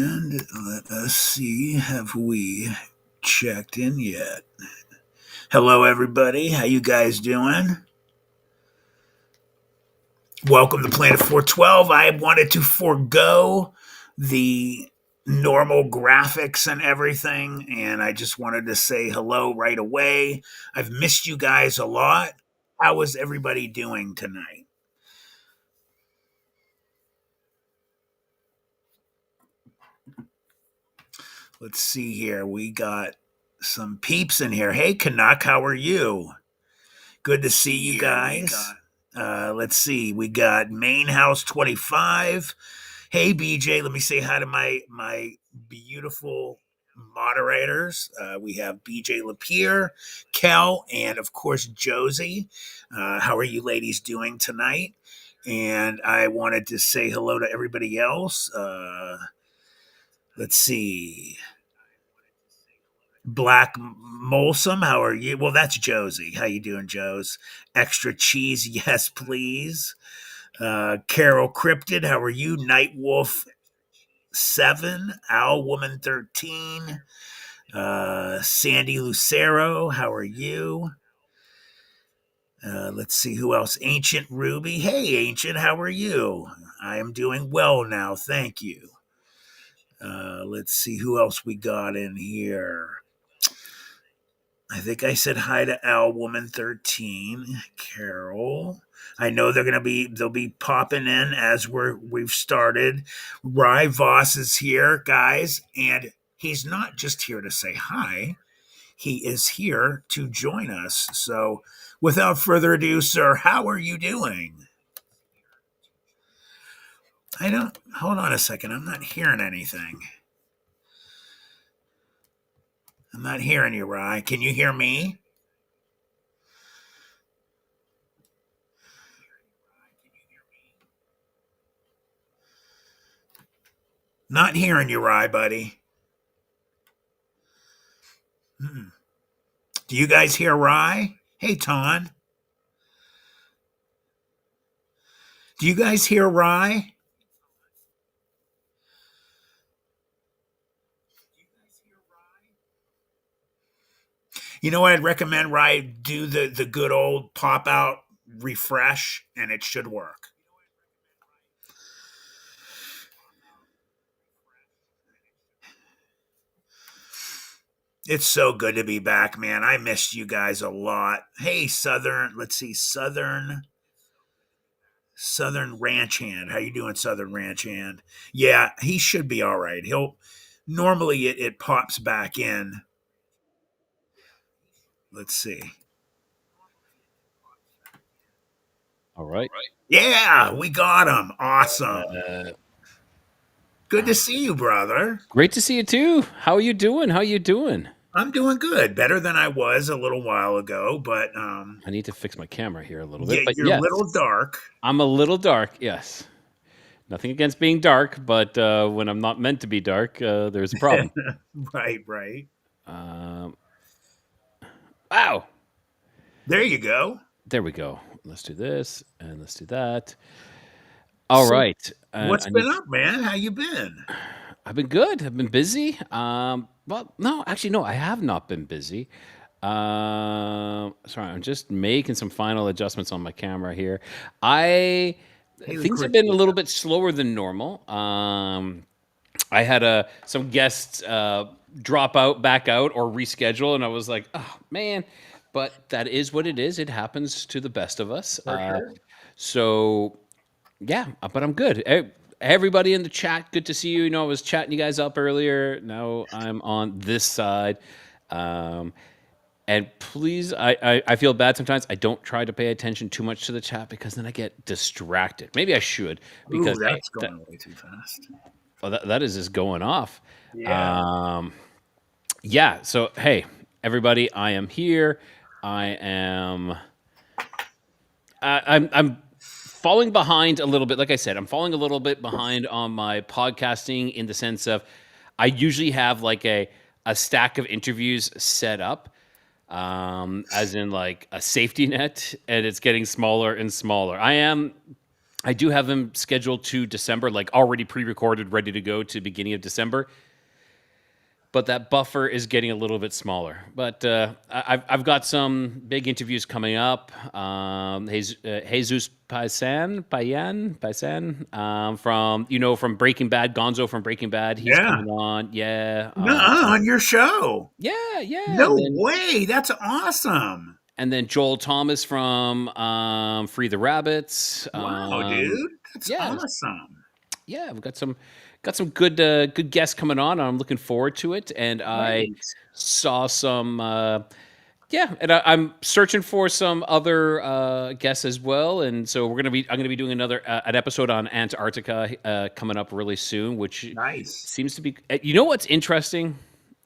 And let us see, have we checked in yet? Hello, everybody. How you guys doing? Welcome to Planet 412. I wanted to forego the normal graphics and everything, and I just wanted to say hello right away. I've missed you guys a lot. How is everybody doing tonight? Let's see here. We got some peeps in here. Hey, Canuck, how are you? Good to see you guys. Let's see. We got Main House 25. Hey, BJ. Let me say hi to my beautiful moderators. We have BJ Lapierre, Kel, and of course Josie. How are you ladies doing tonight? And I wanted to say hello to everybody else. Let's see. Black Molsome, how are you? Well, that's Josie. How you doing, Joes? Extra cheese, yes, please. Carol Cryptid, how are you? Night Wolf 7, Owl Woman 13, Sandy Lucero, how are you? Let's see who else. Ancient Ruby, hey, Ancient, how are you? I am doing well now, thank you. Let's see who else we got in here. I think I said hi to Owl Woman 13, Carol. I know they'll be popping in as we've started. Rye Voss is here, guys, and he's not just here to say hi. He is here to join us. So, without further ado, sir, how are you doing? I don't hold on a second. I'm not hearing anything. I'm not hearing you, Rye. Can you hear me? Not hearing you, Rye, buddy. Mm-mm. Do you guys hear Rye? Hey, Ton. Do you guys hear Rye? You know what I'd recommend, Rye? Do the good old pop out refresh, and it should work. It's so good to be back, man. I missed you guys a lot. Hey, Southern. Let's see, Southern Ranch Hand. How you doing, Southern Ranch Hand? Yeah, he should be all right. He'll normally it pops back in. Let's see. All right. Yeah, we got him. Awesome. Uh, Good to see you, brother. Great to see you too. How are you doing? How are you doing? I'm doing good. Better than I was a little while ago, but I need to fix my camera here a little yeah, bit, but you're a yes, little dark. I'm a little dark. Yes, nothing against being dark, but when I'm not meant to be dark, there's a problem. Right, right. Um, wow. There you go. There we go. Let's do this and let's do that. All So, right. And what's I been need. up, man? How you been? I've been good. I've been busy. Well, no, actually, no, I have not been busy. Sorry, I'm just making some final adjustments on my camera here. I Haley Things have been a Christina. little bit slower than normal. I had some guests drop out, back out, or reschedule, and I was like, oh man. But that is what it is. It happens to the best of us. For sure. So yeah, but I'm good. Everybody in the chat, good to see you. You know, I was chatting you guys up earlier. Now I'm on this side. Um, and please, I feel bad sometimes. I don't try to pay attention too much to the chat because then I get distracted. Maybe I should Ooh, because that's going way too fast. that is just going off. Yeah. Um, yeah. So hey, everybody, I am here. I am. I'm falling behind a little bit. Like I said, I'm falling a little bit behind on my podcasting in the sense of I usually have like a stack of interviews set up, as in like a safety net, and it's getting smaller and smaller. I do have them scheduled to December, like already pre-recorded, ready to go to beginning of December. But that buffer is getting a little bit smaller. But I've got some big interviews coming up. Jesus Paisan, from from Breaking Bad, Gonzo from Breaking Bad, he's Yeah. coming on. Yeah, Nuh-uh, on your show. yeah, yeah. No way. That's awesome. And then Joel Thomas from Free the Rabbits. Wow, dude. That's Yeah, awesome. yeah, we've got some good good guests coming on. I'm looking forward to it, and I Great. saw some. Yeah, and I'm searching for some other guests as well, and so I'm gonna be doing another an episode on Antarctica coming up really soon, which Nice. seems to be. You know what's interesting?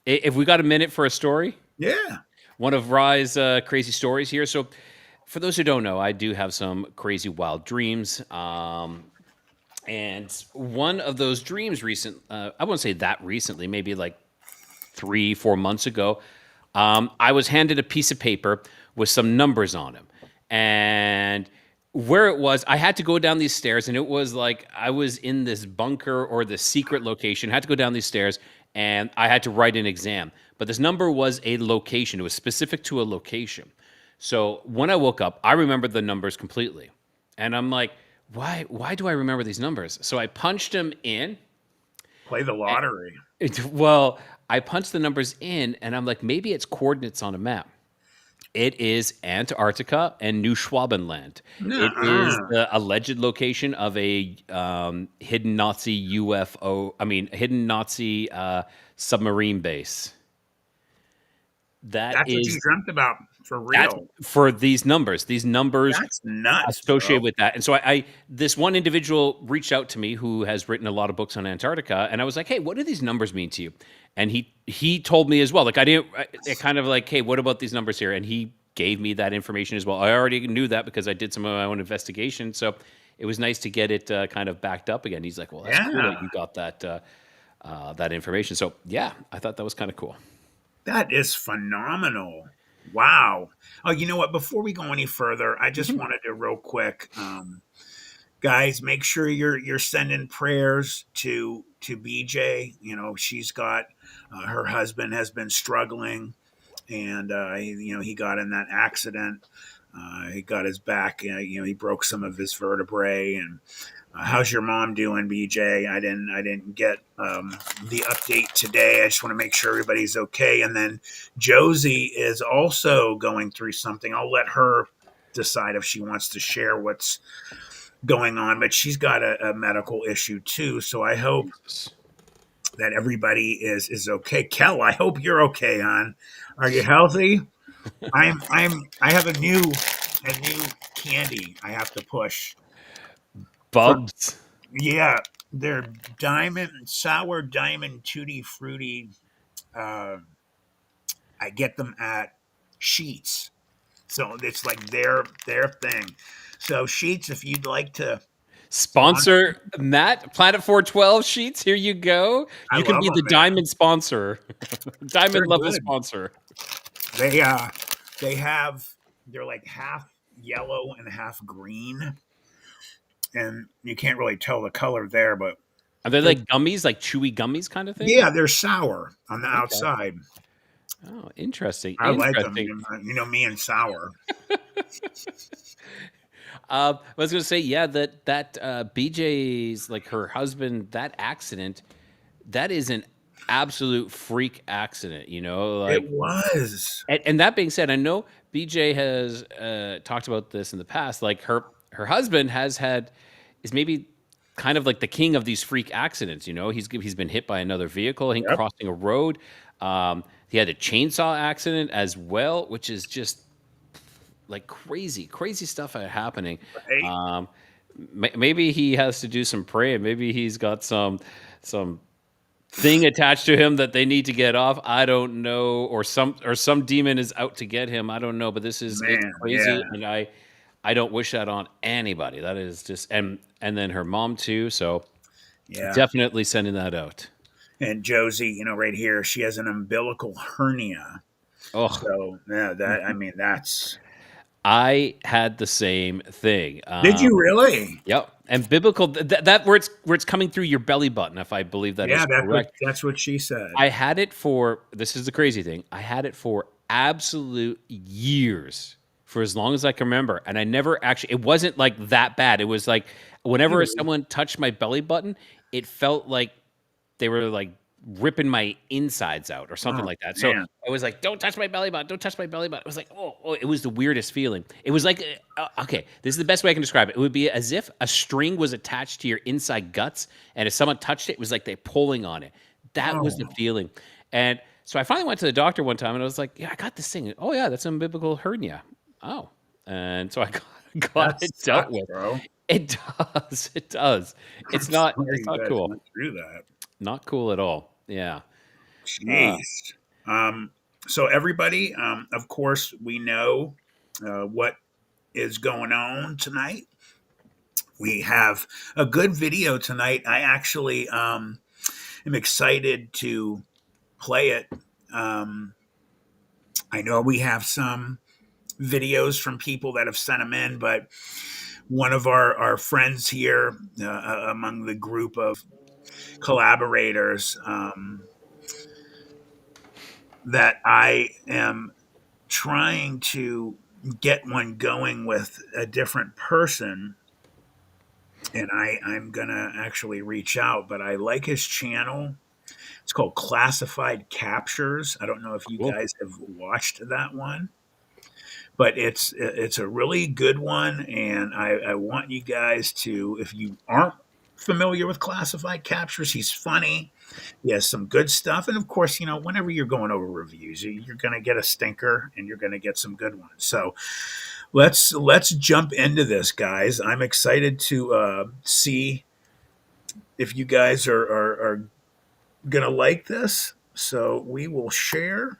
If we got a minute for a story, Yeah. one of Rye's crazy stories here. So, for those who don't know, I do have some crazy wild dreams. And one of those dreams I won't say that recently, maybe like 3, 4 months ago, I was handed a piece of paper with some numbers on them. And where it was, I had to go down these stairs, and it was like I was in this bunker or the secret location. I had to go down these stairs, and I had to write an exam. But this number was a location, it was specific to a location. So when I woke up, I remembered the numbers completely. And I'm like, why do I remember these numbers? So I punched them in. Play the lottery. Well, I punched the numbers in, and I'm like, maybe it's coordinates on a map. It is Antarctica and New Schwabenland. It is Nuh-uh. the alleged location of a hidden Nazi UFO. I mean, hidden Nazi submarine base. That That's what you is dreamt about for that's real. for these numbers. These numbers That's nuts, associated bro. with that. And so I this one individual reached out to me who has written a lot of books on Antarctica, and I was like, "Hey, what do these numbers mean to you?" And he told me as well. Like I kind of like, "Hey, what about these numbers here?" And he gave me that information as well. I already knew that because I did some of my own investigation. So it was nice to get it kind of backed up again. He's like, "Well, that's cool that Yeah. you got that information." So yeah, I thought that was kind of cool. That is phenomenal. Wow. Oh, you know what? Before we go any further, I just Mhm. wanted to real quick, guys, make sure you're sending prayers to BJ. You know, she's got her husband has been struggling, and he got in that accident. He got his back. He broke some of his vertebrae, and how's your mom doing, BJ? I didn't get the update today. I just want to make sure everybody's okay. And then Josie is also going through something. I'll let her decide if she wants to share what's going on, but she's got a medical issue too. So I hope Jesus. that everybody is okay. Kel, I hope you're okay, hon. Are you healthy? I have a new candy I have to push for. Bubs. Yeah, they're sour diamond tutti fruity. Uh, I get them at Sheets, so it's like their thing. So Sheets, if you'd like to sponsor, Sponsor Matt, Planet 412 sheets. Here you go. I You can love be the them, man. diamond sponsor, diamond They're level good. sponsor. They they're like half yellow and half green, and you can't really tell the color there, but Are they they're like gummies, like chewy gummies kind of thing? yeah, they're sour on the Okay. outside. Oh, interesting. I like them. Interesting. You know me and sour. I was gonna say, yeah, that BJ's like her husband, that accident, that is an absolute freak accident. It Like, was. and that being said, I know BJ has talked about this in the past. Like her husband is maybe kind of like the king of these freak accidents. He's been hit by another vehicle, I think, Yep. crossing a road. He had a chainsaw accident as well, which is just like crazy stuff happening. Right. Um, Maybe he has to do some praying. Maybe he's got some thing attached to him that they need to get off. I don't know, or some demon is out to get him. I don't know, but it's Man, crazy, yeah, and I don't wish that on anybody. That is just and then her mom too. So yeah. definitely sending that out. And Josie, right here, she has an umbilical hernia. Oh, So yeah, that's. I had the same thing. Did you really? Yep. And biblical that where it's coming through your belly button, if I believe that is Yeah, correct. that's what she said. I had it for this is the crazy thing. I had it for absolute years, for as long as I can remember, and I never actually. It wasn't like that bad. It was like whenever Really? someone touched my belly button, it felt like they were like ripping my insides out or something Oh like that. So man. I was like, "Don't touch my belly button! Don't touch my belly button!" It was like, oh, it was the weirdest feeling. It was like, okay, this is the best way I can describe it. It would be as if a string was attached to your inside guts, and if someone touched it, it was like they're pulling on it. That was the Oh, feeling. And so I finally went to the doctor one time, and I was like, "Yeah, I got this thing. Oh yeah, that's umbilical hernia. Oh." And so I got that it dealt sucks, with. bro. It does. It does. I'm It's sorry you not guys cool. went through that. Not cool at all. Yeah. Uh, Jeez. Um, so everybody, of course, we know what is going on tonight. We have a good video tonight. I actually am excited to play it. Um, I know we have some videos from people that have sent them in, but one of our friends here among the group of collaborators that I am trying to get one going with a different person. And I'm going to actually reach out, but I like his channel. It's called Classified Captures. I don't know if you cool. guys have watched that one, but it's a really good one, and I want you guys to, if you aren't familiar with Classified Captures, he's funny. He has some good stuff, and of course, whenever you're going over reviews, you're going to get a stinker, and you're going to get some good ones. So let's jump into this, guys. I'm excited to see if you guys are going to like this. So we will share.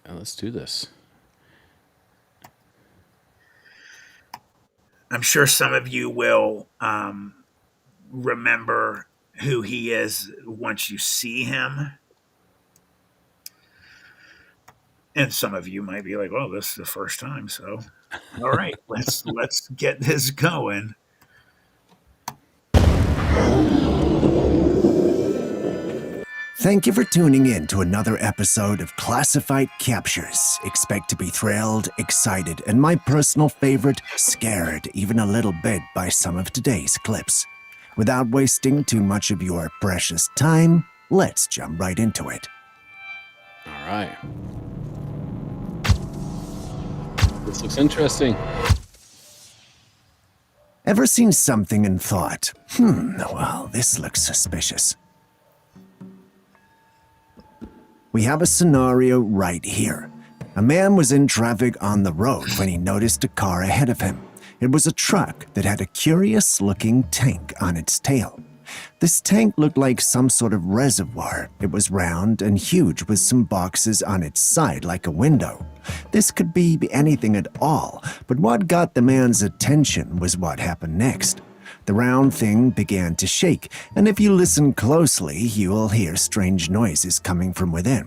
Let's do this. I'm sure some of you will remember who he is once you see him. And some of you might be like, "Well, this is the first time." So, all right, let's get this going. Thank you for tuning in to another episode of Classified Captures. Expect to be thrilled, excited, and my personal favorite, scared even a little bit by some of today's clips. Without wasting too much of your precious time, let's jump right into it. All right. This looks interesting. Ever seen something and thought, well, this looks suspicious? We have a scenario right here. A man was in traffic on the road when he noticed a car ahead of him. It was a truck that had a curious-looking tank on its tail. This tank looked like some sort of reservoir. It was round and huge with some boxes on its side like a window. This could be anything at all, but what got the man's attention was what happened next. The round thing began to shake, and if you listen closely, you will hear strange noises coming from within.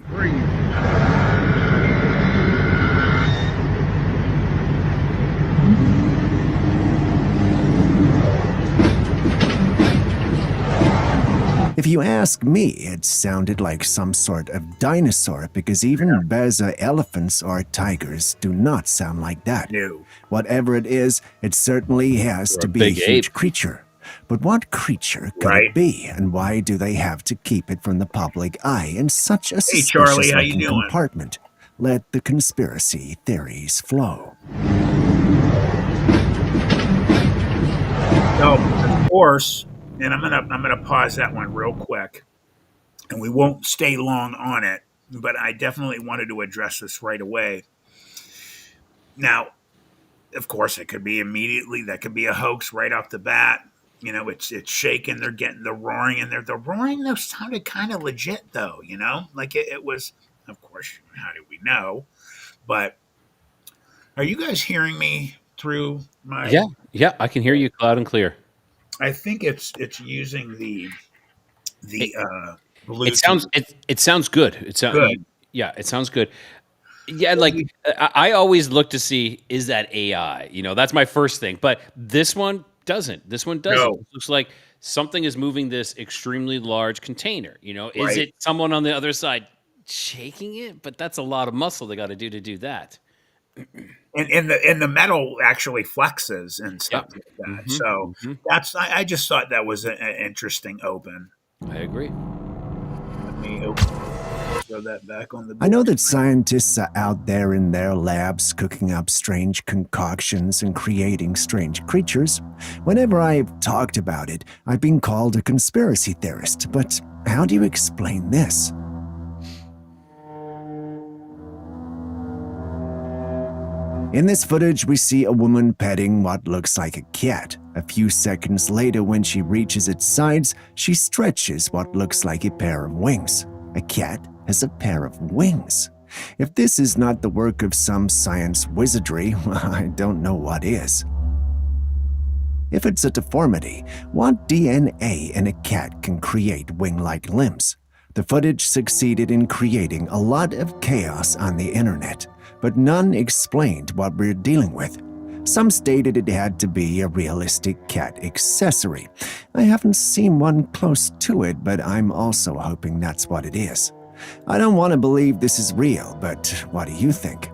If you ask me, it sounded like some sort of dinosaur because even Beza elephants or tigers do not sound like that. No. Whatever it is, it certainly has Or to a be a big huge ape. creature. But what creature could Right. it be, and why do they have to keep it from the public eye in such a Hey, Charlie, how you suspicious-looking doing? compartment? Let the conspiracy theories flow. So, of course, and I'm gonna pause that one real quick, and we won't stay long on it. But I definitely wanted to address this right away. Now, of course, it could be immediately. That could be a hoax right off the bat. It's shaking. They're getting the roaring, and the roaring though sounded kind of legit though. Like it was. Of course, how do we know? But are you guys hearing me through my? Yeah. Yeah. I can hear you loud and clear. I think it's using the It, it sounds Bluetooth. it sounds good. Good. Yeah, it sounds good. Yeah, like I always look to see, is that AI? That's my first thing. But this one doesn't. This one doesn't. No. It looks like something is moving this extremely large container. You know, is Right. it someone on the other side shaking it? But that's a lot of muscle they got to do that. And the metal actually flexes and stuff Yep. like that. Hmm. So Hmm. I just thought that was an interesting open. I agree. Let me throw that back on the I know board. that scientists are out there in their labs cooking up strange concoctions and creating strange creatures. Whenever I've talked about it, I've been called a conspiracy theorist, but how do you explain this? In this footage, we see a woman petting what looks like a cat. A few seconds later, when she reaches its sides, she stretches what looks like a pair of wings. A cat has a pair of wings. If this is not the work of some science wizardry, I don't know what is. If it's a deformity, what DNA in a cat can create wing-like limbs? The footage succeeded in creating a lot of chaos on the internet, but none explained what we're dealing with. Some stated it had to be a realistic cat accessory. I haven't seen one close to it, but I'm also hoping that's what it is. I don't want to believe this is real, but what do you think?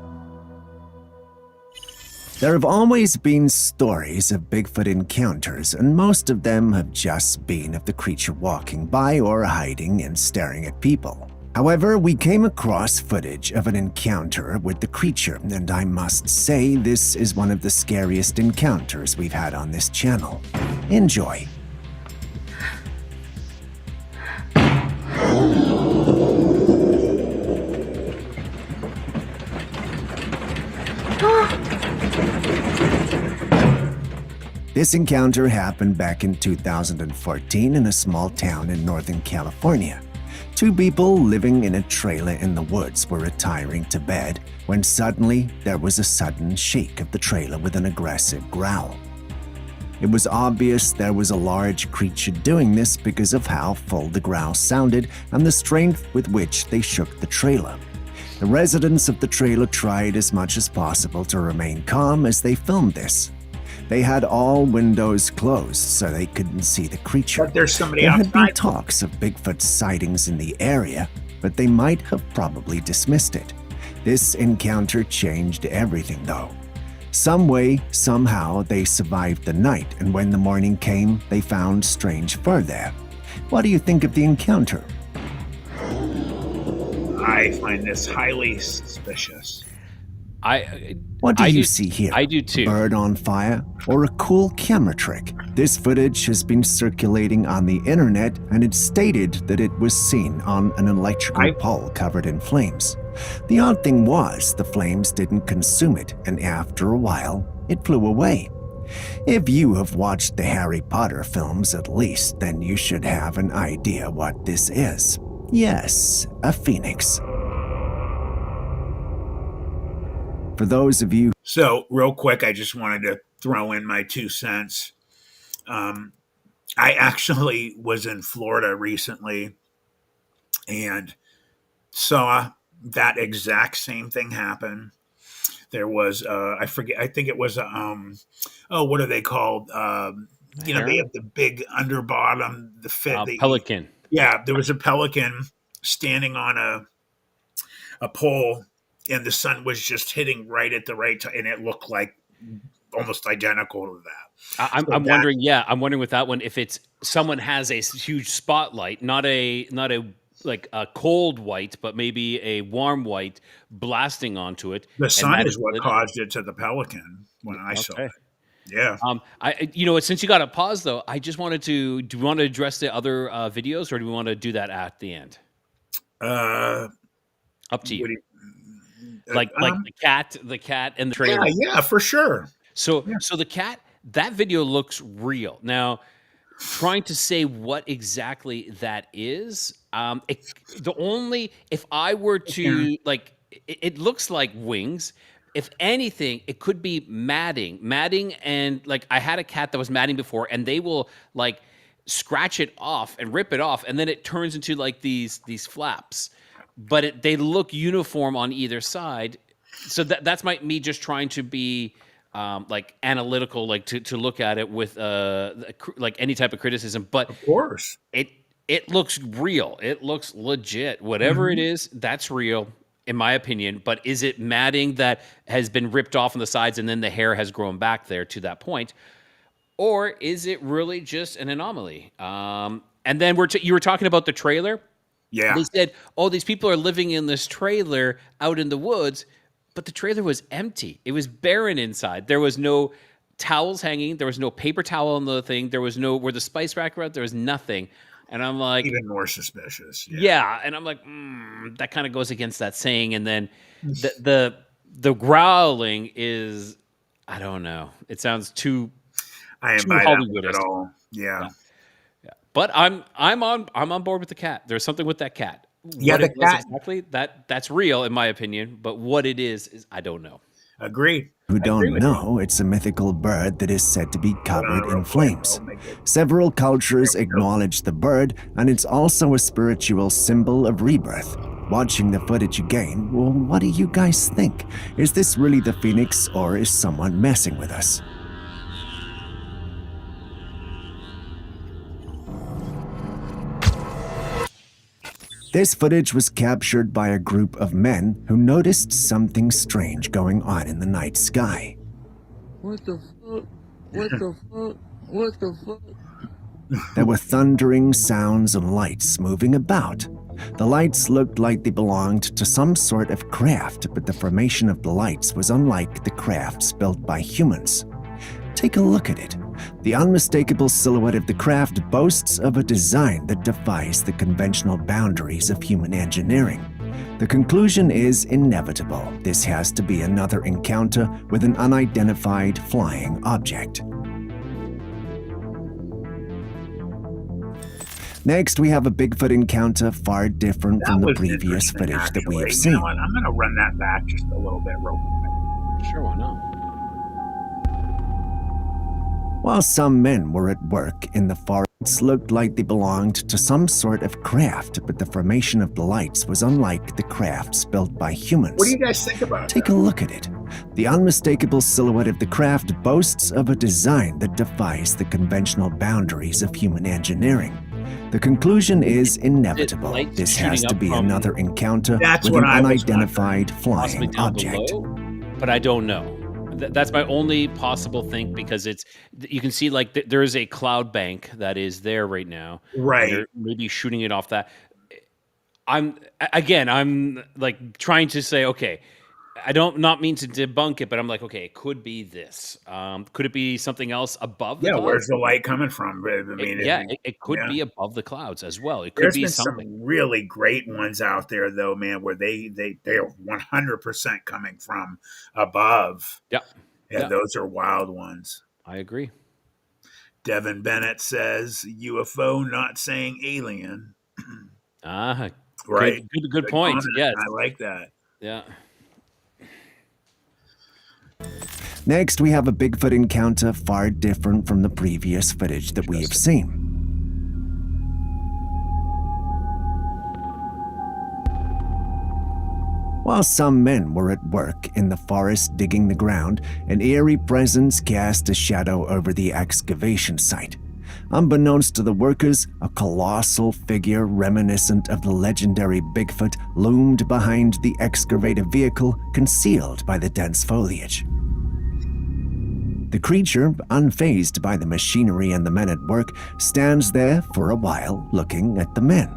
There have always been stories of Bigfoot encounters, and most of them have just been of the creature walking by or hiding and staring at people. However, we came across footage of an encounter with the creature, and I must say this is one of the scariest encounters we've had on this channel. Enjoy. This encounter happened back in 2014 in a small town in Northern California. Two people living in a trailer in the woods were retiring to bed when suddenly there was a sudden shake of the trailer with an aggressive growl. It was obvious there was a large creature doing this because of how full the growl sounded and the strength with which they shook the trailer. The residents of the trailer tried as much as possible to remain calm as they filmed this. They had all windows closed so they couldn't see the creature. But there's somebody There had been outside. talks of Bigfoot sightings in the area, but they might have probably dismissed it. This encounter changed everything, though. Some way, somehow, they survived the night, and when the morning came, they found strange fur there. What do you think of the encounter? I find this highly suspicious. What do I you do- see here? I do A too. bird on fire or a cool camera trick? This footage has been circulating on the internet, and it's stated that it was seen on an electrical pole covered in flames. The odd thing was the flames didn't consume it, and after a while, it flew away. If you have watched the Harry Potter films at least, then you should have an idea what this is. Yes, a phoenix. For those of you So, real quick, I just wanted to throw in my 2 cents. I actually was in Florida recently and saw that exact same thing happen. There was, I forget, I think it was, what are they called? They Heron? have the big underbottom, the fit. Pelican. Yeah, there was a pelican standing on a pole, and the sun was just hitting right at the right time, and it looked like almost identical to that. I'm, So I'm that wondering. Yeah, I'm wondering with that one if it's someone has a huge spotlight, not a like a cold white, but maybe a warm white blasting onto it, the and sun that is is what lit up. caused it to the pelican when I saw Okay. it. Yeah. Since you got a pause though, I just wanted to. Do we want to address the other videos, or do we want to do that at the end? Uh, Up to what you. do you- Like the cat, and the yeah, trailer. yeah, for sure. So Yeah. so the cat, that video looks real. Now, trying to say what exactly that is, the only if I were Okay. to like, it looks like wings. If anything, it could be matting, and like I had a cat that was matting before, and they will like scratch it off and rip it off, and then it turns into like these flaps. But they look uniform on either side, so that's me just trying to be like analytical, like to look at it with like any type of criticism, but Of course. it looks real. It looks legit. Whatever it Mhm. is, that's real in my opinion. But is it matting that has been ripped off on the sides and then the hair has grown back there to that point? Or is it really just an anomaly? And then you were talking about the trailer. Yeah. They said, "Oh, these people are living in this trailer out in the woods," but the trailer was empty. It was barren inside. There was no towels hanging. There was no paper towel on the thing. There was no where the spice rack was. There was nothing. And I'm like, Even more suspicious. Yeah. yeah. And I'm like, that kind of goes against that saying. And then the growling is, I don't know. It sounds too I ain't too buy that one at Hollywoodish. all. Yeah. Yeah. But I'm on board with the cat. There's something with that cat. Yeah, What the it was cat. exactly, that's real in my opinion. But what it is I don't know. Agreed. Who I agree don't with you. know, it's a mythical bird that is said to be Hold on covered real in quick. flames. I'll make it. Several cultures There we go. acknowledge the bird, and it's also a spiritual symbol of rebirth. Watching the footage again, well, what do you guys think? Is this really the phoenix, or is someone messing with us? This footage was captured by a group of men who noticed something strange going on in the night sky. What the fuck? What the fuck? What the fuck? There were thundering sounds and lights moving about. The lights looked like they belonged to some sort of craft, but the formation of the lights was unlike the crafts built by humans. Take a look at it. The unmistakable silhouette of the craft boasts of a design that defies the conventional boundaries of human engineering. The conclusion is inevitable. This has to be another encounter with an unidentified flying object. Next, we have a Bigfoot encounter far different from the was previous interesting, footage that we have actually. seen. You know what? I'm going to run that back just a little bit real quick. Sure, why not? While some men were at work in the forests, looked like they belonged to some sort of craft, but the formation of the lights was unlike the crafts built by humans. What do you guys think about Take that? a look at it. The unmistakable silhouette of the craft boasts of a design that defies the conventional boundaries of human engineering. The conclusion is inevitable. lights This has shooting to up be from- another encounter That's with what an I was unidentified Possibly flying down object. below, but I don't know. That's my only possible think because you can see like there is a cloud bank that is there right now. And Right. they're maybe shooting it off that. I'm like trying to say, okay, I don't not mean to debunk it, but I'm like, okay, it could be this. Could it be something else above the Yeah, clouds? where's the light coming from? I mean, It could yeah. be above the clouds as well. It could There's be been something. some really great ones out there, though, man, where they are 100% coming from above. Yeah, Yeah, yeah, those are wild ones. I agree. Devin Bennett says UFO, not saying alien. Ah, Right. good point. comment. Yes, I like that. yeah. Next, we have a Bigfoot encounter far different from the previous footage that we have seen. While some men were at work in the forest digging the ground, an eerie presence cast a shadow over the excavation site. Unbeknownst to the workers, a colossal figure reminiscent of the legendary Bigfoot loomed behind the excavated vehicle, concealed by the dense foliage. The creature, unfazed by the machinery and the men at work, stands there for a while looking at the men.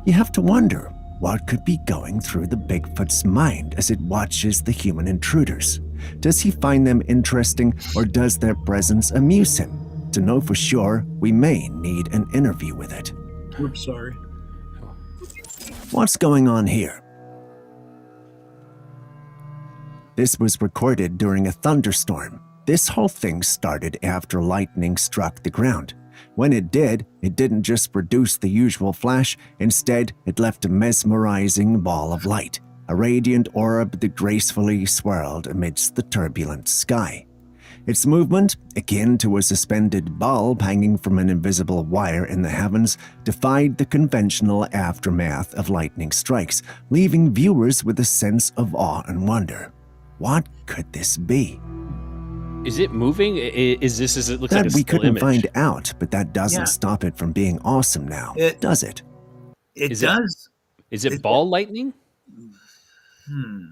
You have to wonder what could be going through the Bigfoot's mind as it watches the human intruders. Does he find them interesting, or does their presence amuse him? To know for sure, we may need an interview with it. Oops, sorry. What's going on here? This was recorded during a thunderstorm. This whole thing started after lightning struck the ground. When it did, it didn't just produce the usual flash. Instead, it left a mesmerizing ball of light, a radiant orb that gracefully swirled amidst the turbulent sky. Its movement, akin to a suspended bulb hanging from an invisible wire in the heavens, defied the conventional aftermath of lightning strikes, leaving viewers with a sense of awe and wonder. What could this be? Is it moving? Is it looks like a That we still couldn't image? find out, but that doesn't Yeah, stop it from being awesome now, it does it? it Is it does. is it It, ball lightning? hmm.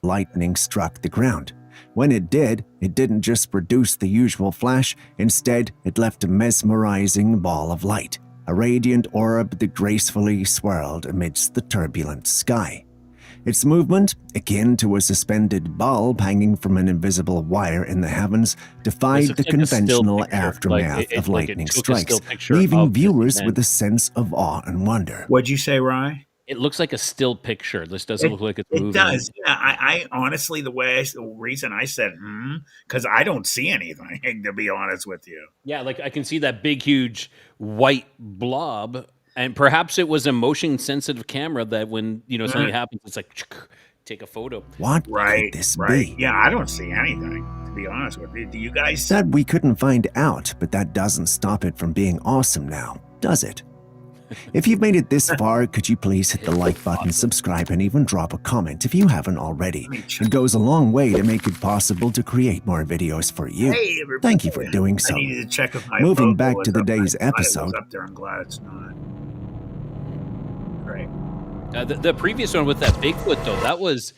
Lightning struck the ground. When it did, it didn't just produce the usual flash, instead, it left a mesmerizing ball of light, a radiant orb that gracefully swirled amidst the turbulent sky. Its movement, akin to a suspended bulb hanging from an invisible wire in the heavens, This defied looks the like a still conventional picture. Like aftermath of like it lightning took a strikes, still picture leaving of this viewers with event. a sense of awe and wonder. What'd you say, Rye? It looks like a still picture. This doesn't It look like it's it moving. does. Yeah, I honestly, the reason I said because I don't see anything. To be honest with you, Yeah, like I can see that big, huge white blob, and perhaps it was a motion sensitive camera that when something Uh, happens, it's like take a photo. What could right, this right. be? Yeah, I don't see anything. To be honest with you, do you guys? That we couldn't find out, but that doesn't stop it from being awesome now, does it? If you've made it this far, could you please hit the like button, subscribe, and even drop a comment if you haven't already? Let me check. It goes a long way to make it possible to create more videos for you. Hey, everybody! Thank you for doing I so. needed to check if my Moving logo back was to the up. day's I thought it was episode. up there. I'm glad it's not. Great. The previous one with that Bigfoot though, that was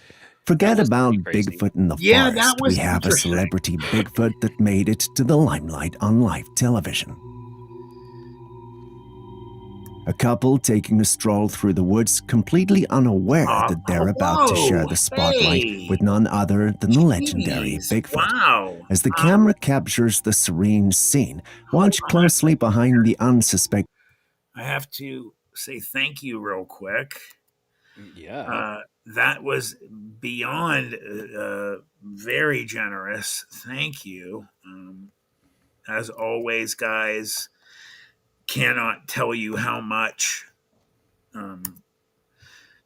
Forget about pretty crazy. Bigfoot in the Yeah, that forest. was We have a interesting. celebrity Bigfoot that made it to the limelight on live television. A couple taking a stroll through the woods, completely unaware that they're about to share the spotlight Hey, with none other than the legendary jeez, Bigfoot. wow. As the camera captures the serene scene, watch Hold on. closely behind the unsuspecting. I have to say thank you real quick. Yeah. That was beyond very generous. Thank you. As always, guys, cannot tell you how much.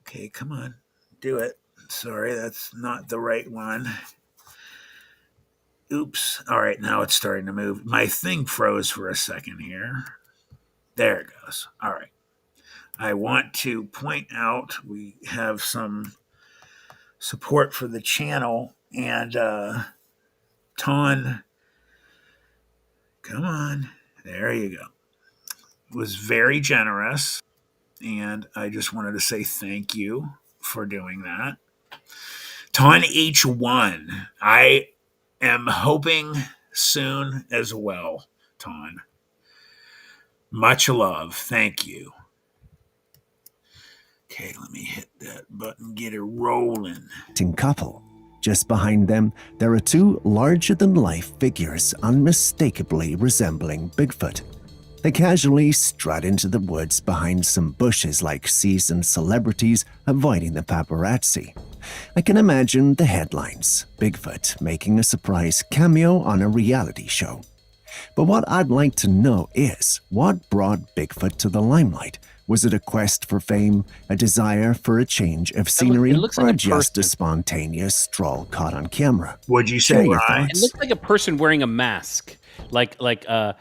Okay, come on, do it. Sorry, that's not the right one. Oops. All right, now it's starting to move. My thing froze for a second here. There it goes. All right. I want to point out we have some support for the channel, and Ton, come on. There you go. Was very generous, and I just wanted to say thank you for doing that. Ton H1, I am hoping soon as well, Ton. Much love. Thank you. Okay, let me hit that button, get it rolling. Couple. Just behind them, there are two larger-than-life figures unmistakably resembling Bigfoot. They casually strut into the woods behind some bushes like seasoned celebrities, avoiding the paparazzi. I can imagine the headlines: Bigfoot making a surprise cameo on a reality show. But what I'd like to know is, what brought Bigfoot to the limelight? Was it a quest for fame, a desire for a change of scenery, it looks like or a just a person. spontaneous stroll caught on camera? What'd you Share say, your Rye? It thoughts. looks like a person wearing a mask, like a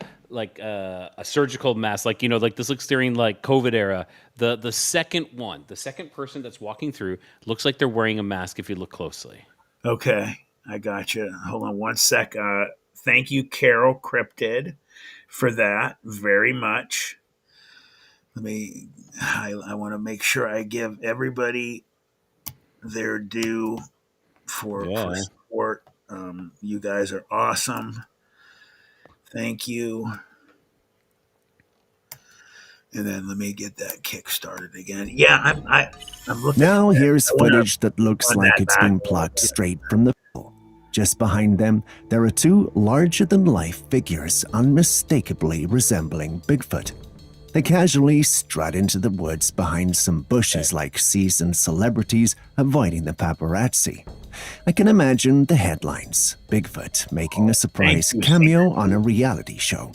surgical mask. Like this looks during like COVID era. The second one, the second person that's walking through looks like they're wearing a mask if you look closely. Okay, I got you. Hold on one sec. Thank you, Carol Cryptid, for that very much. I want to make sure I give everybody their due for Yeah. support. You guys are awesome. Thank you. And then let me get that kick started again. Yeah, I'm looking. Now at here's I wanna footage that looks run like that it's back been a little plucked bit. straight from the pool. Just behind them, there are two larger-than-life figures unmistakably resembling Bigfoot. They casually strut into the woods behind some bushes like seasoned celebrities, avoiding the paparazzi. I can imagine the headlines: Bigfoot making a surprise you, cameo on a reality show.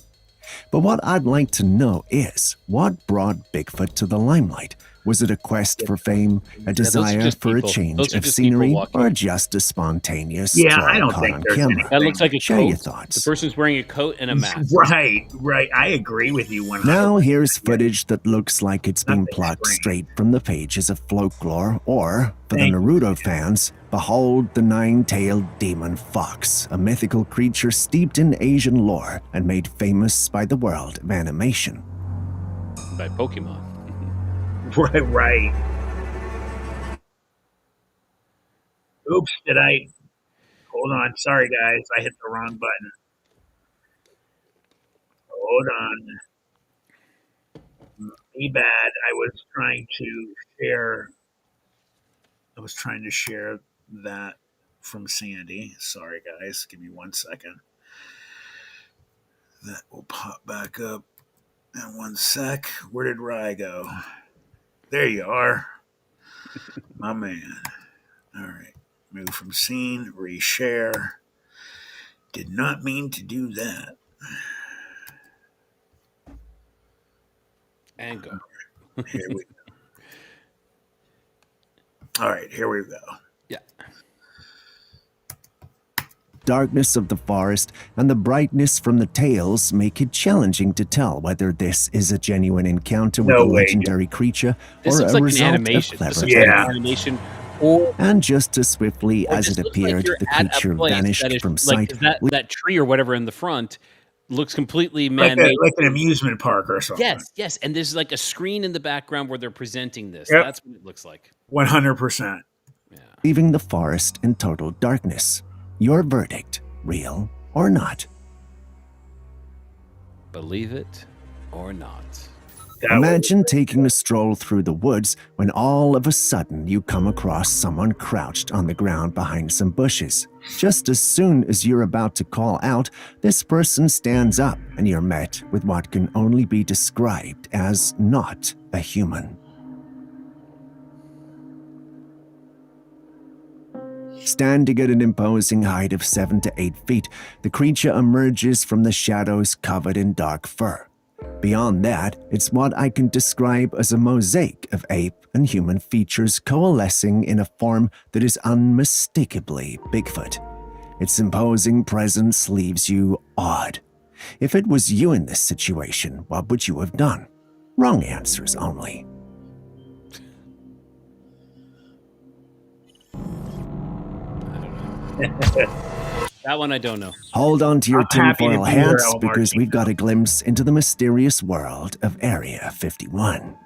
But what I'd like to know is, what brought Bigfoot to the limelight? Was it a quest for fame, a those are desire just for a people. change Those are of just people scenery, walking. or just a spontaneous Yeah, I stroll don't caught think on there's camera? That looks like a Share coat. your thoughts. The person's wearing a coat and a mask. Right. I agree with you 100%. Now here's footage that looks like it's been Nothing plucked strange. straight from the pages of folklore, or, for the Thank you. Naruto fans, behold the nine-tailed demon fox, a mythical creature steeped in Asian lore and made famous by the world of animation. By Pokemon. Right. Oops, did I? Hold on. Sorry, guys. I hit the wrong button. Hold on. Me bad. I was trying to share that from Sandy. Sorry, guys. Give me 1 second. That will pop back up in 1 sec. Where did Rye go? There you are. My man. All right. Move from scene, reshare. Did not mean to do that. And go. Here we go. All right, here we go. Yeah. Darkness of the forest and the brightness from the tales make it challenging to tell whether this is a genuine encounter with No a way. legendary creature This or looks a like an result of animation. clever This looks like Yeah. an animation. Or And just as swiftly as this it looks like appeared, you're the at a creature place vanished that is from like, sight. 'cause that tree or whatever in the front looks completely Like, man-made. like an amusement park or something. Yes, and there's like a screen in the background where they're presenting this. Yep. That's what it looks like. 100%. Yeah. Leaving the forest in total darkness. Your verdict, real or not? Believe it or not. That Imagine taking a stroll through the woods when all of a sudden you come across someone crouched on the ground behind some bushes. Just as soon as you're about to call out, this person stands up and you're met with what can only be described as not a human. Standing at an imposing height of 7 to 8 feet, the creature emerges from the shadows covered in dark fur. Beyond that, it's what I can describe as a mosaic of ape and human features coalescing in a form that is unmistakably Bigfoot. Its imposing presence leaves you awed. If it was you in this situation, what would you have done? Wrong answers only. That one I don't know. Hold on to your I'm happy to tinfoil be here, hats El because we've got Martino. a glimpse into the mysterious world of Area 51.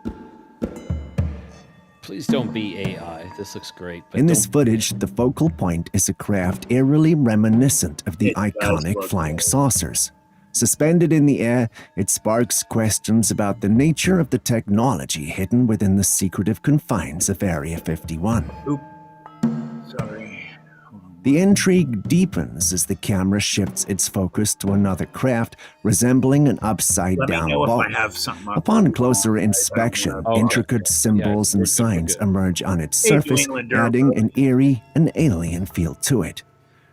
Please don't be AI. This looks great. But In this don't- footage, the focal point is a craft eerily reminiscent of the It does iconic look flying cool. saucers. Suspended in the air, it sparks questions about the nature of the technology hidden within the secretive confines of Area 51. Oop. Sorry. The intrigue deepens as the camera shifts its focus to another craft resembling an Let me upside-down know if bowl. I have something up. Upon closer inspection, Okay. intricate symbols Yeah, we're and good, signs we're good. emerge on its Hey, New surface, Englander. adding an eerie and alien feel to it.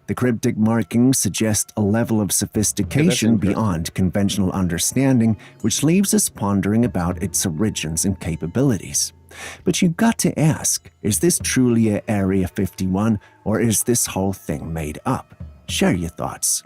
The cryptic markings suggest a level of sophistication interesting. beyond conventional understanding, which leaves us pondering about its origins and capabilities. But you've got to ask, is this truly a Area 51, or is this whole thing made up? Share your thoughts.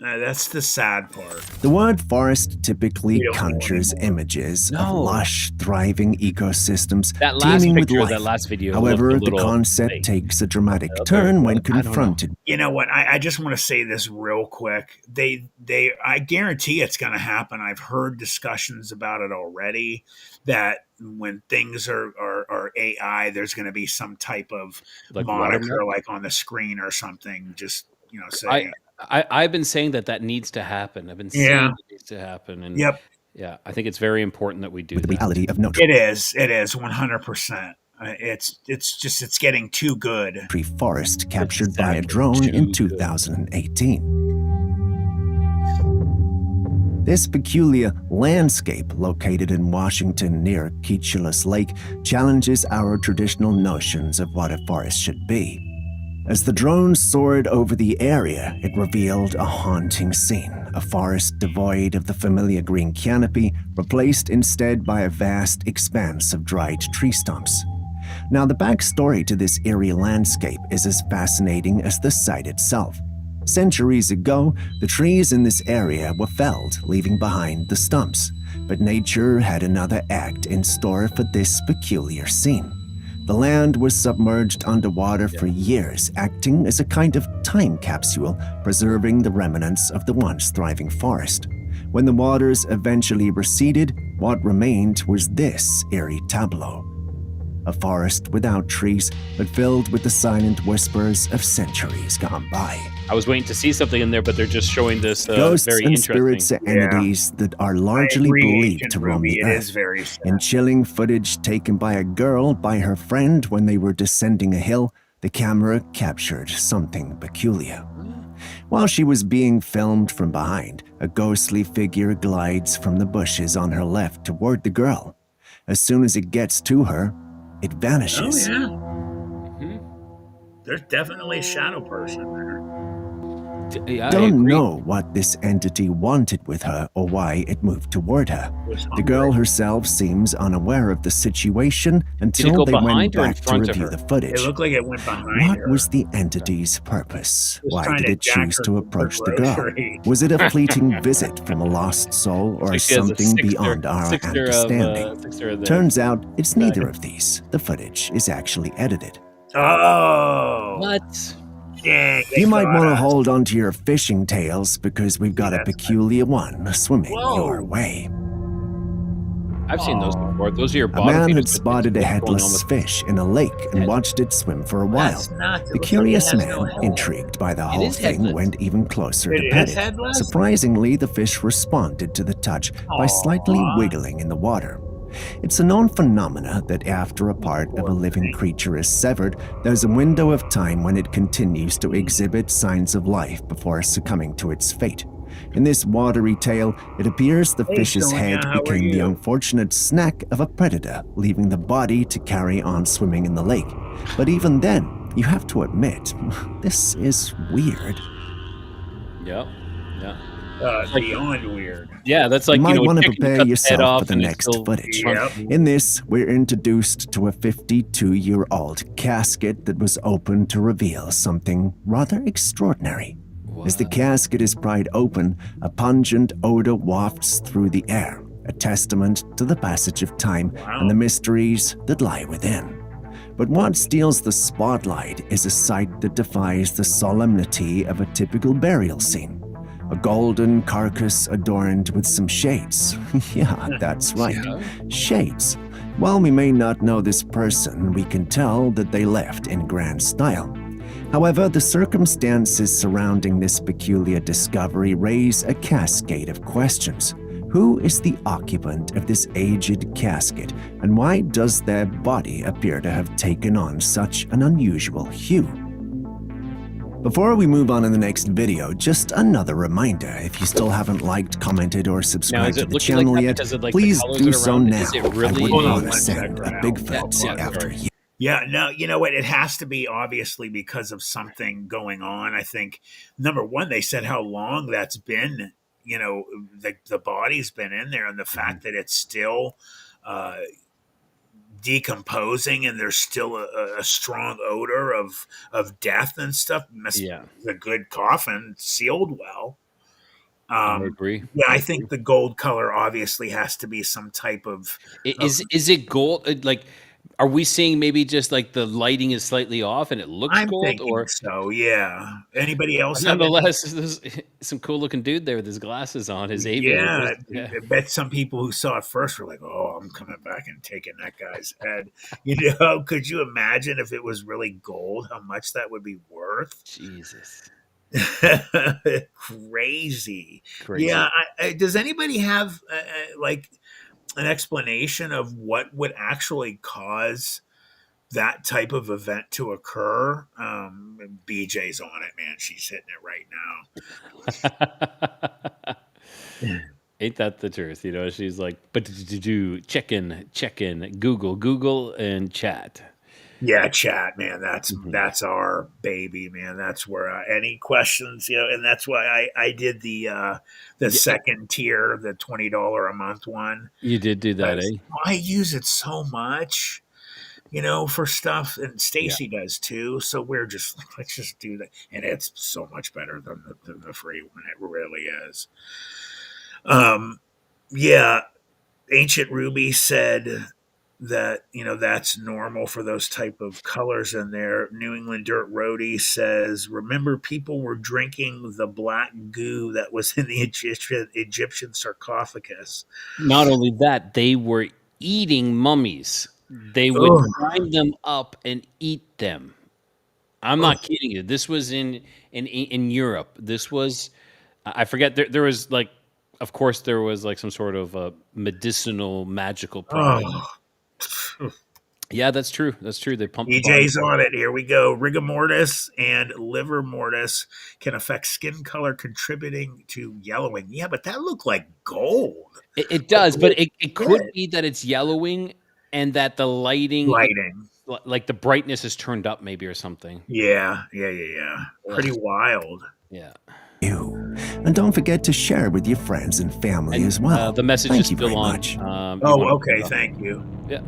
That's the sad part. The word forest typically We don't know conjures anymore. images of No. lush, thriving ecosystems That last teeming with picture, life. that last video. However, looked a the little concept fake. takes a dramatic There turn when I don't know. confronted. You know what? I just want to say this real quick. I guarantee it's going to happen. I've heard discussions about it already. That when things are AI, there's going to be some type of Like moniker, watermark? like on the screen or something. Just saying. I've been saying that needs to happen. I've been saying Yeah. it needs to happen. And Yep, yeah, I think it's very important that we do With the that. reality of no it is. It is 100%. It's getting too good. tree forest captured by a Exactly. drone in Too good. 2018. This peculiar landscape, located in Washington near Keachulus Lake, challenges our traditional notions of what a forest should be. As the drone soared over the area, it revealed a haunting scene, a forest devoid of the familiar green canopy, replaced instead by a vast expanse of dried tree stumps. Now, the backstory to this eerie landscape is as fascinating as the site itself. Centuries ago, the trees in this area were felled, leaving behind the stumps. But nature had another act in store for this peculiar scene. The land was submerged underwater for years, acting as a kind of time capsule, preserving the remnants of the once thriving forest. When the waters eventually receded, what remained was this eerie tableau. A forest without trees, but filled with the silent whispers of centuries gone by. I was waiting to see something in there, but they're just showing this Ghosts very and interesting. spirits are entities that are I largely agree, believed Ancient to roam Ruby. the It earth. is very sad. In chilling footage taken by a girl by her friend when they were descending a hill, the camera captured something peculiar. While she was being filmed from behind, a ghostly figure glides from the bushes on her left toward the girl. As soon as it gets to her, it Oh, vanishes. yeah. Mhm. There's definitely a shadow person there. Yeah, I Don't agree. know what this entity wanted with her or why it moved toward her. Was The hungry. girl herself seems unaware of the situation until go they went behind or in back to front of review her? the It footage. looked like it went behind What her. was the entity's purpose? It was Why trying did to it jack choose her to for approach the girl? groceries. Was it a fleeting visit from a lost soul or Like she has a something sixer, beyond our sixer understanding? of the. Turns out it's neither of these. The footage is actually edited. Oh. What? Dang, they You might got want to us. hold on to your fishing tails because we've got a that's peculiar one swimming your Whoa. way. I've seen those before. Those are your A bottom man feeders. had but it's spotted a what's going on headless with- fish in a lake and Head. watched it swim for a while. That's nuts. It The looks like it curious has man, no head. intrigued by the It whole is thing, headless. went even closer It to pet is it. headless? Surprisingly, the fish responded to the touch by slightly Aw. wiggling in the water. It's a known phenomena that after a part of a living thing. creature is severed, there's a window of time when it continues to exhibit signs of life before succumbing to its fate. In this watery tale, it appears the Hey, fish's Sonia, head how are became the you? unfortunate snack of a predator, leaving the body to carry on swimming in the lake. But even then, you have to admit, this is weird. Yep. Yeah. Like, beyond weird. Yeah, that's you like, might want to chicken, you prepare cut the head yourself off for the and it next still footage. Yep. In this, we're introduced to a 52-year-old casket that was open to reveal something rather extraordinary. As the casket is pried open, a pungent odor wafts through the air, a testament to the passage of time and the mysteries that lie within. But what steals the spotlight is a sight that defies the solemnity of a typical burial scene. A golden carcass adorned with some shades. Yeah, that's right. Shades. While we may not know this person, we can tell that they left in grand style. However, the circumstances surrounding this peculiar discovery raise a cascade of questions. Who is the occupant of this aged casket, and why does their body appear to have taken on such an unusual hue? Before we move on in the next video, just another reminder, if you still haven't liked, commented, or subscribed to the channel yet, please do so now. I wouldn't want to send a Bigfoot after you. Yeah, no, you know what? It has to be obviously because of something going on. I think, number one, they said how long that's been, the body's been in there, and the fact that it's still decomposing and there's still a strong odor of death and stuff. Must be a good coffin, sealed well. I agree. Yeah, I think the gold color obviously has to be some type of. Is it gold? Like, are we seeing maybe just like the lighting is slightly off and it looks I'm gold, thinking or so? Yeah. Anybody else? nonetheless, there's some cool looking dude there with his glasses on, his aviators. Yeah, I bet some people who saw it first were like, "Oh, I'm coming back and taking that guy's head." You know, could you imagine if it was really gold? How much that would be worth? Jesus. Crazy. Crazy. Yeah. Does anybody have like an explanation of what would actually cause that type of event to occur? BJ's on it, man. She's hitting it right now. Ain't that the truth? You know, she's like, but check in, Google, and chat. Yeah, chat, man. That's Mhm. that's our baby, man. That's where any questions, and that's why I did the Yeah, second tier, the $20 a month one. you did do that, 'Cause eh? I use it so much, for stuff, and Yeah. Stacy does too. So we're just like, let's just do that, and it's so much better than the free one. It really is. Um, yeah, Ancient Ruby said that that's normal for those type of colors in there. New England Dirt Roadie says, remember people were drinking the black goo that was in the Egyptian sarcophagus. Not only that, they were eating mummies. They would Oh, grind them up and eat them. I'm oh, not kidding you. This was in Europe. This was I forget there was like of course there was like some sort of medicinal magical product. oh. Yeah, that's true. That's true. They pumped the body. EJ's on it. Here we go. Rigor mortis and liver mortis can affect skin color, contributing to yellowing. Yeah, but that looked like gold. It Like, does, but holy it could shit. be that it's yellowing and that the lighting Lighting. like the brightness is turned up maybe or something. Yeah, yeah, yeah, yeah. Pretty Ugh, wild. yeah. You. And don't forget to share with your friends and family And as well. the message is Thank you still very on. much. You want Oh, to turn okay. it off? Thank you. Yeah.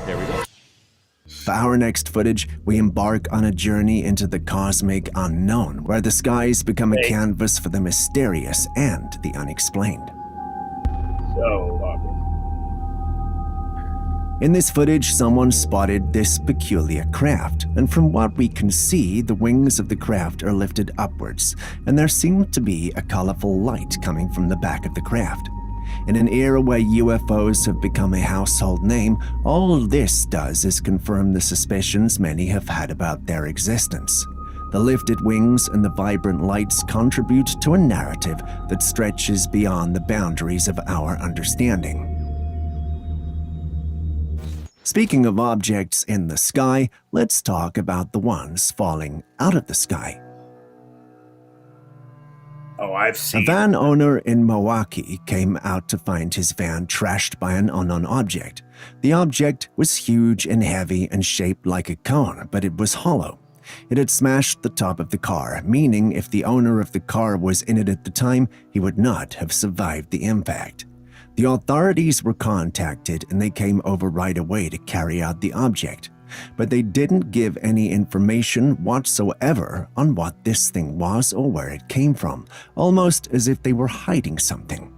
There we go. For our next footage, we embark on a journey into the cosmic unknown, where the skies become a Hey, canvas for the mysterious and the unexplained. so, In this footage, someone spotted this peculiar craft, and from what we can see, the wings of the craft are lifted upwards, and there seemed to be a colorful light coming from the back of the craft. In an era where UFOs have become a household name, all this does is confirm the suspicions many have had about their existence. The lifted wings and the vibrant lights contribute to a narrative that stretches beyond the boundaries of our understanding. Speaking of objects in the sky, let's talk about the ones falling out of the sky. oh, I've A seen. van owner in Milwaukee came out to find his van trashed by an unknown object. The object was huge and heavy and shaped like a cone, but it was hollow. It had smashed the top of the car, meaning if the owner of the car was in it at the time, he would not have survived the impact. The authorities were contacted and they came over right away to carry out the object, but they didn't give any information whatsoever on what this thing was or where it came from, almost as if they were hiding something.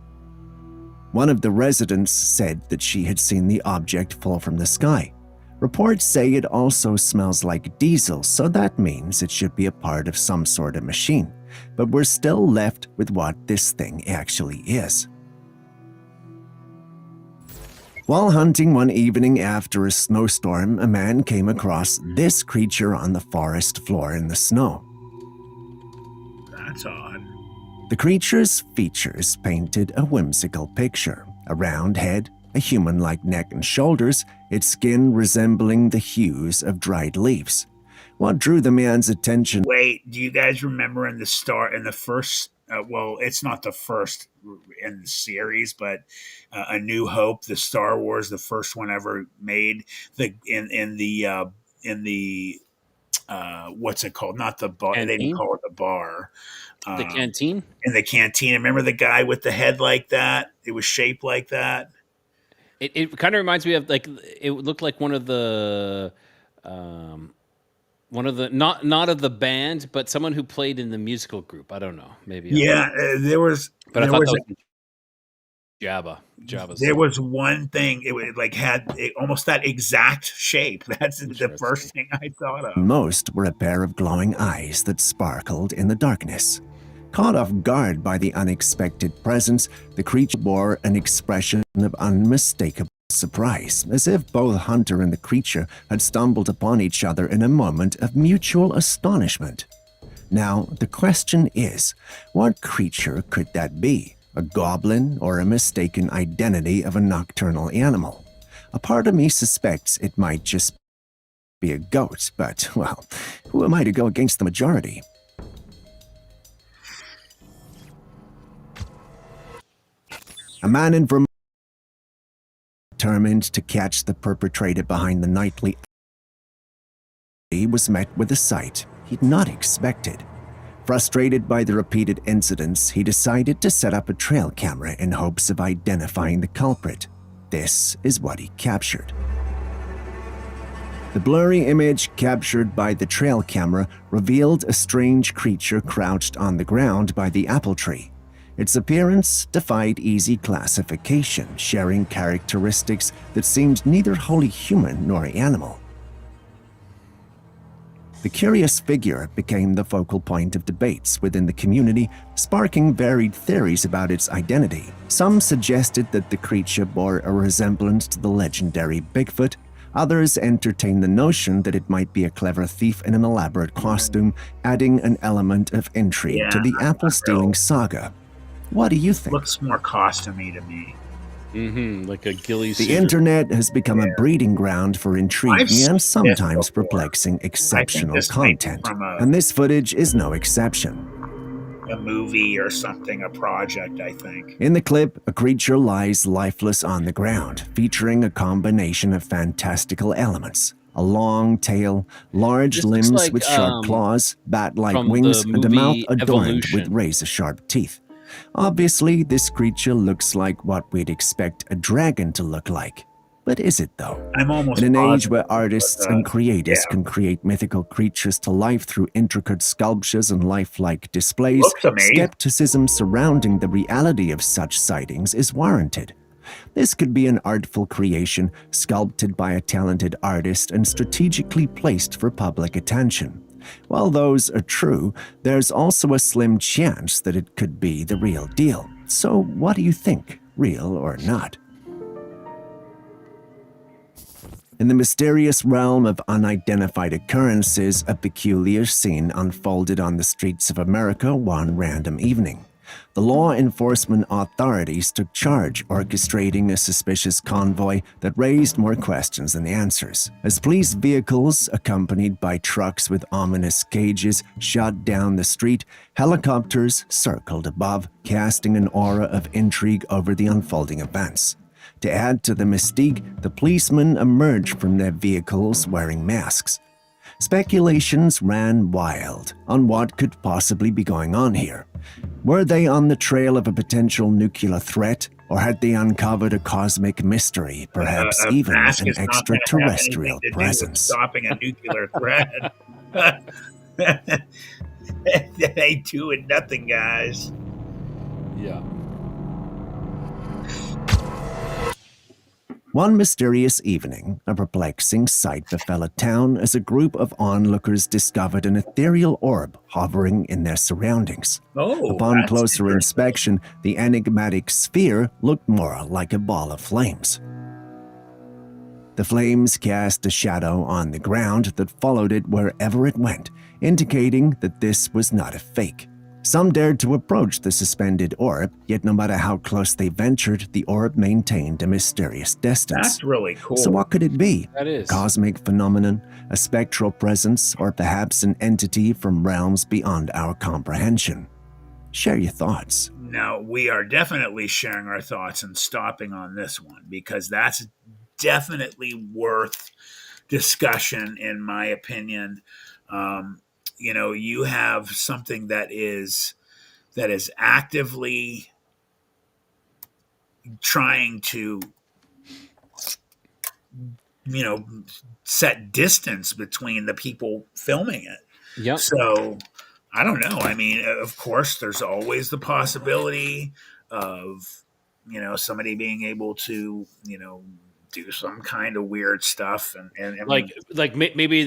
One of the residents said that she had seen the object fall from the sky. Reports say it also smells like diesel, so that means it should be a part of some sort of machine, but we're still left with what this thing actually is. While hunting one evening after a snowstorm, a man came across this creature on the forest floor in the snow. That's odd. The creature's features painted a whimsical picture: a round head, a human-like neck and shoulders, its skin resembling the hues of dried leaves. What drew the man's attention Wait, do you guys remember in the first? Well, it's not the first in the series, but A New Hope, the Star Wars, the first one ever made. The in the what's it called? Not the bar. They didn't Canteen? call it the bar. The Um, canteen? in the canteen. Remember the guy with the head like that? It was shaped like that. It kind of reminds me of like it looked like um, one of the not of the band, but someone who played in the musical group. I don't know. Maybe Yeah, there was but I there thought was that was Jabba's there song. was one thing. It was like had almost that exact shape. That's the Interesting. first thing I thought of. most were a pair of glowing eyes that sparkled in the darkness. Caught off guard by the unexpected presence, the creature bore an expression of unmistakable surprise, as if both Hunter and the creature had stumbled upon each other in a moment of mutual astonishment. Now, the question is, what creature could that be? A goblin or a mistaken identity of a nocturnal animal? A part of me suspects it might just be a goat, but, well, who am I to go against the majority? A man in Vermont determined to catch the perpetrator behind the nightly, he was met with a sight he'd not expected. Frustrated by the repeated incidents, he decided to set up a trail camera in hopes of identifying the culprit. This is what he captured. The blurry image captured by the trail camera revealed a strange creature crouched on the ground by the apple tree. Its appearance defied easy classification, sharing characteristics that seemed neither wholly human nor animal. The curious figure became the focal point of debates within the community, sparking varied theories about its identity. Some suggested that the creature bore a resemblance to the legendary Bigfoot. Others entertained the notion that it might be a clever thief in an elaborate costume, adding an element of intrigue to the apple-stealing saga. What do you think? Looks more costumey to me. Like a ghillie The suit. internet has become a breeding ground for intriguing and sometimes perplexing exceptional content, and this footage is no exception. A movie or something, a project, I think. In the clip, a creature lies lifeless on the ground, featuring a combination of fantastical elements. A long tail, large limbs with sharp claws, bat-like wings, and a mouth adorned with razor-sharp teeth. Obviously, this creature looks like what we'd expect a dragon to look like. But is it though? I'm almost in an age where artists and creators can create mythical creatures to life through intricate sculptures and lifelike displays, skepticism surrounding the reality of such sightings is warranted. This could be an artful creation sculpted by a talented artist and strategically placed for public attention. While those are true, there's also a slim chance that it could be the real deal. So what do you think, real or not? In the mysterious realm of unidentified occurrences, a peculiar scene unfolded on the streets of America one random evening. The law enforcement authorities took charge, orchestrating a suspicious convoy that raised more questions than answers. As police vehicles, accompanied by trucks with ominous cages, shot down the street, helicopters circled above, casting an aura of intrigue over the unfolding events. To add to the mystique, the policemen emerged from their vehicles wearing masks. Speculations ran wild on what could possibly be going on here. Were they on the trail of a potential nuclear threat, or had they uncovered a cosmic mystery, perhaps even an extraterrestrial presence? Stopping a nuclear threat. That ain't doing nothing, guys. Yeah. One mysterious evening, a perplexing sight befell a town as a group of onlookers discovered an ethereal orb hovering in their surroundings. Upon closer inspection, the enigmatic sphere looked more like a ball of flames. The flames cast a shadow on the ground that followed it wherever it went, indicating that this was not a fake. Some dared to approach the suspended orb, yet no matter how close they ventured, the orb maintained a mysterious distance. That's really cool. So what could it be? That is. Cosmic phenomenon, a spectral presence, or perhaps an entity from realms beyond our comprehension? Share your thoughts. Now, we are definitely sharing our thoughts and stopping on this one, because that's definitely worth discussion, in my opinion. You have something that is actively trying to, set distance between the people filming it. Yep. So I don't know. I mean, of course, there's always the possibility of, somebody being able to, do some kind of weird stuff and maybe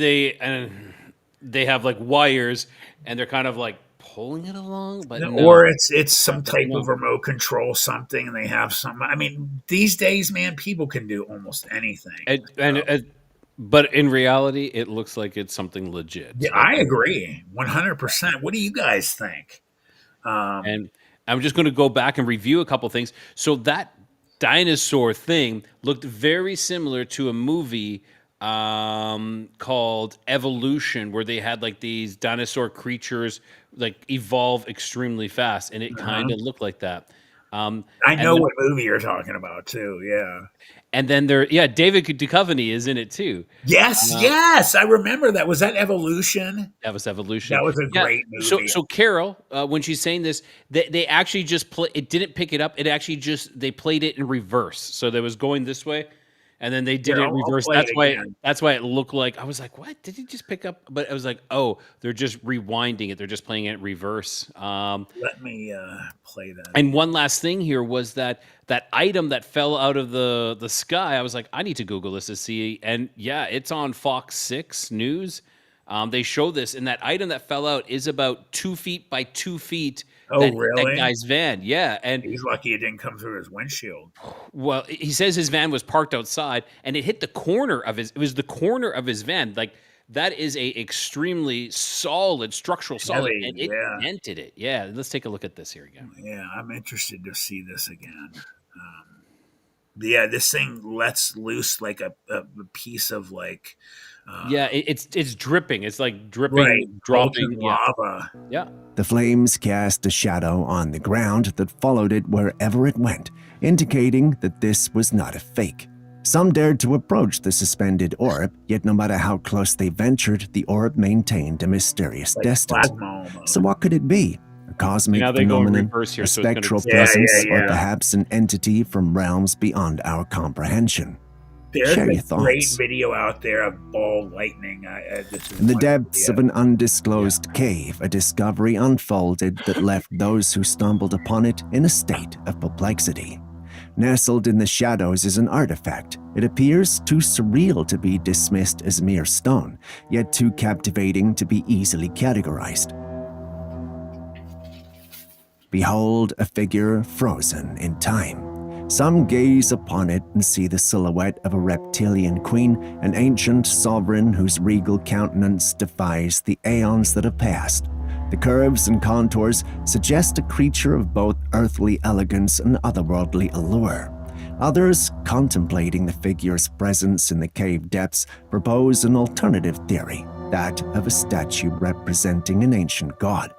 they have like wires and they're kind of like pulling it along, but or it's some type of remote control something, and they have some. I mean, these days, man, people can do almost anything. But in reality, it looks like it's something legit. Yeah, I agree, 100%. What do you guys think? And I'm just going to go back and review a couple things. So that dinosaur thing looked very similar to a movie called Evolution, where they had like these dinosaur creatures like evolve extremely fast, and it kind of looked like that. I And know what movie you're talking about too. Yeah. and then David Duchovny is in it too. Yes, Uh, yes, I remember that. Was that Evolution? that was Evolution. That was a Yeah. great So movie. Carol, when she's saying this, they actually just play. It didn't pick it up. It actually just they played it in reverse. So they was going this way, and then they did Here, it in I'll reverse. play it again. That's why it looked like I was like, what did he just pick up? But I was like, oh, they're just rewinding it. They're just playing it in reverse. Let me play that. And one last thing here was that item that fell out of the sky. I was like, I need to Google this to see. And yeah, it's on Fox 6 News. They show this, and that item that fell out is about 2 feet by 2 feet. Oh, That hit that really? guy's van. Yeah, and He's lucky it didn't come through his windshield. well, he says his van was parked outside, and it hit the corner of his. It was the corner of his van. Like that is a extremely solid structural solid, Heavy, and it yeah. dented it. Yeah, let's take a look at this here again. Yeah, I'm interested to see this again. Yeah, this thing lets loose like a piece of like Yeah, it's dripping. It's like right, dripping, dropping. molten Yeah, lava. yeah. The flames cast a shadow on the ground that followed it wherever it went, indicating that this was not a fake. Some dared to approach the suspended orb, yet no matter how close they ventured, the orb maintained a mysterious Like distance. plasma almost. So what could it be? A cosmic Now they go in phenomenon, reverse here, a so it's gonna- spectral Yeah, presence, yeah, or yeah. perhaps an entity from realms beyond our comprehension? There's Share a your great thoughts. video out there of ball lightning. This is In the one depths of video. an undisclosed cave, a discovery unfolded that left those who stumbled upon it in a state of perplexity. Nestled in the shadows is an artifact. It appears too surreal to be dismissed as mere stone, yet too captivating to be easily categorized. Behold a figure frozen in time. Some gaze upon it and see the silhouette of a reptilian queen, an ancient sovereign whose regal countenance defies the aeons that have passed. The curves and contours suggest a creature of both earthly elegance and otherworldly allure. Others, contemplating the figure's presence in the cave depths, propose an alternative theory, that of a statue representing an ancient god.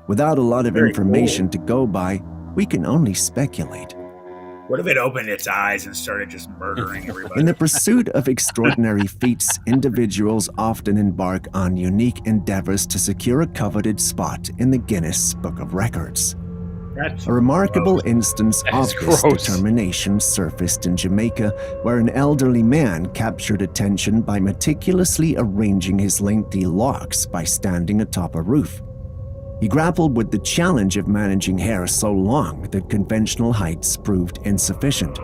Without a lot of Very information cool. to go by, we can only speculate. What if it opened its eyes and started just murdering everybody? In the pursuit of extraordinary feats, individuals often embark on unique endeavors to secure a coveted spot in the Guinness Book of Records. That's A remarkable gross. instance That's of this gross. determination surfaced in Jamaica, where an elderly man captured attention by meticulously arranging his lengthy locks by standing atop a roof. He grappled with the challenge of managing hair so long that conventional heights proved insufficient.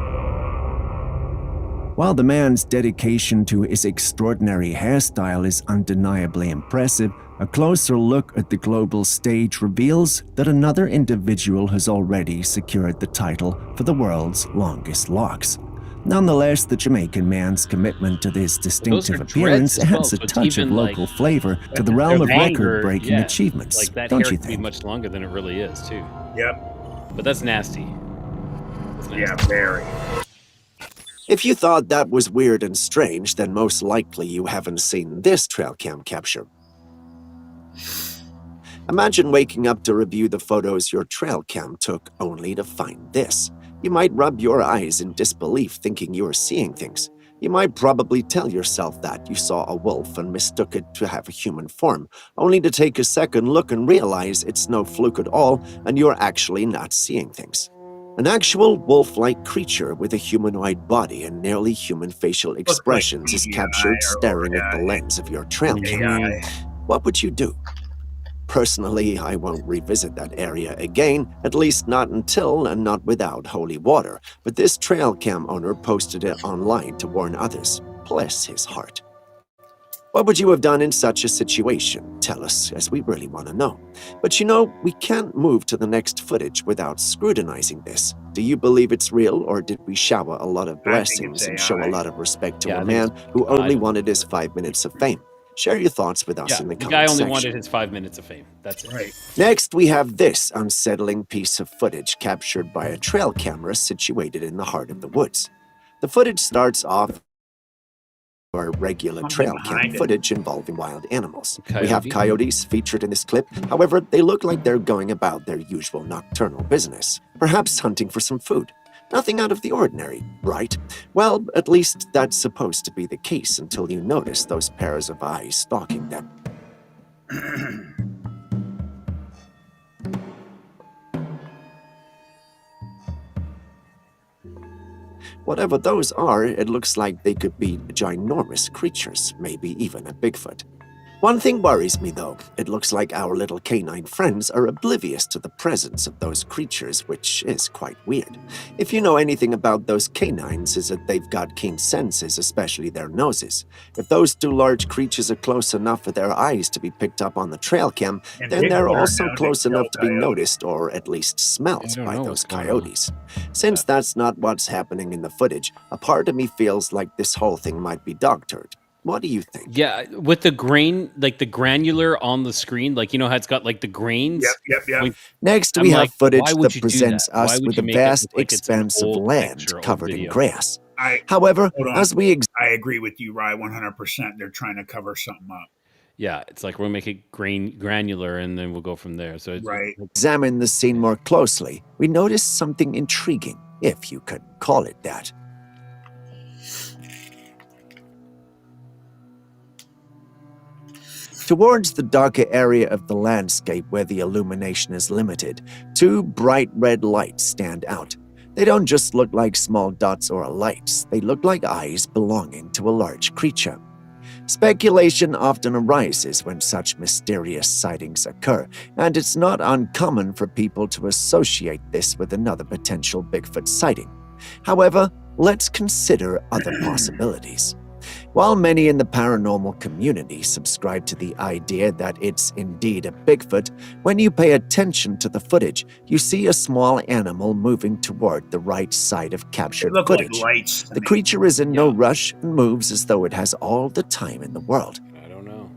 While the man's dedication to his extraordinary hairstyle is undeniably impressive, a closer look at the global stage reveals that another individual has already secured the title for the world's longest locks. Nonetheless, the Jamaican man's commitment to this distinctive are dreads appearance as well, adds a so it's touch of even like- local flavor to the realm of Longer, record-breaking yeah. achievements, Like that don't hair you could be think? much longer than it really is too. Yep. But that's nasty. That's nasty. Yeah, very. If you thought that was weird and strange, then most likely you haven't seen this trail cam capture. Imagine waking up to review the photos your trail cam took only to find this. You might rub your eyes in disbelief thinking you are seeing things. You might probably tell yourself that you saw a wolf and mistook it to have a human form, only to take a second look and realize it's no fluke at all and you're actually not seeing things. An actual wolf-like creature with a humanoid body and nearly human facial like expressions is CGI captured or staring at the AI. lens of your trail cam. AI. What would you do? Personally, I won't revisit that area again, at least not until and not without holy water, but this trail cam owner posted it online to warn others. Bless his heart. What would you have done in such a situation? Tell us, as we really want to know. But you know, we can't move to the next footage without scrutinizing this. Do you believe it's real, or did we shower a lot of I think blessings it's and show a AI. lot of respect to Yeah, a I think man who I only don't- wanted his 5 minutes of fame? Share your thoughts with us Yeah, in the the comment guy only section. wanted his 5 minutes of fame. That's it. Right. Next, we have this unsettling piece of footage captured by a trail camera situated in the heart of the woods. The footage starts off our regular Something trail cam behind it. footage involving wild animals. We have Coyote? coyotes featured in this clip. However, they look like they're going about their usual nocturnal business, perhaps hunting for some food. Nothing out of the ordinary, right? Well, at least that's supposed to be the case until you notice those pairs of eyes stalking them. Whatever those are, it looks like they could be ginormous creatures, maybe even a Bigfoot. One thing worries me though. It looks like our little canine friends are oblivious to the presence of those creatures, which is quite weird. If you know anything about those canines, is that they've got keen senses, especially their noses. If those two large creatures are close enough for their eyes to be picked up on the trail cam, And then they're Bigfoot are also known to close kill enough to be coyotes. noticed or at least I smelt don't by know those what's going on. coyotes. Since that's not what's happening in the footage, a part of me feels like this whole thing might be doctored. What do you think? Yeah, with the grain, like the granular on the screen, like you know how it's got like the Yep, grains. yep, yep. Going, Next, I'm we have like, why footage would that you do that? presents Why us would with you a make it vast look like it's an expanse of old land picture, old covered in video? grass. I However, hold on. as we I agree with you, Rye, 100%. They're trying to cover something up, Yeah, it's like we'll make it granular and then we'll go from there. So right? examine the scene more closely, we notice something intriguing, if you could call it that. Towards the darker area of the landscape where the illumination is limited, two bright red lights stand out. They don't just look like small dots or lights, they look like eyes belonging to a large creature. Speculation often arises when such mysterious sightings occur, and it's not uncommon for people to associate this with another potential Bigfoot sighting. However, let's consider other possibilities. While many in the paranormal community subscribe to the idea that it's indeed a Bigfoot, when you pay attention to the footage, you see a small animal moving toward the right side of They captured look like footage. lights to The me. creature is in no Yeah. rush and moves as though it has all the time in the world. I don't know.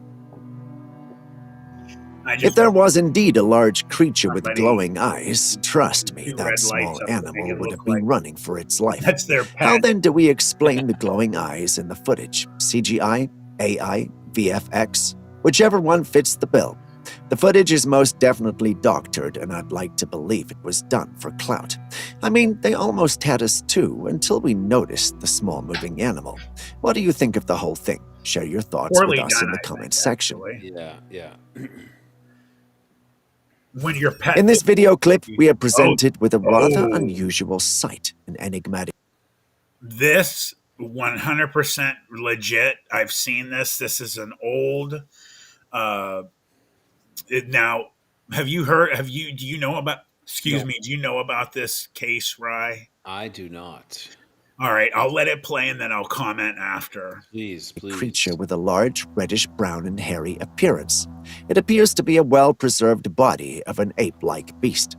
I If just there was indeed a large creature with somebody glowing eyes, trust me, two that red lights small up to make animal it would look have like been running for its life. that's their How pet. then do we explain the glowing eyes in the footage? CGI, AI, VFX? Whichever one fits the bill. The footage is most definitely doctored, and I'd like to believe it was done for clout. I mean, they almost had us too, until we noticed the small moving animal. What do you think of the whole thing? Share your thoughts with Poorly us done, in the I think, comments section. actually. Yeah, yeah. When your pet In this video clip, we are oh, presented with a rather oh, unusual sight, an enigmatic this 100% legit. I've seen this. This is an old. Uh, now, have you heard? Have you? Do you know about? Excuse No, me. Do you know about this case, Rye? I do not. All right, I'll let it play and then I'll comment after. Please, creature please. with a large reddish-brown and hairy appearance. It appears to be a well-preserved body of an ape-like beast.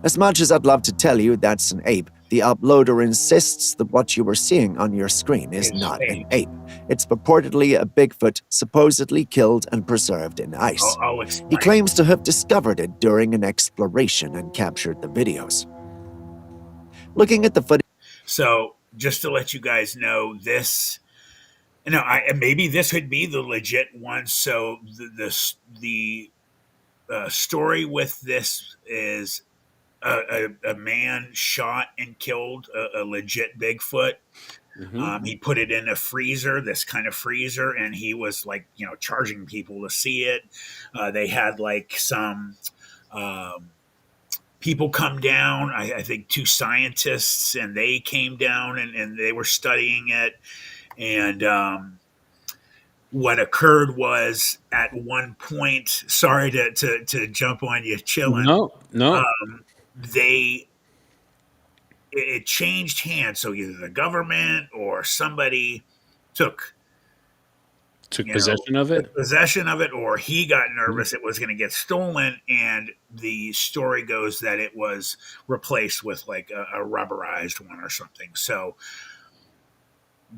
As much as I'd love to tell you that's an ape, the uploader insists that what you are seeing on your screen is Is not an fake. ape. It's purportedly a Bigfoot, supposedly killed and preserved in ice. I'll He explain. claims to have discovered it during an exploration and captured the videos. Looking at the footage, So, just to let you guys know, this. No, maybe this would be the legit one. So the story with this is a man shot and killed a legit Bigfoot. Hmm. He put it in a freezer, this kind of freezer, and he was like, charging people to see it. They had like some um, people come down. I think two scientists, and they came down and they were studying it. And what occurred was at one point, sorry to jump on you, chilling. No, no. They it changed hands. So either the government or somebody took Took possession of took it. possession of it, or he got Mhm. nervous it was going to get stolen. And the story goes that it was replaced with like a rubberized one or something. So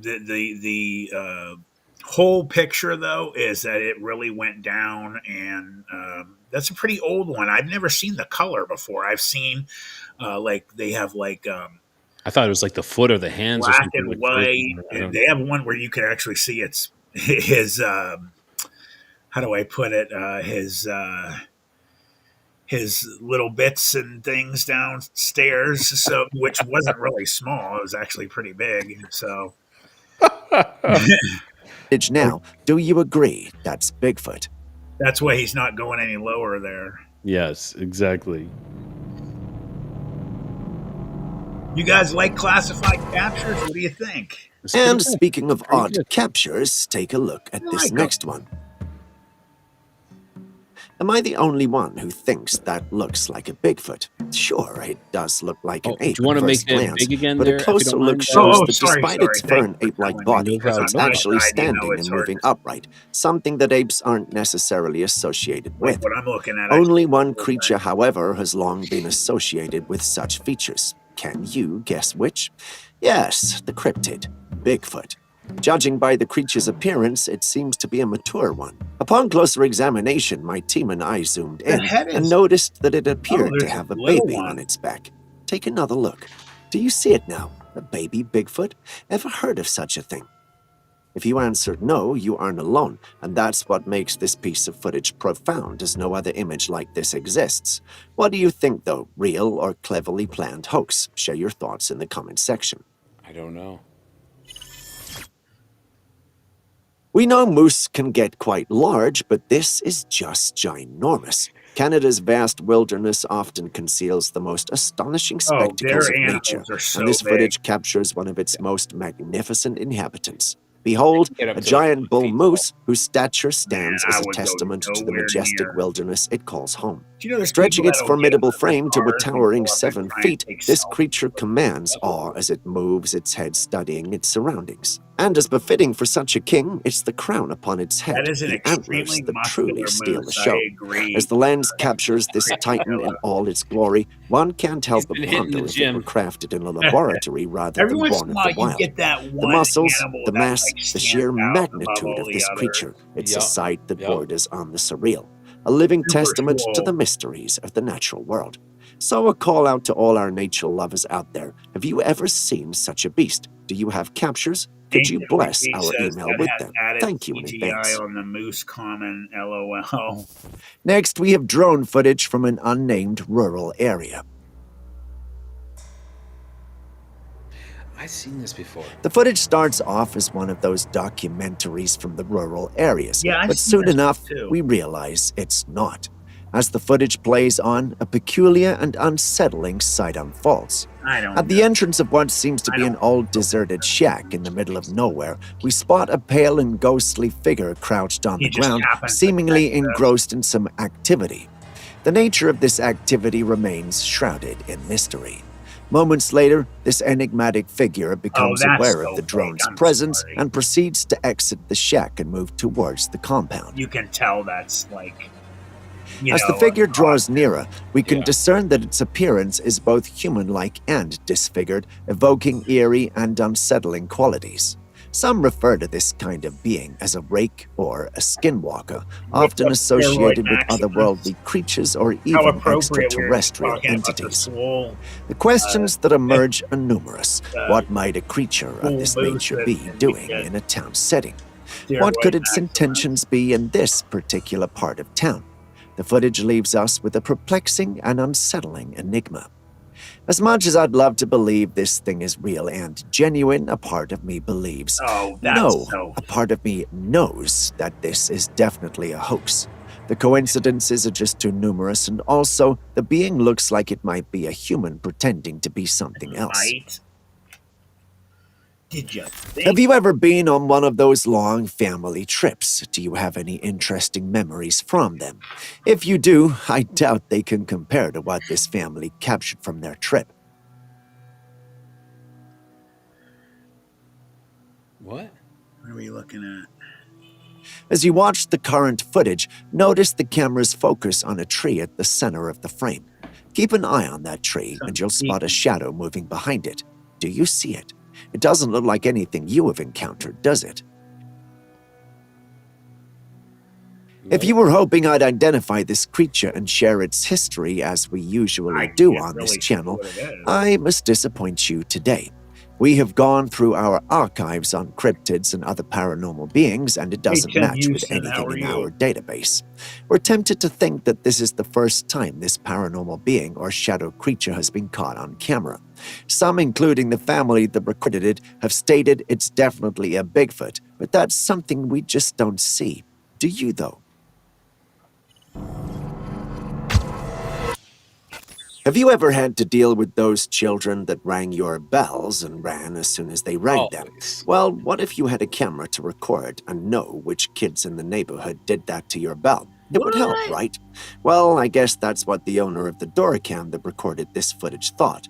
the whole picture though is that it really went down, and that's a pretty old one. I've never seen the color before. I've seen like they have like I thought it was like the foot or the hands or black something and like white. frozen. I And don't. they have one where you can actually see it's his. How do I put it? His little bits and things downstairs. So, which wasn't really small; it was actually pretty big. So, Now, do you agree that's Bigfoot? that's why he's not going any lower there. Yes, exactly. You guys like classified captures? What do you think? It's pretty And good. speaking of Pretty odd good. captures, take a look at I this like them. next one. Am I the only one who thinks that looks like a Bigfoot? Sure, it does look like an Oh, do ape you at want to make first it glance, big again but a there, if you closer don't look mind? shows that Sorry. despite its Thank fur you and for ape-like telling me body, because I'm it's not actually I do know standing it's and hard moving to upright, something that apes aren't necessarily associated like with. what I'm looking at. I Only one can't creature, however, has long been associated with such features. Can you guess which? Yes, the cryptid, Bigfoot. Judging by the creature's appearance, it seems to be a mature one. Upon closer examination, my team and I zoomed The in head and is. noticed that it Oh, appeared to there's a have a little baby on one. its back. Take another look. Do you see it now? A baby Bigfoot? Ever heard of such a thing? If you answered no, you aren't alone, and that's what makes this piece of footage profound, as no other image like this exists. What do you think, though? Real or cleverly planned hoax? Share your thoughts in the comment section. I don't know. We know moose can get quite large, but this is just ginormous. Canada's vast wilderness often conceals the most astonishing Oh, spectacles their of nature, animals are and so this big. footage captures one of its most magnificent inhabitants. Behold, Get up a to like giant 5 bull feet tall. moose whose stature Man, stands I as a would go testament to the nowhere majestic near. wilderness it calls home. Do you know there's people Stretching its that'll get formidable in their frame to a cars and towering go up and 7 try and feet, take this selfies creature with commands awe as it moves its head, studying its surroundings. And as befitting for such a king, it's the crown upon its them. That head, is an the antlers extremely that truly muscular steal the moose. I show. As agree. the lens captures this Pretty titan in killer. all its glory, one can't He's help but been hitting the ponder if it were gym. crafted in a laboratory rather Every than once born in a of the while, you wild. get that The one muscles, animal the that mass, like the stands sheer out above magnitude all of the this others. creature, it's a Yep. sight that Yep. borders on the surreal, a living Super testament to the swole. mysteries of the natural world. So a call out to all our nature lovers out there. Have you ever seen such a beast? Do you have captures? Could you Ancient bless Ruby our says email that with has them? added Thank you in CGI advance. on the moose common. LOL. Next, we have drone footage from an unnamed rural area. I've seen this before. The footage starts off as one of those documentaries from the rural areas, Yeah, I've but seen soon this enough, one too. we realize it's not. As the footage plays on, a peculiar and unsettling sight unfolds. I don't At the know. entrance of what seems to I be an don't- old deserted shack in the middle of nowhere, we spot a pale and ghostly figure crouched on He the just ground, happens to seemingly catch this. engrossed in some activity. The nature of this activity remains shrouded in mystery. Moments later, this enigmatic figure becomes that's aware of so the fake. drone's I'm presence sorry. and proceeds to exit the shack and move towards the compound. You can tell that's like, As the figure draws nearer, we can discern that its appearance is both human-like and disfigured, evoking eerie and unsettling qualities. Some refer to this kind of being as a rake or a skinwalker, often associated with otherworldly creatures or how even appropriate we were extraterrestrial talking about the entities. swole. The questions that emerge are numerous. uh, What might a creature of full this moose nature that be can doing get in a town setting? steroid What could its maximus. intentions be in this particular part of town? The footage leaves us with a perplexing and unsettling enigma. As much as I'd love to believe this thing is real and genuine, a part of me believes, Oh, that's no, so. a part of me knows that this is definitely a hoax. The coincidences are just too numerous, and also, the being looks like it might be a human pretending to be something else. Right? Did you think? Have you ever been on one of those long family trips? Do you have any interesting memories from them? If you do, I doubt they can compare to what this family captured from their trip. What? What are we looking at? As you watch the current footage, notice the camera's focus on a tree at the center of the frame. Keep an eye on that tree, and you'll spot a shadow moving behind it. Do you see it? It doesn't look like anything you have encountered, does it? If Nope. you were hoping I'd identify this creature and share its history as we usually I do can't on this really see channel, what it is. I must disappoint you today. We have gone through our archives on cryptids and other paranormal beings, and it Hey, doesn't Tim match with Houston, how anything are in you? our database. We're tempted to think that this is the first time this paranormal being or shadow creature has been caught on camera. Some, including the family that recorded it, have stated it's definitely a Bigfoot, but that's something we just don't see. Do you, though? Have you ever had to deal with those children that rang your bells and ran as soon as they rang them? Always. Well, what if you had a camera to record and know which kids in the neighborhood did that to your bell? It would help, What? right? Well, I guess that's what the owner of the Doricam that recorded this footage thought.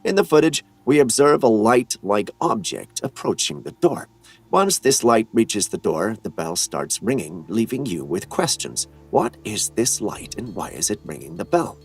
In the footage, we observe a light-like object approaching the door. Once this light reaches the door, the bell starts ringing, leaving you with questions. What is this light and why is it ringing the bell?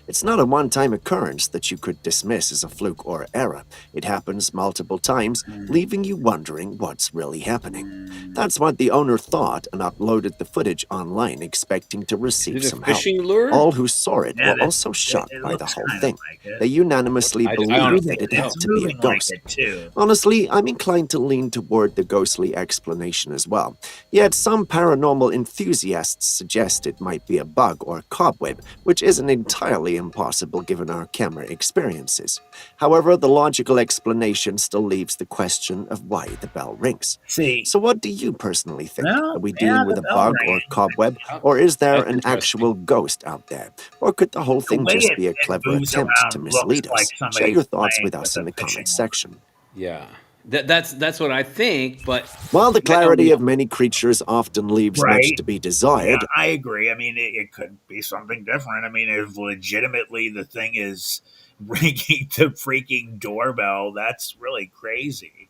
It's not a one-time occurrence that you could dismiss as a fluke or error. It happens multiple times, leaving you wondering what's really happening. That's what the owner thought and uploaded the footage online expecting to receive Is it a some help. fishing lure? All who saw it Yeah, were also shocked it by the looks whole kind of thing. like it. They unanimously I believed honestly that it don't know. had It's to be a moving like ghost. it too. Honestly, I'm inclined to lean toward the ghostly explanation as well. Yet some paranormal enthusiasts suggest it might be a bug or cobweb, which isn't entirely impossible given our camera experiences. However, the logical explanation still leaves the question of why the bell rings. See, So what do you personally think? Are well, we yeah, dealing with the a bell bug or ringing. cobweb, Oh, or is there that's an interesting. actual ghost out there? Or could the whole The thing way just it, be a it clever moves attempt to around looks mislead like us? Share somebody's your thoughts playing with us with in a the fishing comments line. section. Yeah. That's what I think, but While the I know clarity we of many creatures often leaves much Right. to be Yeah, desired, I agree. I mean, it could be something different. I mean, if legitimately the thing is ringing the freaking doorbell, that's really crazy.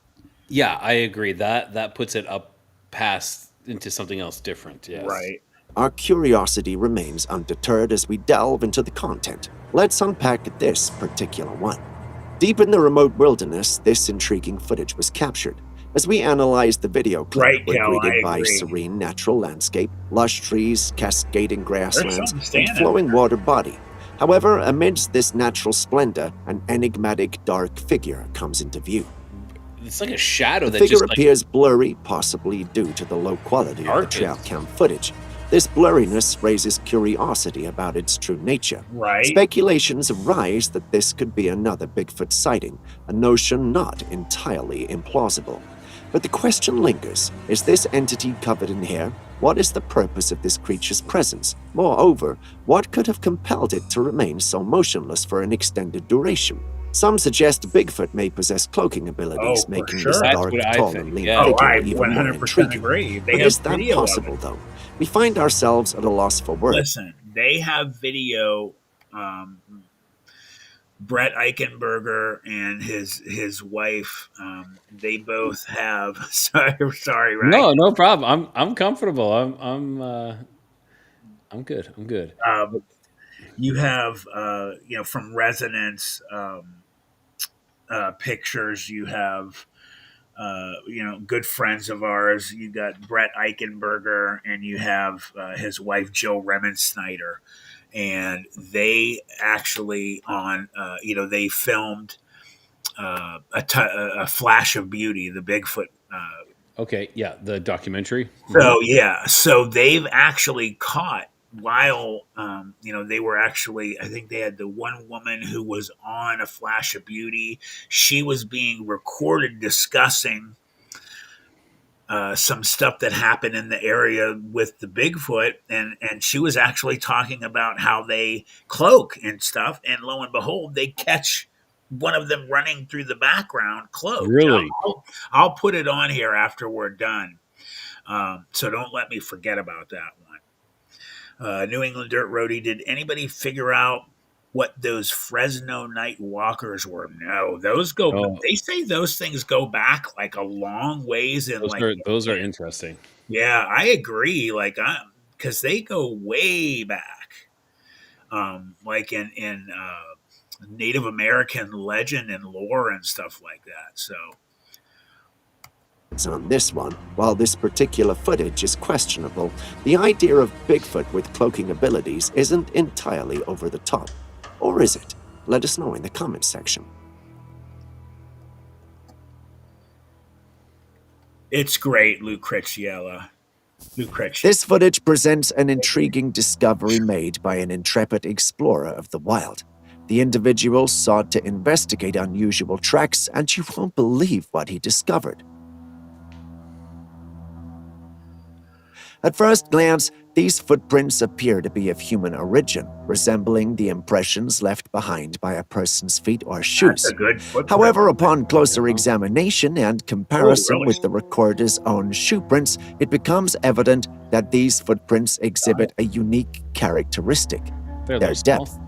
yeah, I agree. That puts it up past into something else different. Yes. Right. our curiosity remains undeterred as we delve into the content. Let's unpack this particular one. Deep in the remote wilderness, this intriguing footage was captured. As we analyzed the video clip, Right, we're Cal, I greeted by agree. serene natural landscape, lush trees, cascading There's grasslands, something and standing flowing there. water body. However, amidst this natural splendor, an enigmatic dark figure comes into view. It's like a shadow The that figure just like appears blurry, possibly due to the low quality of the trail darkens. cam footage. This blurriness raises curiosity about its true nature. Right. Speculations arise that this could be another Bigfoot sighting, a notion not entirely implausible. But the question lingers, is this entity covered in hair? What is the purpose of this creature's presence? Moreover, what could have compelled it to remain so motionless for an extended duration? Some suggest Bigfoot may possess cloaking abilities, Oh, for making this sure. That's dark, what I tall, and think. lean Oh, Yeah. figure I even more 100% intriguing. agree. They But have is that video of it. possible, though? We find ourselves at a loss for words. Listen, they have video. Um, Brett Eichenberger and his wife, they both have. Sorry, right? No, no problem. I'm comfortable. I'm good. I'm good. Um, you have from Resonance pictures. You have good friends of ours. You got Brett Eichenberger, and you have his wife Jill Remensnyder, and they actually they filmed a flash of beauty, the Bigfoot. Okay, yeah, the documentary. So yeah, so they've actually caught while they were actually, I think they had the one woman who was on a flash of beauty. She was being recorded discussing some stuff that happened in the area with the Bigfoot, and she was actually talking about how they cloak and stuff, and lo and behold, they catch one of them running through the background cloaked. Really? I'll put it on here after we're done, so don't let me forget about that one. New England Dirt Roadie, did anybody figure out what those Fresno night walkers were? No, those go. Oh, They say those things go back like a long ways in like those are interesting. yeah, I agree. Like, because they go way back, like in Native American legend and lore and stuff like that. So, So on this one, while this particular footage is questionable, the idea of Bigfoot with cloaking abilities isn't entirely over the top. Or is it? Let us know in the comments section. It's great, Lucretiella. Lucretia. This footage presents an intriguing discovery made by an intrepid explorer of the wild. The individual sought to investigate unusual tracks, and you won't believe what he discovered. At first glance, these footprints appear to be of human origin, resembling the impressions left behind by a person's feet or That's shoes. a good footprint. However, upon closer examination and comparison really? with the recorder's own shoe prints, it becomes evident that these footprints exhibit a unique characteristic: They're a their little small. depth.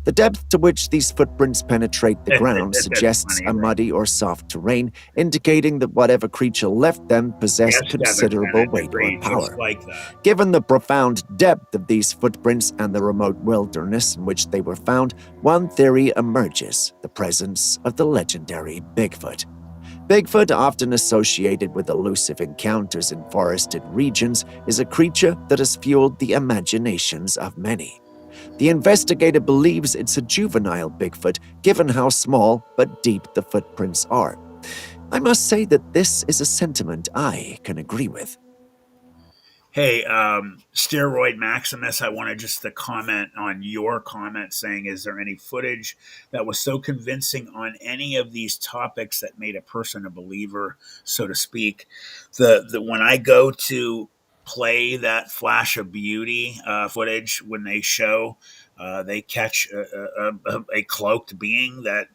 The depth to which these footprints penetrate the ground That's suggests funny, a right? muddy or soft terrain, indicating that whatever creature left them possessed Yes, considerable Devin, weight or agreed, just power. like that. Given the profound depth of these footprints and the remote wilderness in which they were found, one theory emerges: the presence of the legendary Bigfoot. Bigfoot, often associated with elusive encounters in forested regions, is a creature that has fueled the imaginations of many. The investigator believes it's a juvenile Bigfoot, given how small but deep the footprints are. I must say that this is a sentiment I can agree with. Hey, Steroid Maximus, I wanted just to comment on your comment saying, is there any footage that was so convincing on any of these topics that made a person a believer, so to speak? The when I go to play that Flash of Beauty footage, when they show they catch a cloaked being that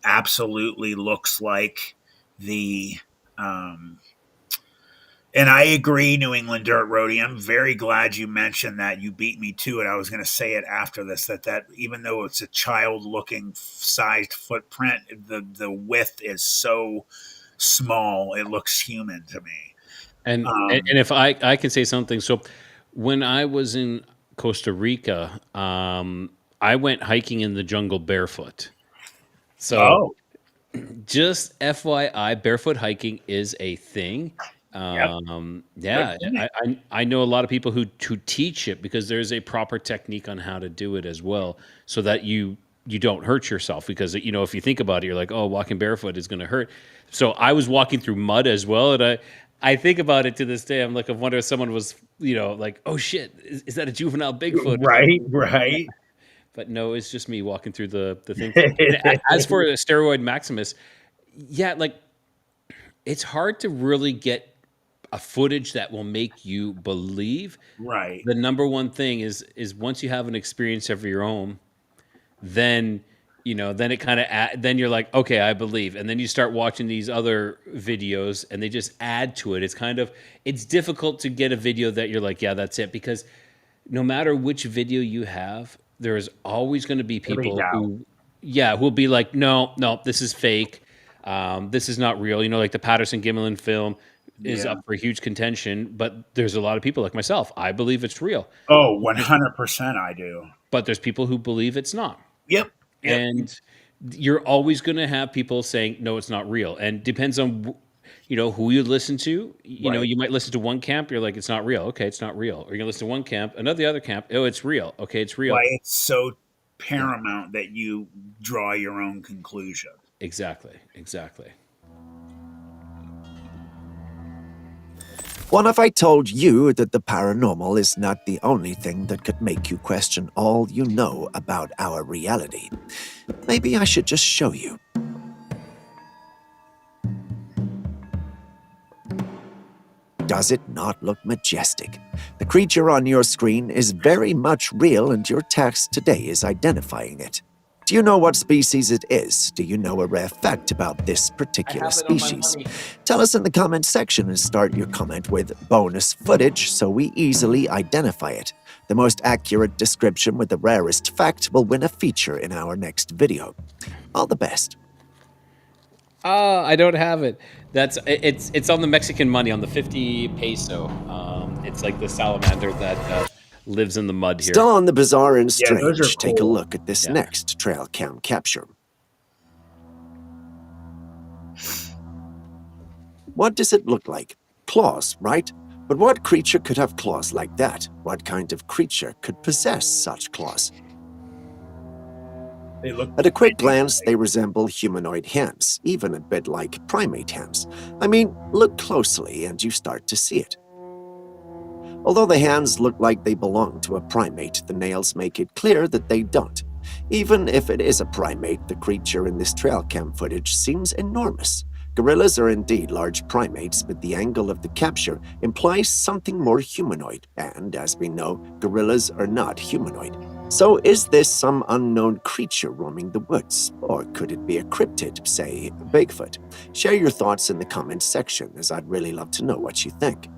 absolutely looks like the um, and I agree, New England Dirt Roadie. I'm very glad you mentioned that. You beat me to it. I was going to say it after this that even though it's a child-looking sized footprint, the width is so small it looks human to me. And if I can say something, so when I was in Costa Rica, I went hiking in the jungle barefoot. So Oh, just FYI, barefoot hiking is a thing. yep, good Yeah, point. I know a lot of people who teach it because there's a proper technique on how to do it as well, so that you don't hurt yourself. Because if you think about it, you're like, oh, walking barefoot is going to hurt. So I was walking through mud as well, and I think about it to this day. I'm like, I wonder if someone was like, oh shit, is that a juvenile Bigfoot or Right, something? right. But no, it's just me walking through the thing. And as for the steroid Maximus, yeah, like it's hard to really get a footage that will make you believe. Right. The number one thing is once you have an experience of your own, then then it kind of then you're like, okay, I believe. And then you start watching these other videos and they just add to it. It's difficult to get a video that you're like, yeah, that's it, because no matter which video you have, there is always going to be There we people go. who'll be like, no, this is fake. This is not real. Like the Patterson Gimlin film is Yeah. up for huge contention, but there's a lot of people like myself. I believe it's real. Oh, There's- 100% I do. But there's people who believe it's not. Yep. Yep. And you're always going to have people saying, no, it's not real. And depends on who you listen to. Right. You might listen to one camp, you're like, it's not real. Okay, it's not real. Or you're gonna listen to one camp, another other camp, oh, it's real. Okay, it's real. Why it's so Yeah. paramount that you draw your own conclusion. Exactly. What if I told you that the paranormal is not the only thing that could make you question all you know about our reality? Maybe I should just show you. Does it not look majestic? The creature on your screen is very much real, and your text today is identifying it. Do you know what species it is? Do you know a rare fact about this particular species? Tell us in the comments section and start your comment with bonus footage so we easily identify it. The most accurate description with the rarest fact will win a feature in our next video. All the best. I don't have it. It's on the Mexican money, on the 50 peso. It's like the salamander that lives in the mud here. Still on the bizarre and Yeah, those are strange, take a cool. look at this Yeah. next trail cam capture. What does it look like? Claws, right? But what creature could have claws like that? What kind of creature could possess such claws? They look At a quick primate-like. glance, they resemble humanoid hands, even a bit like primate hands. I mean, look closely and you start to see it. Although the hands look like they belong to a primate, the nails make it clear that they don't. Even if it is a primate, the creature in this trail cam footage seems enormous. Gorillas are indeed large primates, but the angle of the capture implies something more humanoid, and as we know, gorillas are not humanoid. So is this some unknown creature roaming the woods? Or could it be a cryptid, say, Bigfoot? Share your thoughts in the comments section, as I'd really love to know what you think.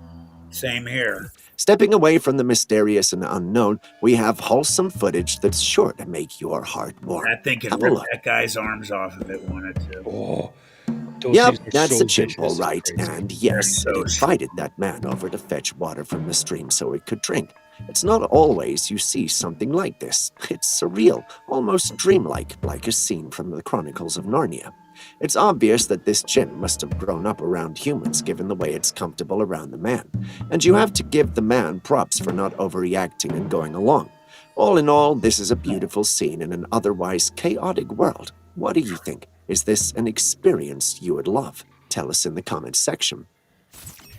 Same here. Stepping away from the mysterious and unknown, we have wholesome footage that's sure to make your heart warm. That thing could Have a rip look. that guy's arms off if it wanted to. Oh, those Yep, things are that's so a chimp, all vicious, it's right. crazy. And They're yes, it so invited that man over to fetch water from the stream so it could drink. It's not always you see something like this. It's surreal, almost dreamlike, like a scene from the Chronicles of Narnia. It's obvious that this chimp must have grown up around humans given the way it's comfortable around the man. And you have to give the man props for not overreacting and going along. All in all, this is a beautiful scene in an otherwise chaotic world. What do you think? Is this an experience you would love? Tell us in the comments section.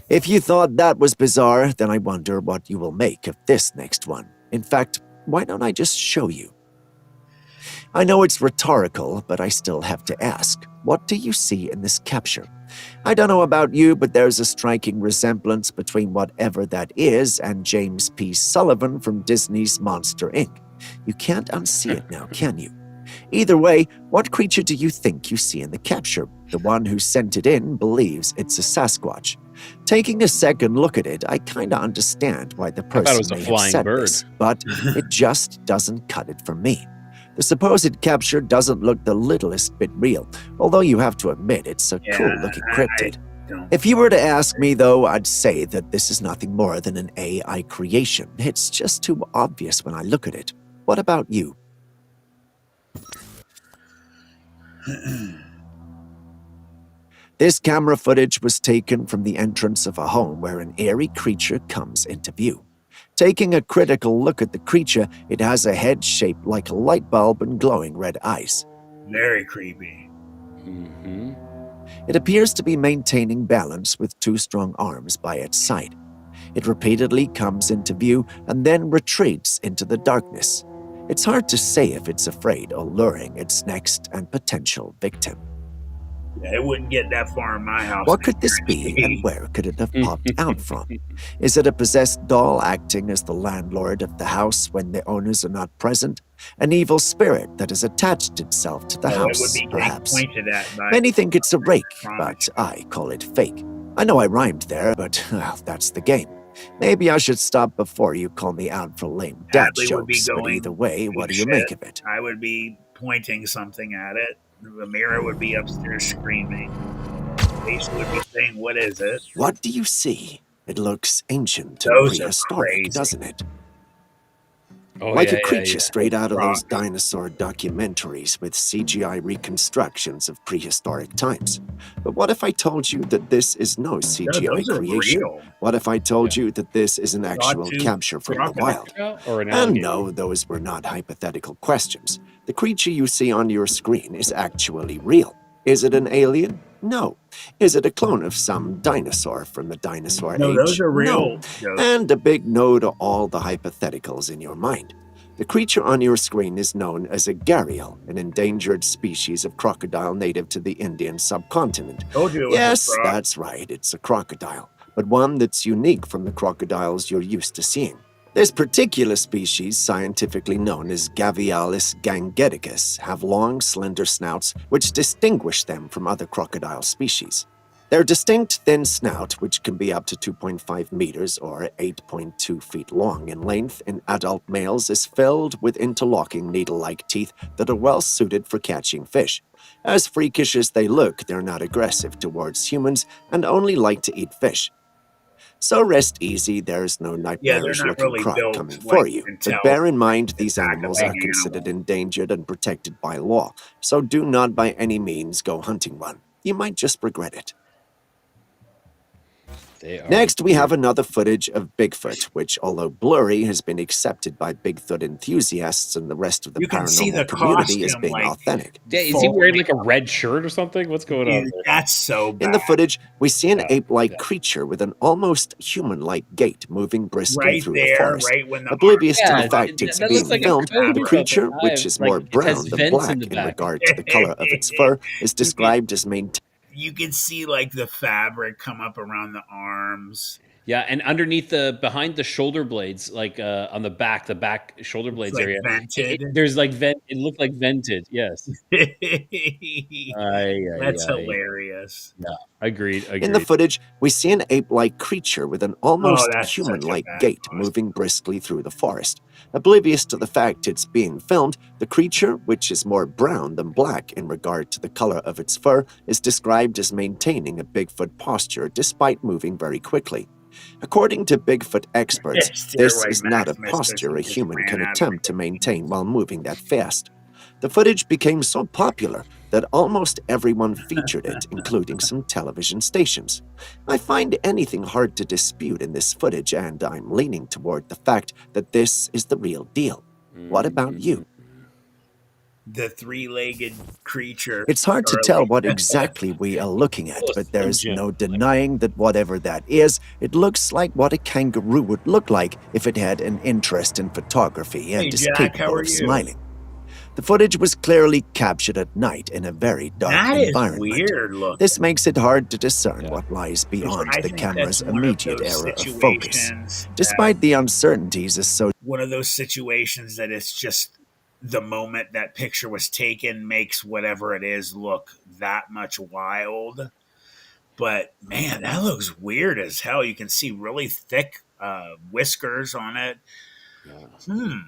If you thought that was bizarre, then I wonder what you will make of this next one. In fact, why don't I just show you? I know it's rhetorical, but I still have to ask, what do you see in this capture? I don't know about you, but there's a striking resemblance between whatever that is and James P. Sullivan from Disney's Monster, Inc. You can't unsee it now, can you? Either way, what creature do you think you see in the capture? The one who sent it in believes it's a Sasquatch. Taking a second look at it, I kinda understand why the thought it person was a may have flying said bird. this, but it just doesn't cut it for me. The supposed capture doesn't look the littlest bit real, although you have to admit it's a cool-looking cryptid. If you were to ask me, though, I'd say that this is nothing more than an AI creation. It's just too obvious when I look at it. What about you? This camera footage was taken from the entrance of a home where an eerie creature comes into view. Taking a critical look at the creature, it has a head shaped like a light bulb and glowing red eyes. Very creepy. Mm-hmm. It appears to be maintaining balance with two strong arms by its side. It repeatedly comes into view and then retreats into the darkness. It's hard to say if it's afraid or luring its next and potential victim. Yeah, it wouldn't get that far in my house. What could this be and where could it have popped out from? Is it a possessed doll acting as the landlord of the house when the owners are not present? An evil spirit that has attached itself to the It would house, be getting perhaps? pointed at by Many think it's a rake, promise. but I call it fake. I know I rhymed there, but that's the game. Maybe I should stop before you call me out for lame dad Hadley would be jokes, but going either way, what do you shit. make of it? I would be pointing something at it. Amira would be upstairs screaming. Aisha would be saying, "What is it?" What do you see? It looks ancient and Those are prehistoric, crazy. doesn't it? Oh, Like yeah, a creature yeah. straight out of those Rock. dinosaur documentaries with CGI reconstructions of prehistoric times. But what if I told you that this is no No, CGI those are creation? real. What if I told you that this is an actual Sawtooth capture from the crocodile. wild? Yeah, or an And alligator. no, those were not hypothetical questions. The creature you see on your screen is actually real. Is it an alien? No. Is it a clone of some dinosaur from the dinosaur No, age? those are real. No. Ghosts. And a big no to all the hypotheticals in your mind. The creature on your screen is known as a gharial, an endangered species of crocodile native to the Indian subcontinent. Told you it was Yes, a frog. that's right, it's a crocodile, but one that's unique from the crocodiles you're used to seeing. This particular species, scientifically known as Gavialis gangeticus, have long, slender snouts which distinguish them from other crocodile species. Their distinct thin snout, which can be up to 2.5 meters or 8.2 feet long in length in adult males, is filled with interlocking needle-like teeth that are well suited for catching fish. As freakish as they look, they're not aggressive towards humans and only like to eat fish. So rest easy, there's no Yeah, they're nightmarish-looking not really croc built coming like for you you. can But tell. bear in mind, these Attack a animals big are considered animal. endangered and protected by law, so do not by any means go hunting one. You might just regret it. They are Next, we have weird. another footage of Bigfoot, which, although blurry, has been accepted by Bigfoot enthusiasts and the rest of the You can see the paranormal community as costume being like authentic. Yeah, is he wearing folding. like a red shirt or something? What's going on Dude, there? that's so In the bad. footage, we see an Yeah, ape-like yeah. creature with an almost human-like gait moving briskly Right through the there, forest. right when the Oblivious to the Yeah, arms come up, fact you it's that can looks being like a see filmed, the coat the or something. creature, fabric. which I is like more it has brown than vents in the black in back. regard to the color of its fur, is you can described as maintaining you can see like the fabric come up around the arms. Yeah, and underneath the behind the shoulder blades, like on the back shoulder It's blades like area, vented. there's like vent. It looked like vented. Yes. Ay, ay, That's ay. hilarious. Yeah. Agreed. In the Agreed. footage, we see an ape-like creature with an Oh, almost that's such a human-like bad gait costume. moving briskly through the forest. Oblivious to the fact it's being filmed, the creature, which is more brown than black in regard to the color of its fur, is described as maintaining a Bigfoot posture despite moving very quickly. According to Bigfoot experts, this Steroid is not a Maximus says posture he a just human ran can out of attempt to maintain cocaine. while moving that fast. The footage became so popular that almost everyone featured it, including some television stations. I find anything hard to dispute in this footage, and I'm leaning toward the fact that this is the real deal. What about you? The three-legged creature, It's hard to tell Charlie. what exactly we are looking at, Oh, but Slim there's Jim. no denying that whatever that is, it looks like what a kangaroo would look like if it had an interest in photography and Hey, is Jack, how capable are of you? smiling. The footage was clearly captured at night in a very dark That is environment. weird looking. This makes it hard to discern Yeah. what lies beyond I the think that's camera's immediate area of focus. that Despite the uncertainties associated one of those situations that it's just the moment that picture was taken makes whatever it is look that much wild. But man, that looks weird as hell. You can see really thick whiskers on it. Yeah.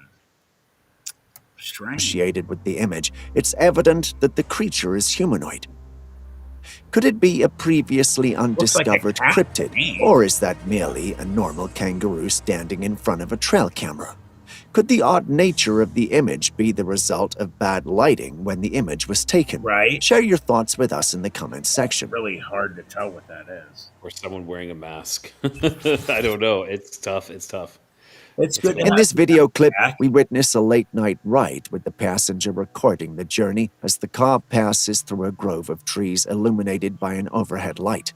Strange. with the image, it's evident that the creature is humanoid. Could it be a previously Looks like a undiscovered cat to cryptid, me. or is that merely a normal kangaroo standing in front of a trail camera? Could the odd nature of the image be the result of bad lighting when the image was taken? Right? Share your thoughts with us in the comments section. Really hard to tell what that is. Or someone wearing a mask. I don't know. It's tough. It's tough. It's It's a good to little. In have this video clip, back. we witness a late-night ride with the passenger recording the journey as the car passes through a grove of trees illuminated by an overhead light.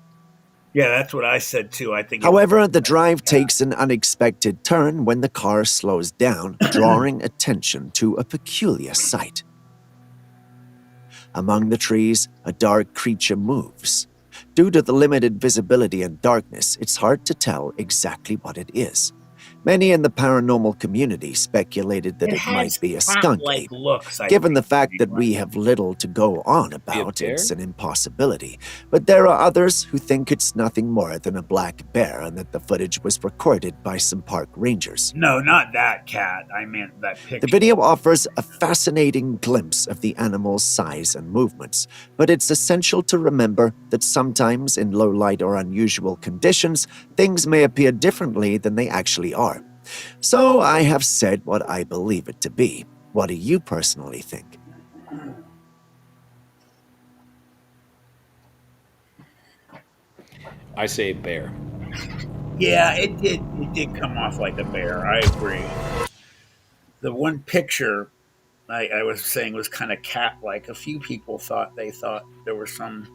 Yeah, that's what I said too. I think. However, the drive takes an unexpected turn when the car slows down, drawing attention to a peculiar sight. Among the trees, a dark creature moves. Due to the limited visibility and darkness, it's hard to tell exactly what it is. Many in the paranormal community speculated that It it might has be a skunk cat-like ape. looks. I Given the think. fact that we have little to go on Be a about, bear? it's an impossibility. But there are others who think it's nothing more than a black bear and that the footage was recorded by some park rangers. No, not that cat. I meant that picture. The video offers a fascinating glimpse of the animal's size and movements, but it's essential to remember that sometimes in low light or unusual conditions, things may appear differently than they actually are. So I have said what I believe it to be. What do you personally think? I say bear. Yeah, it did. It did come off like a bear. I agree. The one picture I was saying was kind of cat-like. A few people thought there were some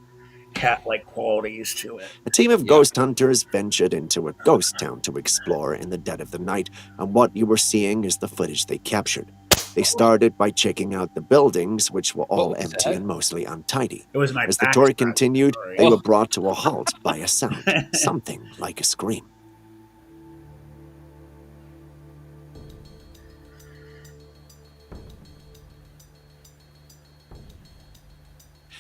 cat-like qualities to it. A team of Yeah. ghost hunters ventured into a ghost town to explore in the dead of the night, and what you were seeing is the footage they captured. They started by checking out the buildings, which were all What was empty that? and mostly untidy. It was my As the back tour scratching, continued, sorry. they were Oh. brought to a halt by a sound, something like a scream.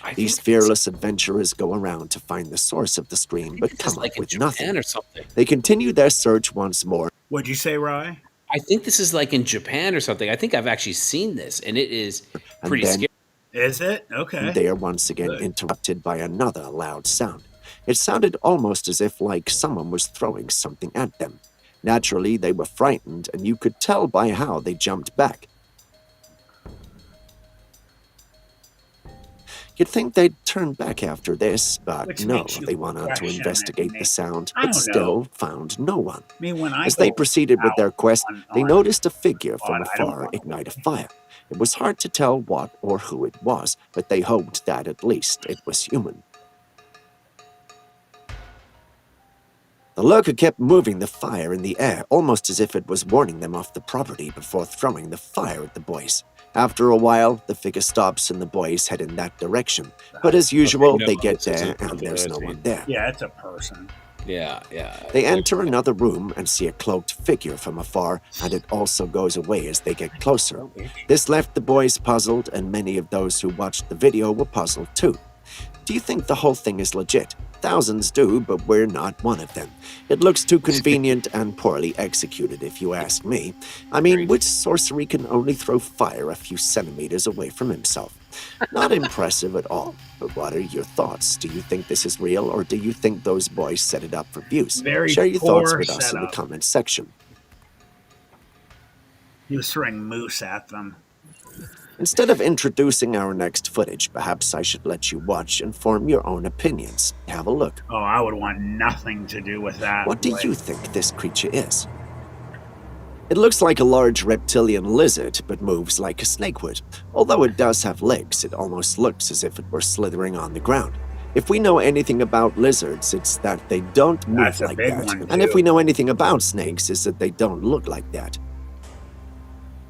I These think fearless adventurers go around to find the source of the scream, but this is come up like in with Japan nothing. or something. They continue their search once more, What'd you say, Rye? I think this is like in Japan or something. I think I've actually seen this, and it is and pretty then scary. Is it? Okay. they are once again Good. interrupted by another loud sound. It sounded almost as if like someone was throwing something at them. Naturally, they were frightened, and you could tell by how they jumped back. You'd think they'd turn back after this, but which no, makes you they went on to question and investigate the make. sound, I but don't know. still found no one. I mean, when I As they go proceeded with out their quest, they on noticed a figure from spot, I don't afar run ignite a away. fire. It was hard to tell what or who it was, but they hoped that at least it was human. The lurker kept moving the fire in the air, almost as if it was warning them off the property before throwing the fire at the boys. After a while, the figure stops and the boys head in that direction. But as Okay, usual, no, they get this there isn't and there's no one scene. there. Yeah, it's a person. Yeah, yeah. They enter another room and see a cloaked figure from afar, and it also goes away as they get closer. So itchy. This left the boys puzzled, and many of those who watched the video were puzzled too. Do you think the whole thing is legit? Thousands do, but we're not one of them. It looks too convenient and poorly executed, if you ask me. I mean, which sorcery can only throw fire a few centimeters away from himself? Not impressive at all. But what are your thoughts? Do you think this is real, or do you think those boys set it up for views? Very Share your thoughts poor with us in the setup. comments section. He was throwing moose at them. Instead of introducing our next footage, perhaps I should let you watch and form your own opinions. Have a look. Oh, I would want nothing to do with that. What do Boy. you think this creature is? It looks like a large reptilian lizard, but moves like a snake would. Although it does have legs, it almost looks as if it were slithering on the ground. If we know anything about lizards, it's that they don't move That's a like big that. one, And if too. we know anything about snakes, is that they don't look like that.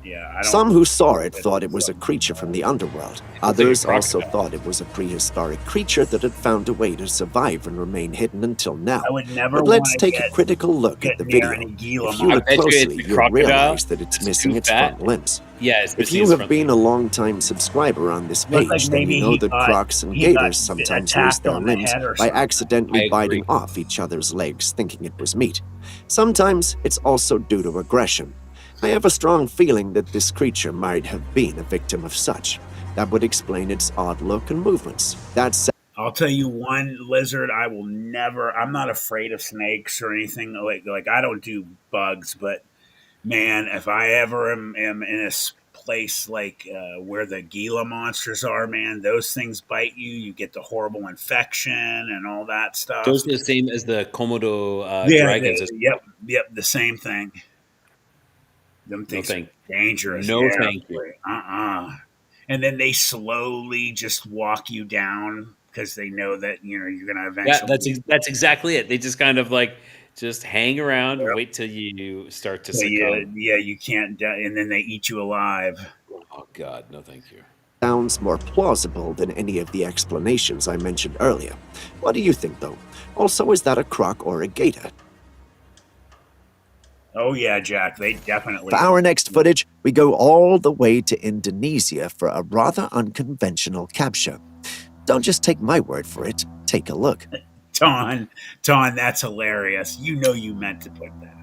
Yeah, I don't. Some who saw it thought it was a creature from the underworld. Others like a also crocodile. thought it was a prehistoric creature that had found a way to survive and remain hidden until now. I would never But want let's to take a critical look get at the near video. any Gila If you I look bet you it's closely, a you'll crocodile. realize that it's It's missing too its fat. front limbs. Yeah, it's If missing you his have front been leg. a long-time subscriber on this Looks like page, then maybe you know he that got crocs and he got gators sometimes lose attacked their on the limbs head or by something. accidentally I agree. biting off each other's legs, thinking it was meat. Sometimes it's also due to aggression. I have a strong feeling that this creature might have been a victim of such. That would explain its odd look and movements. That said, I'll tell you one lizard I will never. I'm not afraid of snakes or anything like I don't do bugs, but man, if I ever am in a place like where the Gila monsters are, man, those things bite you. You get the horrible infection and all that Those stuff. are the same as the Komodo Yeah, dragons. yep, the same thing. Them No things are thank, dangerous. no Yeah, thank you. boy. And then they slowly just walk you down because they know that you're gonna Yeah, eventually. that's exactly it. They just kind of like just hang around, wait till you start to So yeah, succumb. yeah, you can't die, and then they eat you alive. Oh God, no thank you. sounds more plausible than any of the explanations I mentioned earlier. What do you think, though? Also, is that a croc or a gator? Oh yeah, Jack, they For definitely. our next footage, we go all the way to Indonesia for a rather unconventional capture. Don't just take my word for it, take a look. Ton, that's hilarious. You know you meant to put that.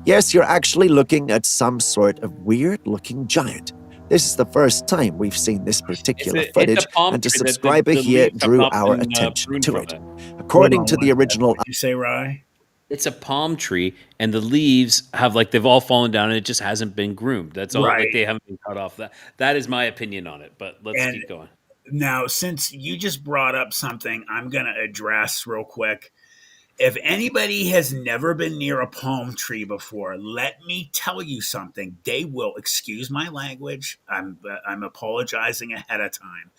Yes, you're actually looking at some sort of weird-looking giant. This is the first time we've seen this particular It's a footage, palm and a tree that subscriber the here leaves have drew not our been attention pruned to from it. it. Hold According on to one the second. original What'd you say, Rye? It's a palm tree, and the leaves have like they've all fallen down, and it just hasn't been groomed. That's all. Like Right. they haven't been cut off. That is my opinion on it. But let's And keep going. now, since you just brought up something, I'm gonna address real quick. If anybody has never been near a palm tree before, let me tell you something. They will excuse my language. I'm apologizing ahead of time.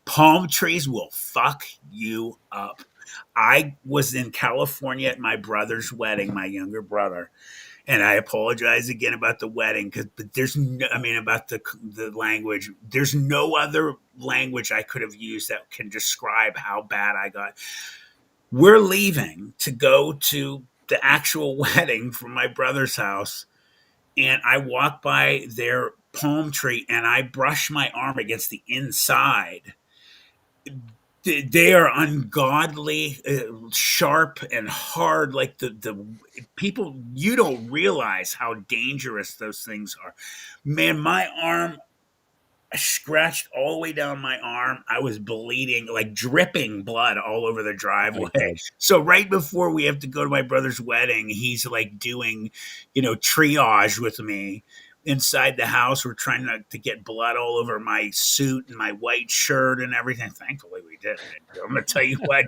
Palm trees will fuck you up. I was in California at my brother's wedding, my younger brother, and I apologize again about the wedding because, but there's no, I mean, about the language. There's no other language I could have used that can describe how bad I got. We're leaving to go to the actual wedding from my brother's house, and I walk by their palm tree and I brush my arm against the inside. They are ungodly sharp and hard, like the people. You don't realize how dangerous those things are, man. My arm, I scratched all the way down my arm. I was bleeding, like dripping blood all over the My driveway. God. So right before we have to go to my brother's wedding, he's like doing, triage with me inside the house were trying to get blood all over my suit and my white shirt and everything. Thankfully, we didn't. I'm going to tell you what,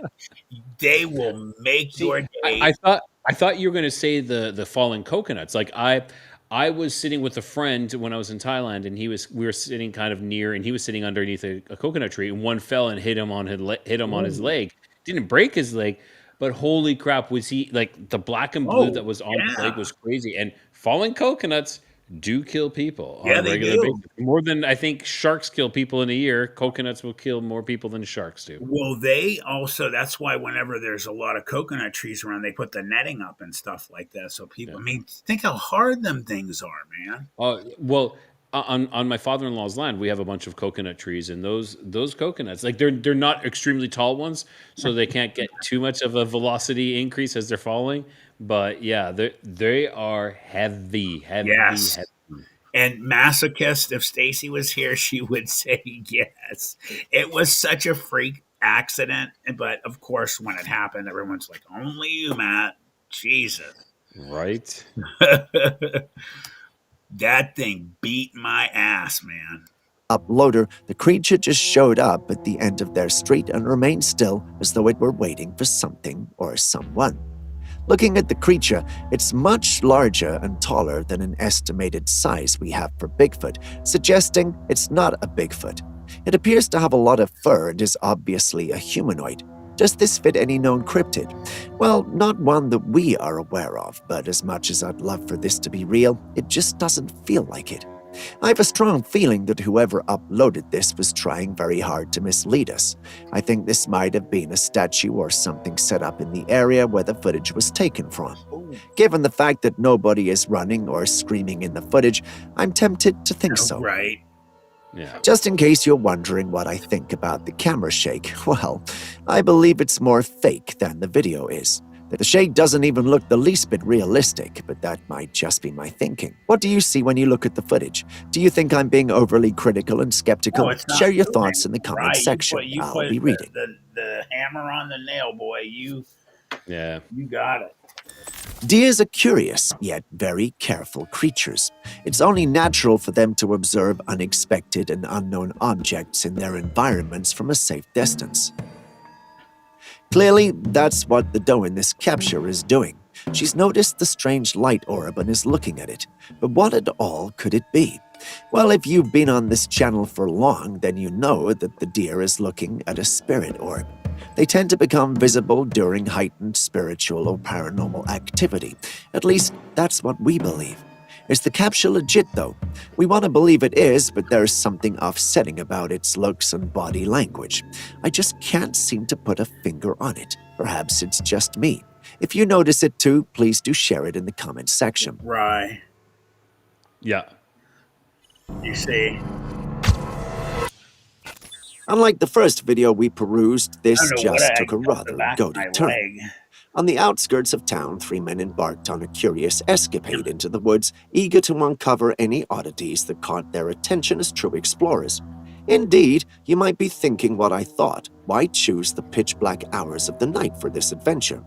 they will make See, your I, day. I thought I thought you were going to say the falling coconuts. Like I was sitting with a friend when I was in Thailand, and he was we were sitting kind of near, and he was sitting underneath a coconut tree, and one fell and hit him on his Oh, leg. Didn't break his leg, but holy crap, was he like the black and blue that oh, was on his leg yeah. was crazy. And falling coconuts do kill people on Yeah, a they regular basis. do. More than I think sharks kill people in a year. Coconuts will kill more people than sharks do. Well, they also, that's why whenever there's a lot of coconut trees around, they put the netting up and stuff like that. So people, I mean, think how hard them things are, man. Well, on my father-in-law's land, we have a bunch of coconut trees, and those coconuts, like they're not extremely tall ones, so they can't get too much of a velocity increase as they're falling. But yeah, they are heavy, heavy, Yes. heavy. And masochist, if Stacy was here, she would say yes. It was such a freak accident. But of course, when it happened, everyone's like, only you, Matt. Jesus. Right? That thing beat my ass, man. Uploader, the creature just showed up at the end of their street and remained still as though it were waiting for something or someone. Looking at the creature, it's much larger and taller than an estimated size we have for Bigfoot, suggesting it's not a Bigfoot. It appears to have a lot of fur and is obviously a humanoid. Does this fit any known cryptid? Well, not one that we are aware of, but as much as I'd love for this to be real, it just doesn't feel like it. I have a strong feeling that whoever uploaded this was trying very hard to mislead us. I think this might have been a statue or something set up in the area where the footage was taken from. Oh, Given the fact that nobody is running or screaming in the footage, I'm tempted to think so. right. Yeah. Just in case you're wondering what I think about the camera shake, well, I believe it's more fake than the video is. The shake doesn't even look the least bit realistic, but that might just be my thinking. What do you see when you look at the footage? Do you think I'm being overly critical and No, skeptical? it's not Share your moving. thoughts in the comments Right. section. You I'll put be reading. the hammer on the nail, boy. Yeah. You got it. Deers are curious, yet very careful creatures. It's only natural for them to observe unexpected and unknown objects in their environments from a safe distance. Clearly, that's what the doe in this capture is doing. She's noticed the strange light orb and is looking at it. But what at all could it be? Well, if you've been on this channel for long, then you know that the deer is looking at a spirit orb. They tend to become visible during heightened spiritual or paranormal activity. At least, that's what we believe. Is the capture legit, though? We want to believe it is, but there's something offsetting about its looks and body language. I just can't seem to put a finger on it. Perhaps it's just me. If you notice it too, please do share it in the comments section. Right. Yeah. You see, Unlike the first video we perused, I this don't know what just I took a got the rather back of goaty my turn. leg. On the outskirts of town, three men embarked on a curious escapade into the woods, eager to uncover any oddities that caught their attention as true explorers. Indeed, you might be thinking what I thought. Why choose the pitch-black hours of the night for this adventure?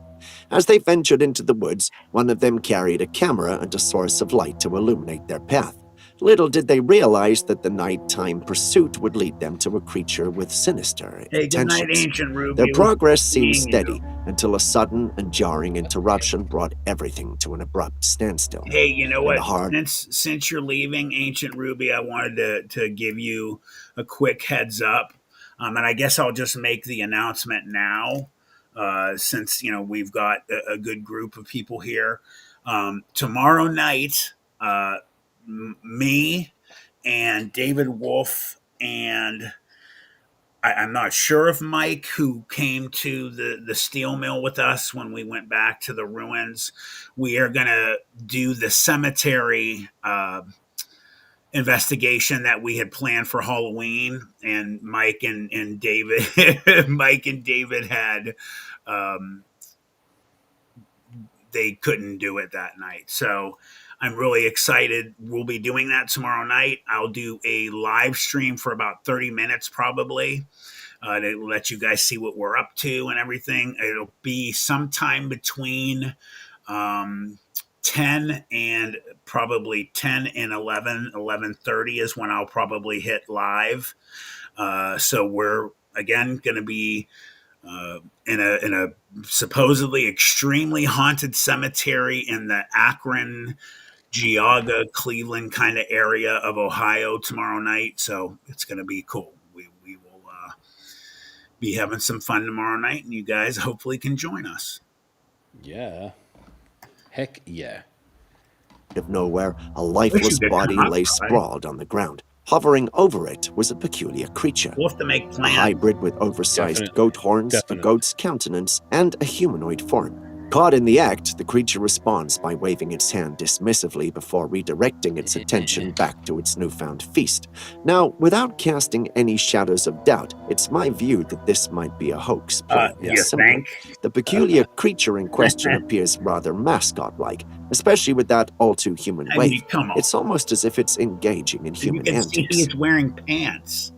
As they ventured into the woods, one of them carried a camera and a source of light to illuminate their path. Little did they realize that the nighttime pursuit would lead them to a creature with sinister Hey, good night, intentions. Ancient Ruby. Their It was progress good seemed seeing steady you. until a sudden and jarring interruption brought everything to an abrupt standstill. Hey, you know In what? the heart Since you're leaving, Ancient Ruby, I wanted to give you a quick heads up, and I guess I'll just make the announcement now, since we've got a good group of people here. Tomorrow night, me and David Wolf and I'm not sure if Mike, who came to the steel mill with us when we went back to the ruins, we are going to do the cemetery investigation that we had planned for Halloween. And Mike and David, Mike and David had, um, they couldn't do it that night. So I'm really excited. We'll be doing that tomorrow night. I'll do a live stream for about 30 minutes probably to let you guys see what we're up to and everything. It'll be sometime between um, 10 and probably 10 and 11:30 is when I'll probably hit live. So we're again going to be in a supposedly extremely haunted cemetery in the Akron, Geauga, Cleveland kind of area of Ohio tomorrow night. So it's going to be cool. We will be having some fun tomorrow night, and you guys hopefully can join us. Yeah. Heck yeah. Of nowhere, a Wish you lifeless could body come up, lay right? sprawled on the ground. Hovering over it was a peculiar creature. We'll have to make A plans. hybrid with oversized Definitely. goat horns, a Definitely. goat's countenance, and a humanoid form. Caught in the act, the creature responds by waving its hand dismissively before redirecting its attention back to its newfound feast. Now, without casting any shadows of doubt, it's my view that this might be a hoax, plain You and simple. think? The peculiar creature in question appears rather mascot-like, especially with that all-too-human I wave. mean, come on. It's almost as if it's engaging in You human can see antics. he's wearing pants.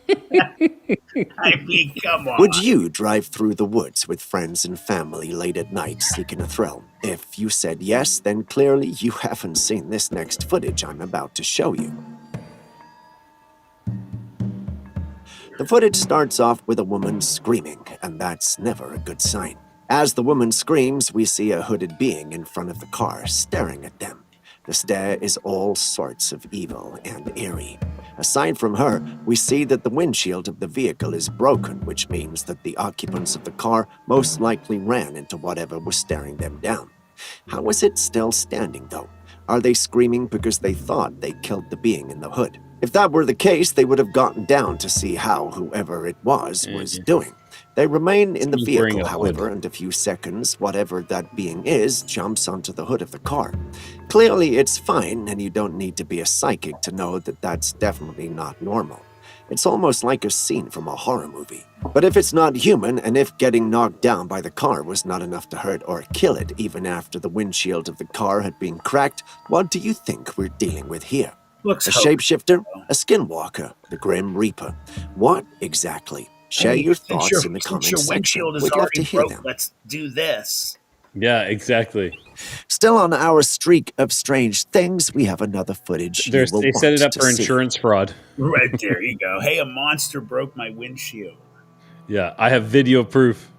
I mean, come on. Would you drive through the woods with friends and family late at night seeking a thrill? If you said yes, then clearly you haven't seen this next footage I'm about to show you. The footage starts off with a woman screaming, and that's never a good sign. As the woman screams, we see a hooded being in front of the car staring at them. The stare is all sorts of evil and eerie. Aside from her, we see that the windshield of the vehicle is broken, which means that the occupants of the car most likely ran into whatever was staring them down. How is it still standing, though? Are they screaming because they thought they killed the being in the hood? If that were the case, they would have gotten down to see how whoever it was doing. They remain in the Someone's wearing vehicle, a hood. however, and a few seconds, whatever that being is jumps onto the hood of the car. Clearly, it's fine, and you don't need to be a psychic to know that that's definitely not normal. It's almost like a scene from a horror movie. But if it's not human, and if getting knocked down by the car was not enough to hurt or kill it even after the windshield of the car had been cracked, what do you think we're dealing with here? Looks A hope- shapeshifter? A skinwalker? The Grim Reaper? What exactly? Share Hey, your since thoughts in the since comments your section. windshield is We'd love to already hear broke, them. let's do this. Yeah, exactly. Still on our streak of strange things, we have another footage you will They set want it up to for see. insurance fraud. Right there you go. Hey, a monster broke my windshield. Yeah, I have video proof.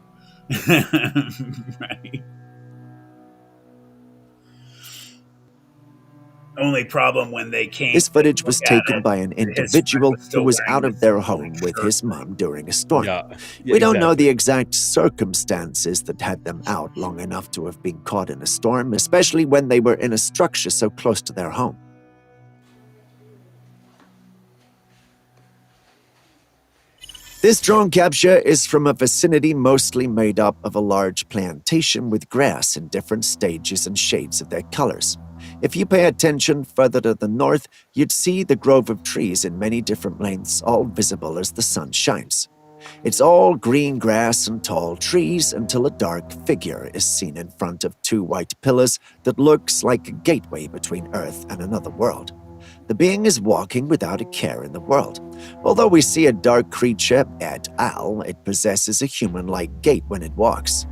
Right. Only problem when they came. This footage was look at taken it, by an his friend individual was who still was wearing out the of their same home with shirt. his mom during a storm. Yeah. We don't know exactly. the exact circumstances that had them out long enough to have been caught in a storm, especially when they were in a structure so close to their home. This drone capture is from a vicinity mostly made up of a large plantation with grass in different stages and shades of their colors. If you pay attention further to the north, you'd see the grove of trees in many different lengths, all visible as the sun shines. It's all green grass and tall trees until a dark figure is seen in front of two white pillars that looks like a gateway between Earth and another world. The being is walking without a care in the world. Although we see a dark creature et al., it possesses a human-like gait when it walks.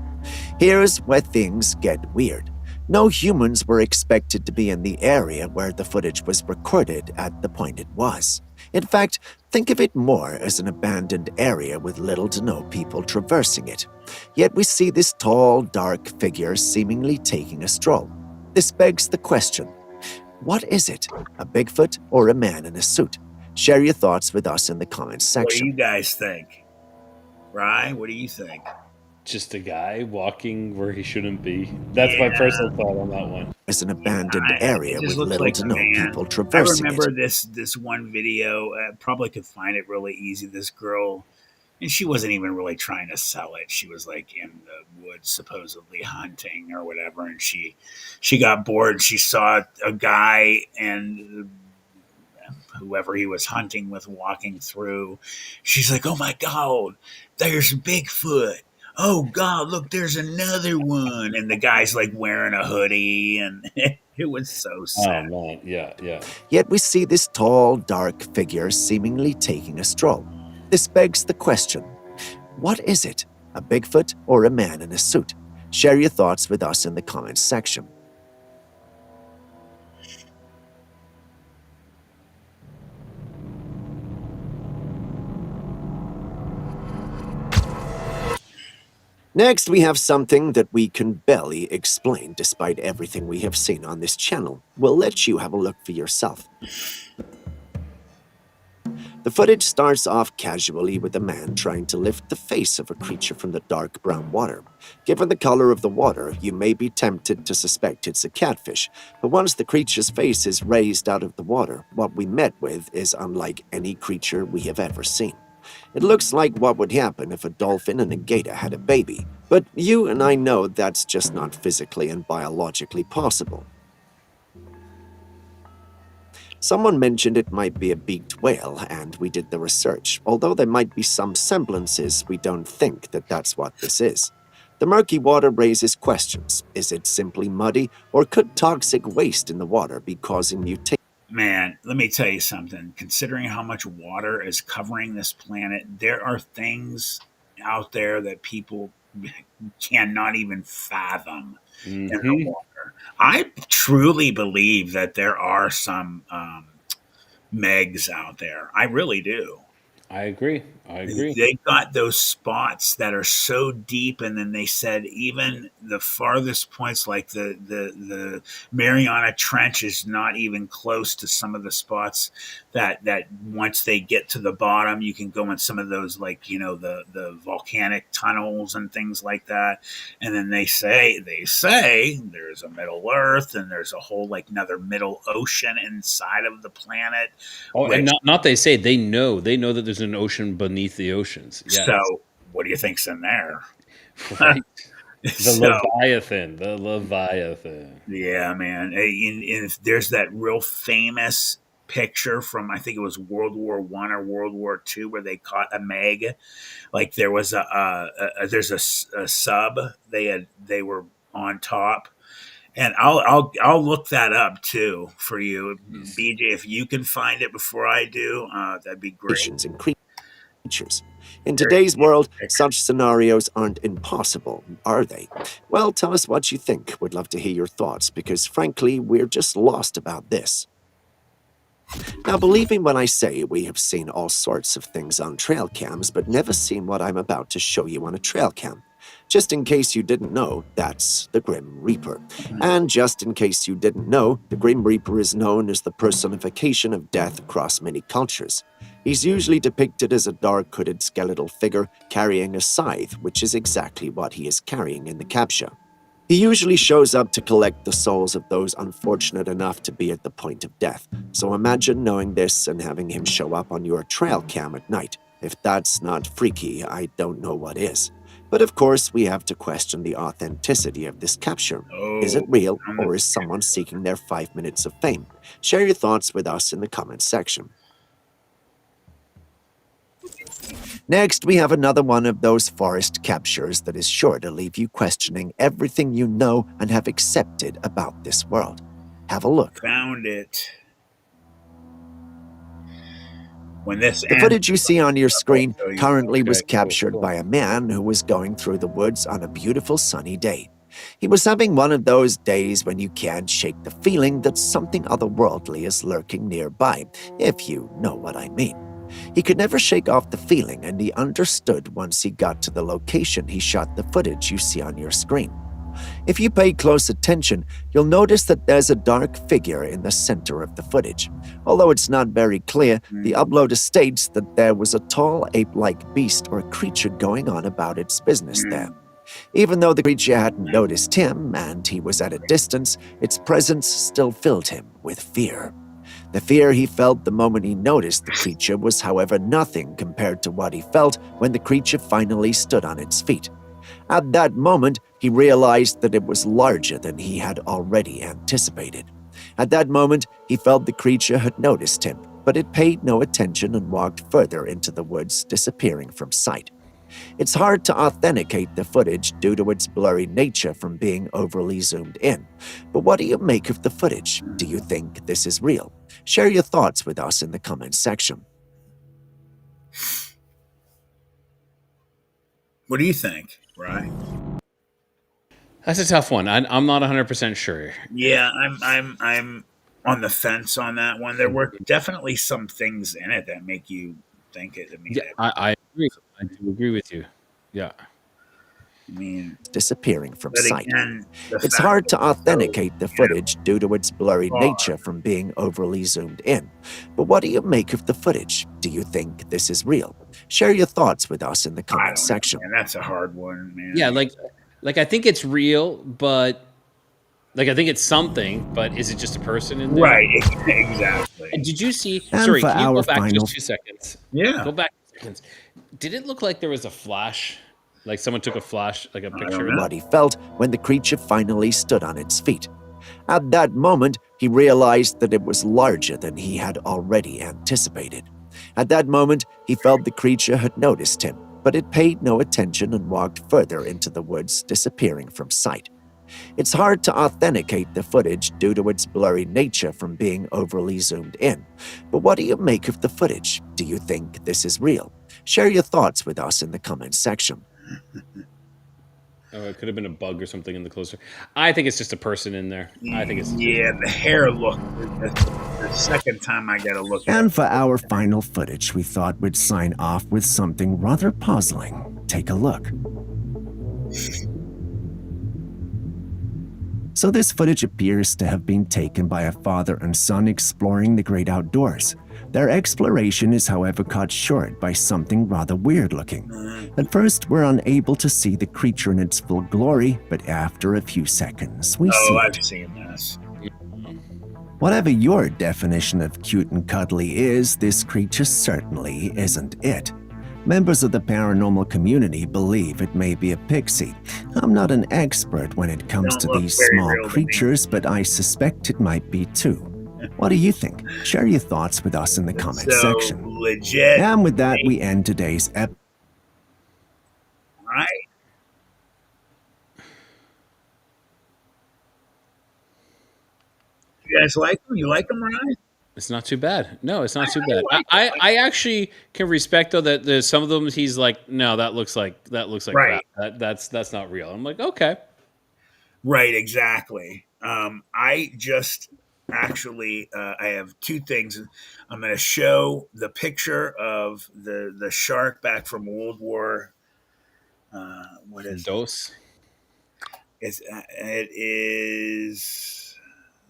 Here's where things get weird. No humans were expected to be in the area where the footage was recorded at the point it was. In fact, think of it more as an abandoned area with little to no people traversing it. Yet we see this tall, dark figure seemingly taking a stroll. This begs the question, what is it? A Bigfoot or a man in a suit? Share your thoughts with us in the comments What do section. you guys think? Rye, what do you think? Just a guy walking where he shouldn't be. That's my personal thought on that one. As an abandoned It area just with looks little like to a no man. people I traversing remember it. this one video. Probably could find it really easy. This girl, and she wasn't even really trying to sell it. She was like in the woods, supposedly hunting or whatever, and she got bored. She saw a guy and whoever he was hunting with walking through. She's like, "Oh my god, there's Bigfoot." Oh god, look, there's another one. And the guy's like wearing a hoodie, and it was so sad. Oh man, yeah. Yet we see this tall, dark figure seemingly taking a stroll. This begs the question, what is it? A Bigfoot or a man in a suit? Share your thoughts with us in the comments section. Next, we have something that we can barely explain despite everything we have seen on this channel. We'll let you have a look for yourself. The footage starts off casually with a man trying to lift the face of a creature from the dark brown water. Given the color of the water, you may be tempted to suspect it's a catfish, but once the creature's face is raised out of the water, what we met with is unlike any creature we have ever seen. It looks like what would happen if a dolphin and a gator had a baby, but you and I know that's just not physically and biologically possible. Someone mentioned it might be a beaked whale, and we did the research. Although there might be some semblances, we don't think that that's what this is. The murky water raises questions. Is it simply muddy, or could toxic waste in the water be causing mutations? Man, let me tell you something. Considering how much water is covering this planet, there are things out there that people cannot even fathom in the Hmm. water. I truly believe that there are some Megs out there. I really do. I agree. I agree. They got those spots that are so deep, and then they said even the farthest points, like the Mariana Trench, is not even close to some of the spots that once they get to the bottom, you can go in some of those, like, the volcanic tunnels and things like that. And then they say there's a Middle Earth, and there's a whole, like, another Middle Ocean inside of the planet, Oh, and which not they say, they know that there's an ocean beneath the oceans. so Yes. what do you think's in there? Right. The So Leviathan. The Leviathan. yeah, man. And there's that real famous picture from, I think it was World War I or World War II, where they caught a Meg. Like there was there's a sub, they were on top. And I'll look that up too for you, BJ. If you can find it before I do, that'd be great. In creatures. In Very today's famous world, picture. such scenarios aren't impossible, are they? Well, tell us what you think. We'd love to hear your thoughts because, frankly, we're just lost about this. Now, believe me when I say we have seen all sorts of things on trail cams, but never seen what I'm about to show you on a trail cam. Just in case you didn't know, that's the Grim Reaper. And just in case you didn't know, the Grim Reaper is known as the personification of death across many cultures. He's usually depicted as a dark hooded skeletal figure carrying a scythe, which is exactly what he is carrying in the capture. He usually shows up to collect the souls of those unfortunate enough to be at the point of death. So imagine knowing this and having him show up on your trail cam at night. If that's not freaky, I don't know what is. But of course, we have to question the authenticity of this capture. Is it Oh, real, on the or is someone seeking their 5 minutes of fame? Share your thoughts with us in the comments section. Next, we have another one of those forest captures that is sure to leave you questioning everything you know and have accepted about this world. Have a look. found it. When this The ends, footage you see on your I'll screen show you. currently was Okay, cool, captured cool. by a man who was going through the woods on a beautiful sunny day. He was having one of those days when you can't shake the feeling that something otherworldly is lurking nearby, if you know what I mean. He could never shake off the feeling, and he understood once he got to the location he shot the footage you see on your screen. If you pay close attention, you'll notice that there's a dark figure in the center of the footage. Although it's not very clear, the uploader states that there was a tall ape-like beast or creature going on about its business there. Even though the creature hadn't noticed him and he was at a distance, its presence still filled him with fear. The fear he felt the moment he noticed the creature was, however, nothing compared to what he felt when the creature finally stood on its feet. At that moment, he realized that it was larger than he had already anticipated. At that moment, he felt the creature had noticed him, but it paid no attention and walked further into the woods, disappearing from sight. It's hard to authenticate the footage due to its blurry nature from being overly zoomed in. But what do you make of the footage? Do you think this is real? Share your thoughts with us in the comments section. What do you think, right? That's a tough one. I'm not 100% sure. Yeah, I'm on the fence on that one. There were definitely some things in it that make you think it. I mean, Yeah, I agree. I do agree with you. Yeah. I mean, disappearing from but sight. again, the It's fact hard that to it's so, authenticate the footage due to its blurry far. nature from being overly zoomed in. But what do you make of the footage? Do you think this is real? Share your thoughts with us in the I comments don't know, section. man. That's a hard one, Yeah, man. like I think it's real, but like I think it's something, but is it just a person in there? Right, exactly. And did you see? And Sorry, for can you our go back just final 2 seconds? Go Yeah, back 2 seconds. Did it look like there was a flash? Like someone took a flash, like a I don't picture of know. it? what he felt when the creature finally stood on its feet. At that moment, he realized that it was larger than he had already anticipated. At that moment, he felt the creature had noticed him, but it paid no attention and walked further into the woods, disappearing from sight. It's hard to authenticate the footage due to its blurry nature from being overly zoomed in. But what do you make of the footage? Do you think this is real? Share your thoughts with us in the comments section. Oh, it could have been a bug or something in the closer. I think it's just a person in there. I think it's just Yeah, the hair look. The second time I got to look at And for it. our final footage, we thought we'd sign off with something rather puzzling. Take a look. So this footage appears to have been taken by a father and son exploring the great outdoors. Their exploration is however cut short by something rather weird looking. At first, we're unable to see the creature in its full glory, but after a few seconds, we Oh, see I've it. seen this. Whatever your definition of cute and cuddly is, this creature certainly isn't it. Members of the paranormal community believe it may be a pixie. I'm not an expert when it comes Don't to look these very small real to me. creatures, but I suspect it might be too. What do you think? Share your thoughts with us in the It's comments so section. legit. And with that, we end today's episode. Right? You guys like them? You like them, right? it's not too bad. No, it's I, not too bad. I like them. I actually can respect though that there's some of them he's like, no, that looks like crap. Right. That's not real. I'm like, okay. Right. Exactly. I just actually I have two things. I'm going to show the picture of the shark back from World War. What is it? Dose. It is.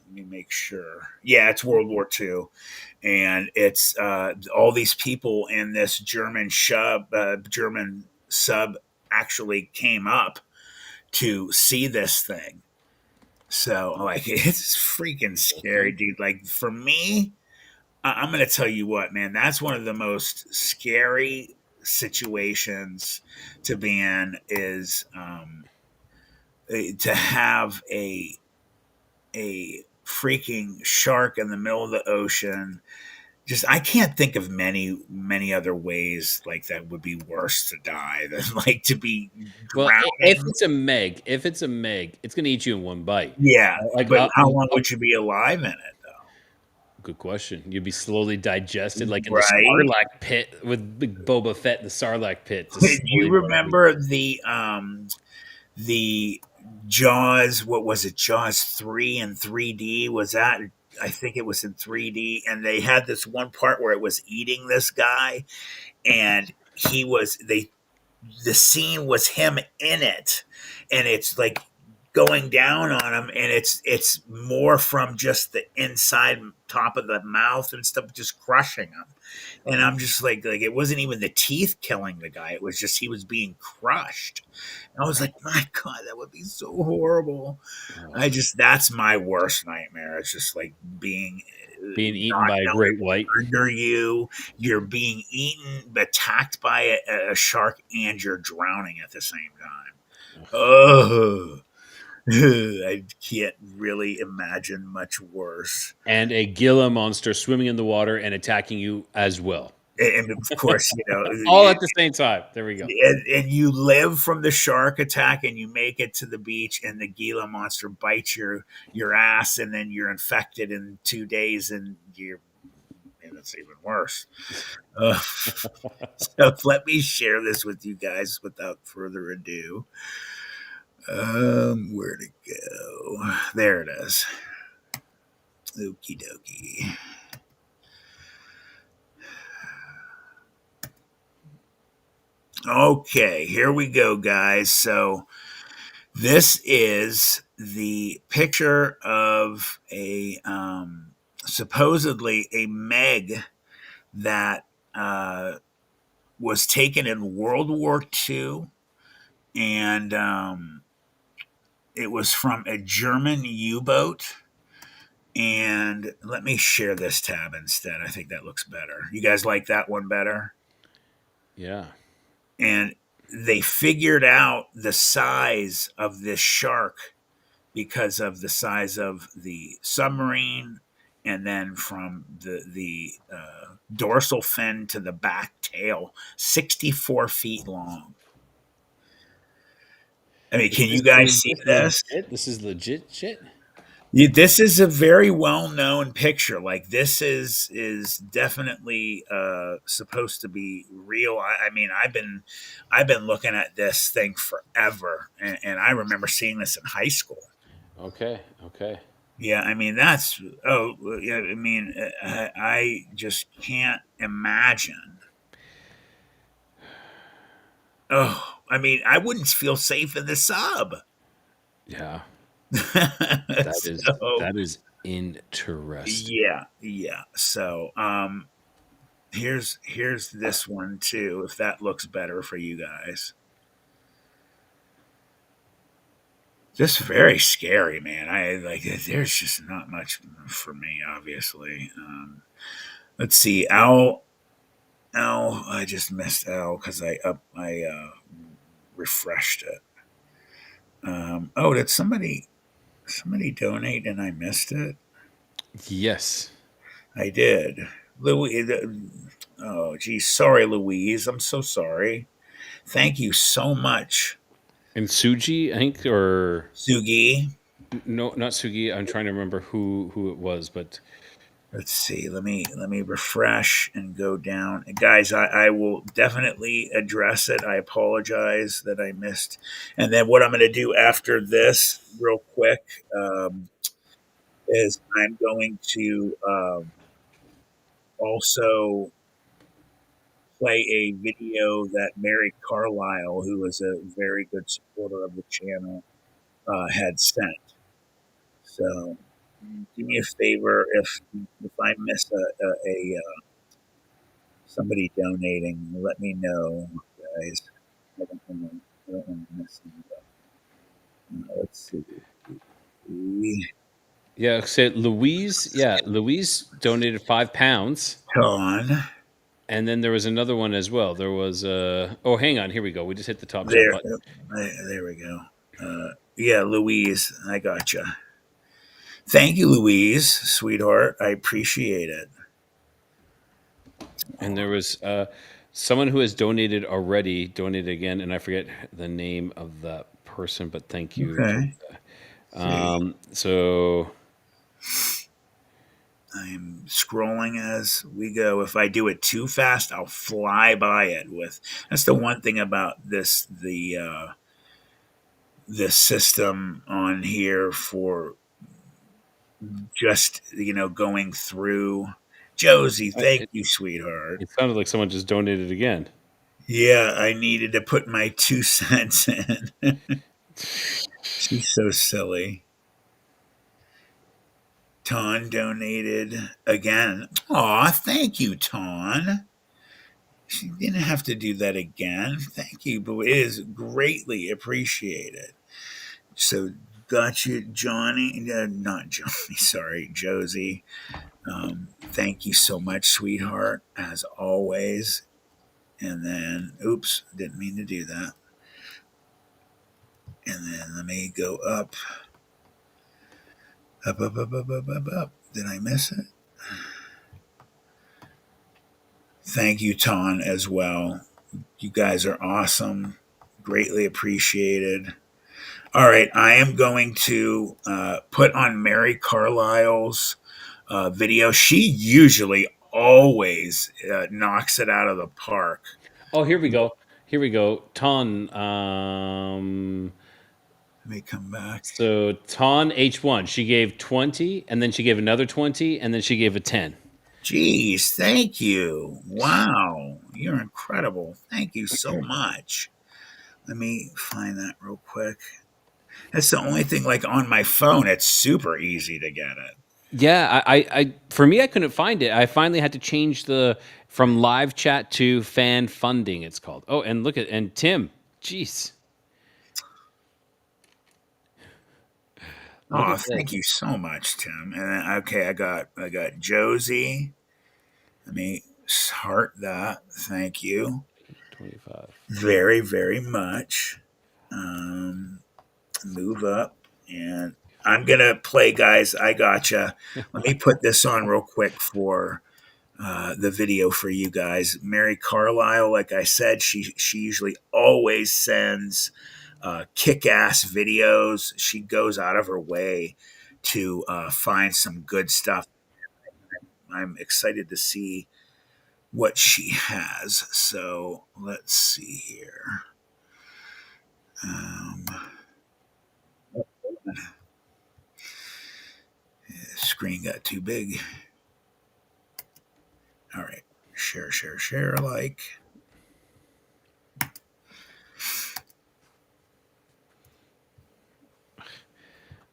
Let me make sure. Yeah, it's World War II, and it's all these people in this German sub actually came up to see this thing. So like, it's freaking scary, Okay. dude. Like for me, I'm gonna tell you what, man. That's one of the most scary situations to be in. Is to have a freaking shark in the middle of the ocean. Just I can't think of many other ways like that would be worse to die than like to be Well, if drowning. it's a Meg, it's gonna eat you in one bite. Yeah, Like, but how long would you be alive in it good question. You'd be slowly digested, though? like in the Right? Sarlacc pit with Big Boba Fett in the Sarlacc pit, Do just you slowly digested. remember the Jaws? What was it? Jaws 3 in 3D? Was that? I think it was in 3D, and they had this one part where it was eating this guy, and he was they the scene was him in it, and it's like going down on him, and it's more from just the inside top of the mouth and stuff, just crushing him. And I'm just like it wasn't even the teeth killing the guy, it was just he was being crushed. And I was like, my God, that would be so horrible. I Ugh. just That's my worst nightmare. It's just like being Being eaten not by a knowing great white. under you, you're being eaten, attacked by a shark, and you're drowning at the same time. Oh, I can't really imagine much worse. And a Gila monster swimming in the water and attacking you as well. And of course, All at the same time. There we go. and you live from the shark attack, and you make it to the beach, and the Gila monster bites your ass, and then you're infected in 2 days, and it's even worse. Uh, so let me share this with you guys without further ado. Where'd it go? There it is. Okie dokie. Okay, here we go, guys. So this is the picture of a supposedly a Meg that was taken in World War II, and it was from a German U-boat. And let me share this tab instead. I think that looks better. You guys like that one better? Yeah. And they figured out the size of this shark because of the size of the submarine, and then from the dorsal fin to the back tail, 64 feet long. I mean, can you guys Is see this this? legit? This is legit shit. This is a very well known picture. Like this is definitely supposed to be real. I mean, I've been looking at this thing forever, and I remember seeing this in high school. Okay. Okay. Yeah, I mean that's yeah. I mean, I just can't imagine. Oh, I mean, I wouldn't feel safe in the sub. Yeah. So That is interesting. yeah, yeah. So here's this one too, if that looks better for you guys. Just very scary, man. I like there's just not much for me, obviously. Let's see, Al. I just missed Al because I refreshed it. Oh, did somebody donate and I missed it? Yes. I did. Louis. Oh, geez, sorry, Louise. I'm so sorry. Thank you so much, And Suji, I think, or Sugi. no, not Sugi. I'm trying to remember who it was, but Let's see. Let me refresh and go down. Guys, I will definitely address it. I apologize that I missed. And then what I'm going to do after this, real quick, is I'm going to also play a video that Mary Carlisle, who is a very good supporter of the channel, had sent. So do me a favor if I miss a somebody donating, let me know, guys. I don't want to miss anybody. Let's see. yeah. So Louise, yeah, Louise donated £5, Ton. and then there was another one as well. There was oh, hang on, here we go. We just hit the top There, button. there we go. Yeah, Louise, I gotcha. Thank you, Louise, sweetheart. I appreciate it. And there was someone who has donated already, donated again, and I forget the name of that person, but thank you for Okay. See, so I'm scrolling as we go. If I do it too fast, I'll fly by it. With that's the one thing about this system on here for just going through. Josie, thank it, you, sweetheart. it sounded like someone just donated again. Yeah, I needed to put my 2 cents in. She's so silly. Ton donated again. Aw, thank you, Ton. She didn't have to do that again. Thank you, but it is greatly appreciated. So, got you, Johnny. Not Johnny, sorry, Josie. Thank you so much, sweetheart, as always. And then, oops, didn't mean to do that. And then let me go up, up, up, up, up, up, up, up. Did I miss it? Thank you, Ton, as well. You guys are awesome. Greatly appreciated. All right, I am going to put on Mary Carlisle's video. She usually always knocks it out of the park. Oh, here we go. Here we go. Let me come back. So Ton H1, she gave 20, and then she gave another 20, and then she gave a 10. Geez, thank you. Wow. You're incredible. Thank you so much. Let me find that real quick. That's the only thing, like on my phone, it's super easy to get it. Yeah, for me, I couldn't find it. I finally had to change the from live chat to fan funding. It's called. Oh, and look at and Tim. Jeez, look Oh, at thank this. you so much, Tim. And then, okay, I got Josie. Let me heart that. Thank you 25. very, very much. Um, Move up, and I'm gonna play, guys. I gotcha. Let me put this on real quick for the video for you guys. Mary Carlisle, like I said, she usually always sends kick-ass videos. She goes out of her way to find some good stuff. I'm excited to see what she has. So let's see here. Um, Screen got too big. All right. Share, share, share, like.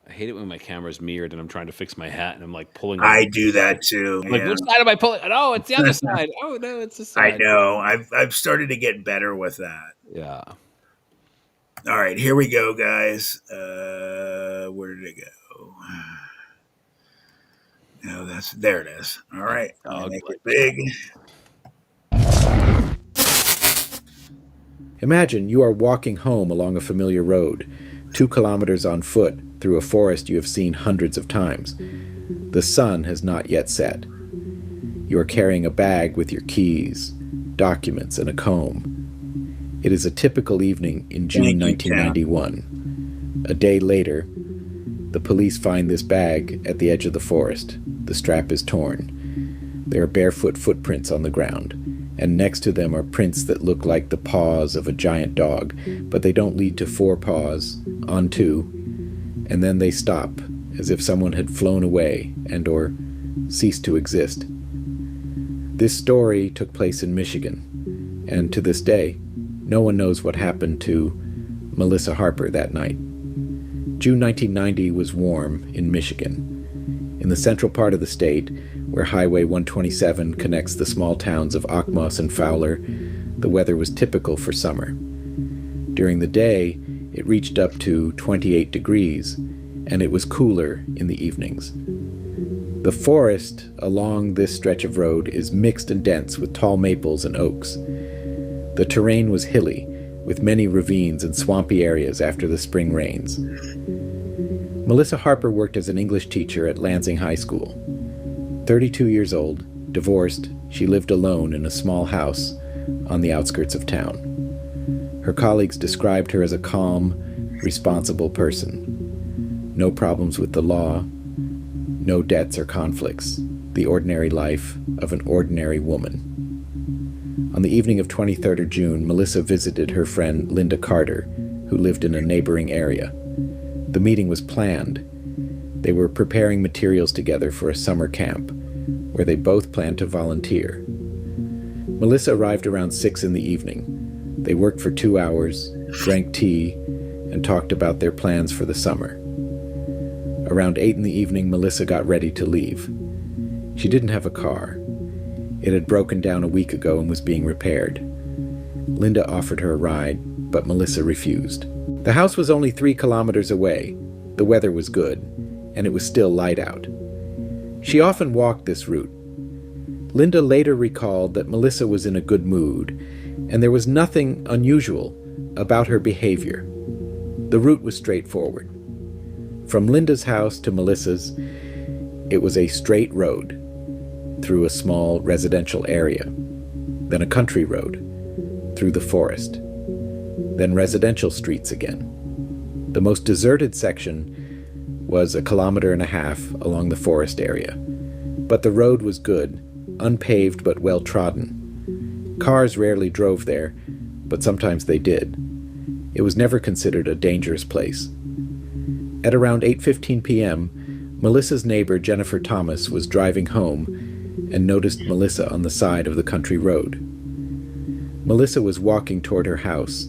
I hate it when my camera's mirrored and I'm trying to fix my hat and I'm like pulling I away. do that too. I'm like, Yeah. which side am I pulling? Oh, it's the other side. Oh no, it's the I side. know. I've started to get better with that. Yeah. All right, here we go, guys. Where did it go? No, there it is. All right, let me Dog make it leg chat. big. Imagine you are walking home along a familiar road, 2 kilometers on foot through a forest you have seen hundreds of times. The sun has not yet set. You are carrying a bag with your keys, documents, and a comb. It is a typical evening in June Thank you, Tim. 1991. A day later, the police find this bag at the edge of the forest. The strap is torn. There are barefoot footprints on the ground, and next to them are prints that look like the paws of a giant dog, but they don't lead to 4 paws, on 2, and then they stop, as if someone had flown away and or ceased to exist. This story took place in Michigan, and to this day, no one knows what happened to Melissa Harper that night. June 1990 was warm in Michigan. In the central part of the state, where Highway 127 connects the small towns of Akmos and Fowler, the weather was typical for summer. During the day, it reached up to 28 degrees, and it was cooler in the evenings. The forest along this stretch of road is mixed and dense with tall maples and oaks. The terrain was hilly, with many ravines and swampy areas after the spring rains. Melissa Harper worked as an English teacher at Lansing High School. 32 years old, divorced, she lived alone in a small house on the outskirts of town. Her colleagues described her as a calm, responsible person. No problems with the law, no debts or conflicts, the ordinary life of an ordinary woman. On the evening of 23rd of June, Melissa visited her friend Linda Carter, who lived in a neighboring area. The meeting was planned. They were preparing materials together for a summer camp, where they both planned to volunteer. Melissa arrived around 6 in the evening. They worked for 2 hours, drank tea, and talked about their plans for the summer. Around 8 in the evening, Melissa got ready to leave. She didn't have a car. It had broken down a week ago and was being repaired. Linda offered her a ride, but Melissa refused. The house was only 3 kilometers away. The weather was good, and it was still light out. She often walked this route. Linda later recalled that Melissa was in a good mood, and there was nothing unusual about her behavior. The route was straightforward. From Linda's house to Melissa's, it was a straight road through a small residential area, then a country road through the forest, then residential streets again. The most deserted section was 1.5 kilometers along the forest area, but the road was good, unpaved but well-trodden. Cars rarely drove there, but sometimes they did. It was never considered a dangerous place. At around 8:15 p.m., Melissa's neighbor Jennifer Thomas was driving home and noticed Melissa on the side of the country road. Melissa was walking toward her house,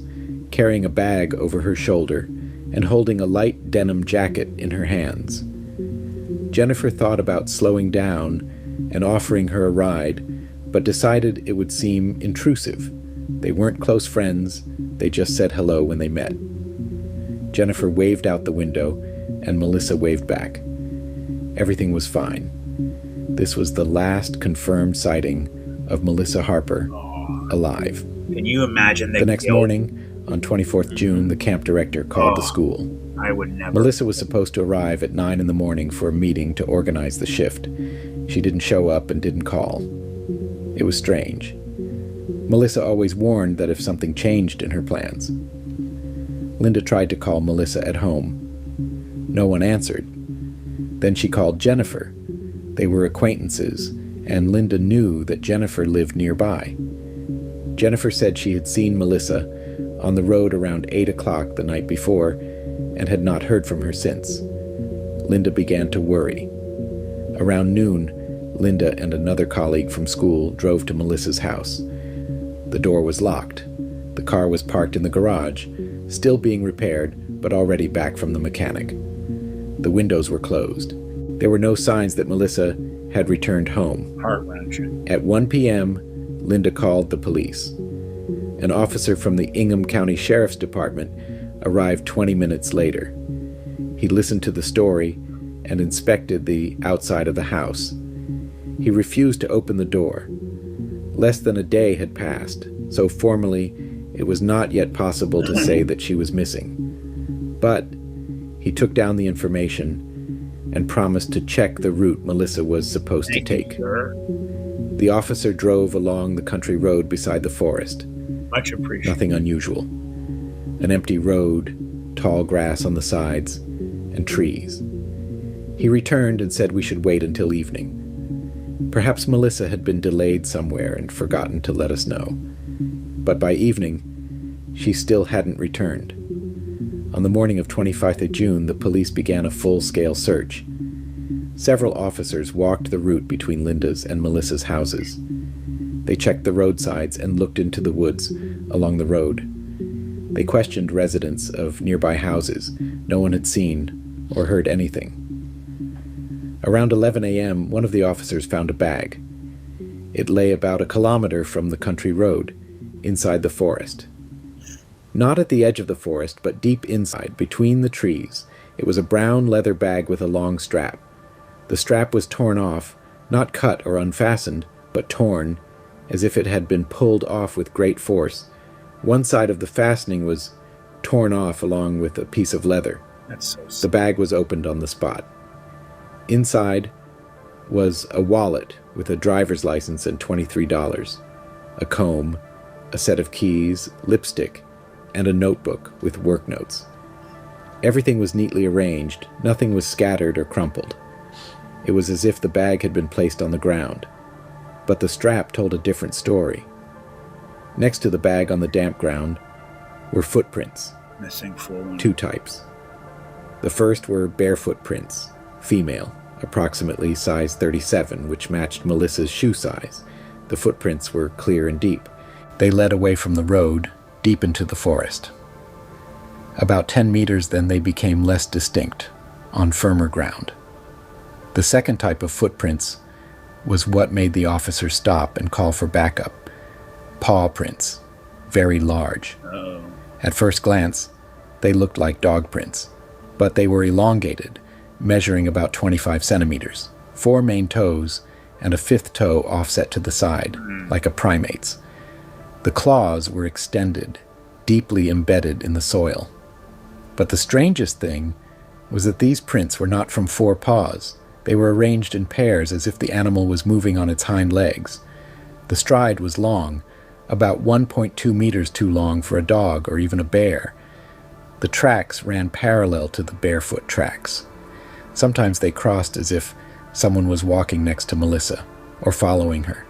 carrying a bag over her shoulder and holding a light denim jacket in her hands. Jennifer thought about slowing down and offering her a ride, but decided it would seem intrusive. They weren't close friends, they just said hello when they met. Jennifer waved out the window, and Melissa waved back. Everything was fine. This was the last confirmed sighting of Melissa Harper alive. Can you imagine The next morning, on 24th June, the camp director called the school. I would never. Melissa was supposed to arrive at 9 in the morning for a meeting to organize the shift. She didn't show up and didn't call. It was strange. Melissa always warned that if something changed in her plans. Linda tried to call Melissa at home. No one answered. Then she called Jennifer. They were acquaintances, and Linda knew that Jennifer lived nearby. Jennifer said she had seen Melissa on the road around 8 o'clock the night before and had not heard from her since. Linda began to worry. Around noon, Linda and another colleague from school drove to Melissa's house. The door was locked. The car was parked in the garage, still being repaired, but already back from the mechanic. The windows were closed. There were no signs that Melissa had returned home. Heart-wrenching. At 1 p.m., Linda called the police. An officer from the Ingham County Sheriff's Department arrived 20 minutes later. He listened to the story and inspected the outside of the house. He refused to open the door. Less than a day had passed, so formally it was not yet possible to say that she was missing. But he took down the information and promised to check the route Melissa was supposed to take. The officer drove along the country road beside the forest. Much appreciated. Nothing unusual. An empty road, tall grass on the sides, and trees. He returned and said we should wait until evening. Perhaps Melissa had been delayed somewhere and forgotten to let us know. But by evening, she still hadn't returned. On the morning of 25th of June, the police began a full-scale search. Several officers walked the route between Linda's and Melissa's houses. They checked the roadsides and looked into the woods along the road. They questioned residents of nearby houses. No one had seen or heard anything. Around 11 a.m., one of the officers found a bag. It lay about a kilometer from the country road, inside the forest. Not at the edge of the forest, but deep inside, between the trees. It was a brown leather bag with a long strap. The strap was torn off, not cut or unfastened, but torn, as if it had been pulled off with great force. One side of the fastening was torn off along with a piece of leather. That's so sad. The bag was opened on the spot. Inside was a wallet with a driver's license and $23, a comb, a set of keys, lipstick, and a notebook with work notes. Everything was neatly arranged. Nothing was scattered or crumpled. It was as if the bag had been placed on the ground. But the strap told a different story. Next to the bag on the damp ground were footprints. Missing full. Two types. The first were barefoot prints, female, approximately size 37, which matched Melissa's shoe size. The footprints were clear and deep. They led away from the road, deep into the forest. About 10 meters, then they became less distinct, on firmer ground. The second type of footprints was what made the officer stop and call for backup. Paw prints, very large. Oh. At first glance, they looked like dog prints, but they were elongated, measuring about 25 centimeters, 4 main toes, and a 5th toe offset to the side, like a primate's. The claws were extended, deeply embedded in the soil. But the strangest thing was that these prints were not from 4 paws. They were arranged in pairs as if the animal was moving on its hind legs. The stride was long, about 1.2 meters too long for a dog or even a bear. The tracks ran parallel to the barefoot tracks. Sometimes they crossed as if someone was walking next to Melissa or following her.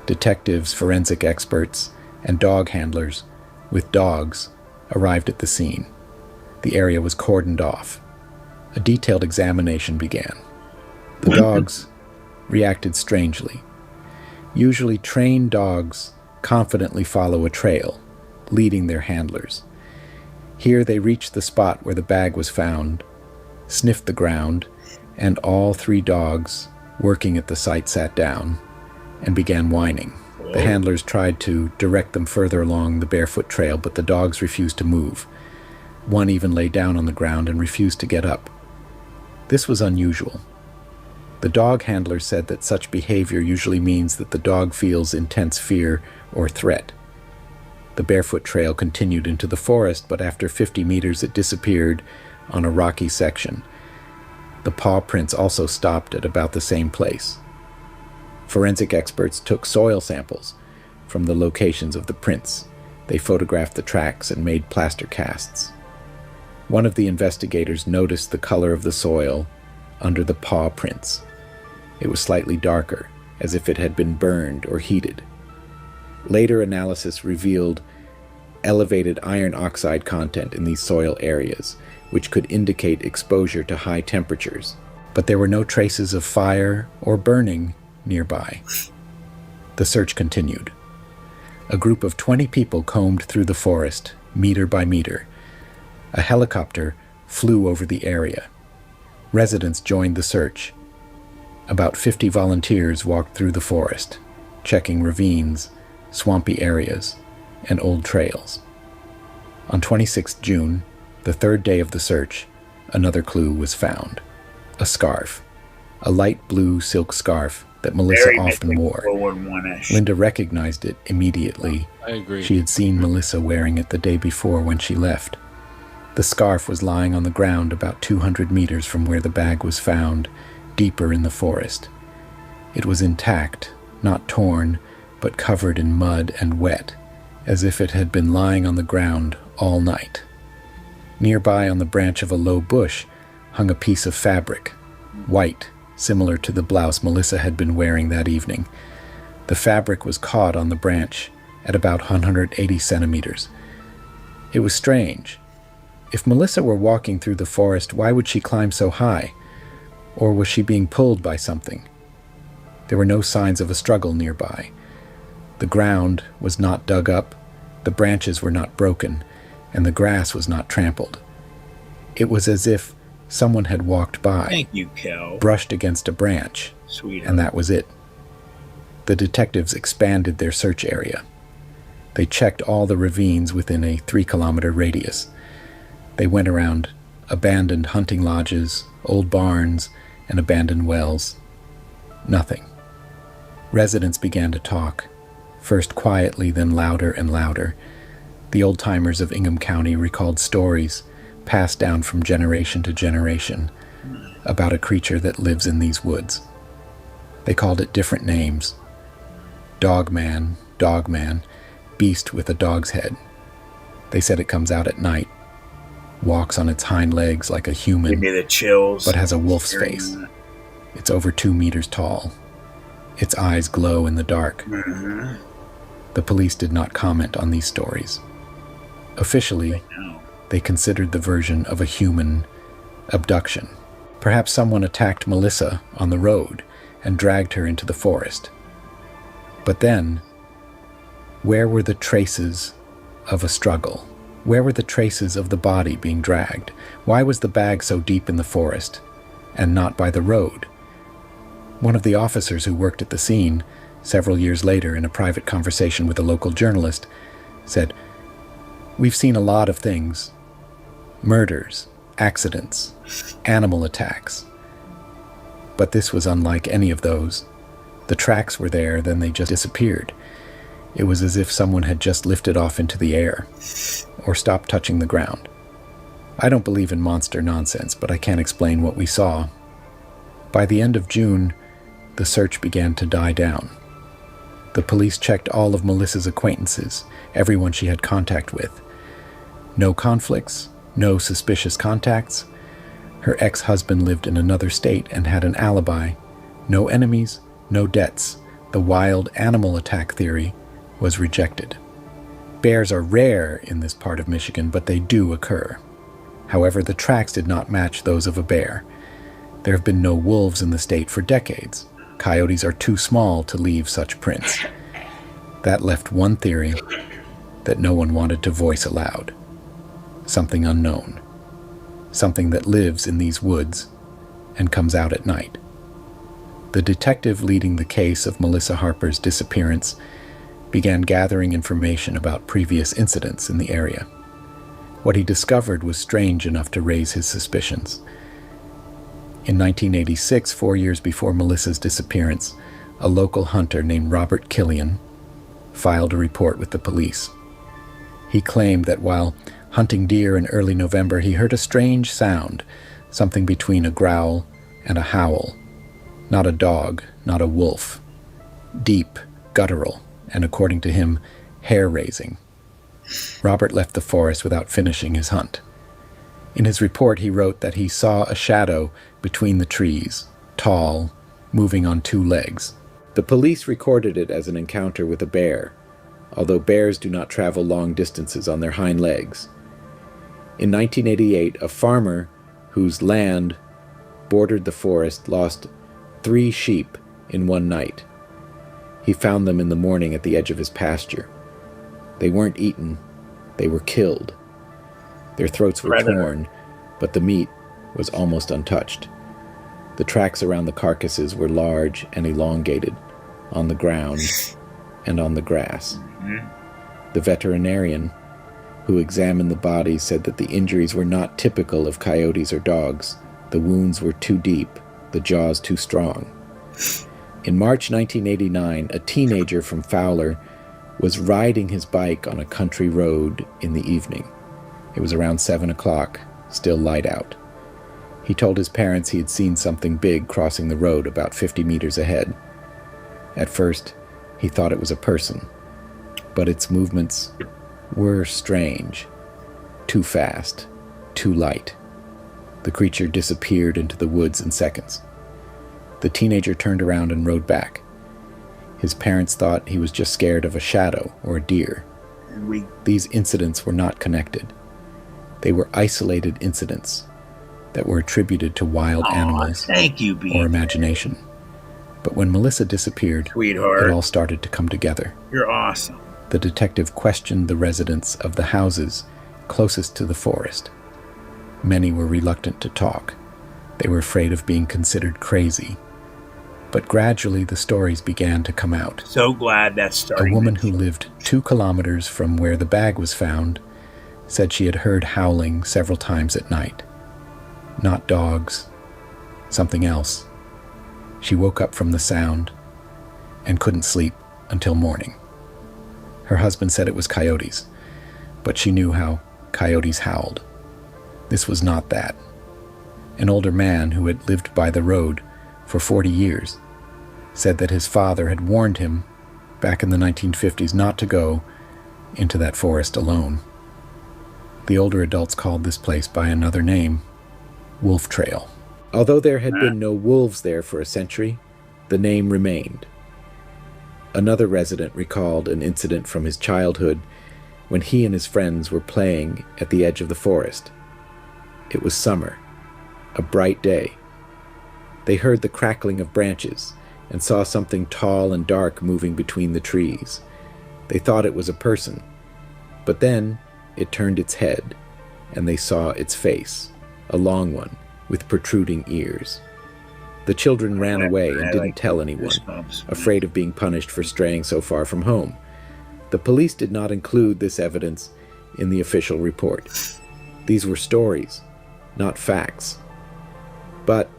Detectives, forensic experts, and dog handlers with dogs arrived at the scene. The area was cordoned off. A detailed examination began. The dogs reacted strangely. Usually trained dogs confidently follow a trail, leading their handlers. Here they reached the spot where the bag was found, sniffed the ground, and all 3 dogs working at the site sat down and began whining. The handlers tried to direct them further along the barefoot trail, but the dogs refused to move. One even lay down on the ground and refused to get up. This was unusual. The dog handler said that such behavior usually means that the dog feels intense fear or threat. The barefoot trail continued into the forest, but after 50 meters it disappeared on a rocky section. The paw prints also stopped at about the same place. Forensic experts took soil samples from the locations of the prints. They photographed the tracks and made plaster casts. One of the investigators noticed the color of the soil under the paw prints. It was slightly darker, as if it had been burned or heated. Later analysis revealed elevated iron oxide content in these soil areas, which could indicate exposure to high temperatures, but there were no traces of fire or burning nearby. The search continued. A group of 20 people combed through the forest, meter by meter. A helicopter flew over the area. Residents joined the search. About 50 volunteers walked through the forest, checking ravines, swampy areas, and old trails. On 26 June, the 3rd day of the search, another clue was found. A scarf. A light blue silk scarf that Melissa Very often wore. forward one-ish. Linda recognized it immediately. I agree. She had seen Melissa wearing it the day before when she left. The scarf was lying on the ground about 200 meters from where the bag was found, deeper in the forest. It was intact, not torn, but covered in mud and wet, as if it had been lying on the ground all night. Nearby on the branch of a low bush hung a piece of fabric, white, similar to the blouse Melissa had been wearing that evening. The fabric was caught on the branch at about 180 centimeters. It was strange. If Melissa were walking through the forest, why would she climb so high? Or was she being pulled by something? There were no signs of a struggle nearby. The ground was not dug up, the branches were not broken, and the grass was not trampled. It was as if someone had walked by, Thank you, Kel. brushed against a branch, Sweetheart. and that was it. The detectives expanded their search area. They checked all the ravines within a 3-kilometer radius. They went around abandoned hunting lodges, old barns, and abandoned wells. Nothing. Residents began to talk, first quietly, then louder and louder. The old-timers of Ingham County recalled stories passed down from generation to generation about a creature that lives in these woods. They called it different names. Dogman, beast with a dog's head. They said it comes out at night, walks on its hind legs like a Give human, me the chills. but has a wolf's Hearing face. that. It's over 2 meters tall. Its eyes glow in the dark. Mhm. The police did not comment on these stories. Officially, No. they considered the version of a human abduction. Perhaps someone attacked Melissa on the road and dragged her into the forest. But then, where were the traces of a struggle? Where were the traces of the body being dragged? Why was the bag so deep in the forest and not by the road? One of the officers who worked at the scene, several years later in a private conversation with a local journalist, said, "We've seen a lot of things. Murders, accidents, animal attacks. But this was unlike any of those. The tracks were there, then they just disappeared. It was as if someone had just lifted off into the air, or stopped touching the ground. I don't believe in monster nonsense, but I can't explain what we saw." By the end of June, the search began to die down. The police checked all of Melissa's acquaintances, everyone she had contact with. No conflicts, no suspicious contacts. Her ex-husband lived in another state and had an alibi. No enemies, no debts. The wild animal attack theory was rejected. Bears are rare in this part of Michigan, but they do occur. However, the tracks did not match those of a bear. There have been no wolves in the state for decades. Coyotes are too small to leave such prints. That left one theory that no one wanted to voice aloud. Something unknown. Something that lives in these woods and comes out at night. The detective leading the case of Melissa Harper's disappearance began gathering information about previous incidents in the area. What he discovered was strange enough to raise his suspicions. In 1986, 4 years before Melissa's disappearance, a local hunter named Robert Killian filed a report with the police. He claimed that while hunting deer in early November, he heard a strange sound, something between a growl and a howl. Not a dog, not a wolf. Deep, guttural, and according to him, hair-raising. Robert left the forest without finishing his hunt. In his report, he wrote that he saw a shadow between the trees, tall, moving on 2 legs. The police recorded it as an encounter with a bear, although bears do not travel long distances on their hind legs. In 1988, a farmer whose land bordered the forest lost 3 sheep in one night. He found them in the morning at the edge of his pasture. They weren't eaten, they were killed. Their throats were torn, but the meat was almost untouched. The tracks around the carcasses were large and elongated, on the ground and on the grass. The veterinarian who examined the bodies said that the injuries were not typical of coyotes or dogs. The wounds were too deep, the jaws too strong. In March 1989, a teenager from Fowler was riding his bike on a country road in the evening. It was around 7 o'clock, still light out. He told his parents he had seen something big crossing the road about 50 meters ahead. At first, he thought it was a person, but its movements were strange. Too fast, too light. The creature disappeared into the woods in seconds. The teenager turned around and rode back. His parents thought he was just scared of a shadow or a deer. These incidents were not connected. They were isolated incidents that were attributed to wild animals or imagination. But when Melissa disappeared, Sweetheart, it all started to come together. you're awesome. The detective questioned the residents of the houses closest to the forest. Many were reluctant to talk. They were afraid of being considered crazy. But gradually the stories began to come out. So glad that's starting. A woman who lived 2 kilometers from where the bag was found said she had heard howling several times at night. Not dogs, something else. She woke up from the sound and couldn't sleep until morning. Her husband said it was coyotes, but she knew how coyotes howled. This was not that. An older man who had lived by the road for 40 years said that his father had warned him back in the 1950s not to go into that forest alone. The older adults called this place by another name, Wolf Trail. Although there had been no wolves there for a century, the name remained. Another resident recalled an incident from his childhood when he and his friends were playing at the edge of the forest. It was summer, a bright day. They heard the crackling of branches and saw something tall and dark moving between the trees. They thought it was a person, but then it turned its head, and they saw its face, a long one with protruding ears. The children ran away and didn't tell anyone, afraid of being punished for straying so far from home. The police did not include this evidence in the official report. These were stories, not facts. But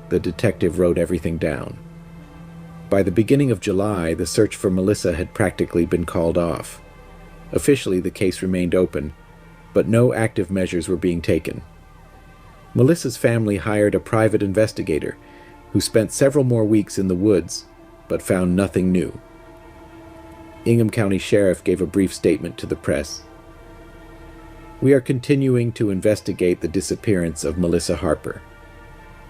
the detective wrote everything down. By the beginning of July, the search for Melissa had practically been called off. Officially, the case remained open, but no active measures were being taken. Melissa's family hired a private investigator who spent several more weeks in the woods, but found nothing new. Ingham County Sheriff gave a brief statement to the press. "We are continuing to investigate the disappearance of Melissa Harper.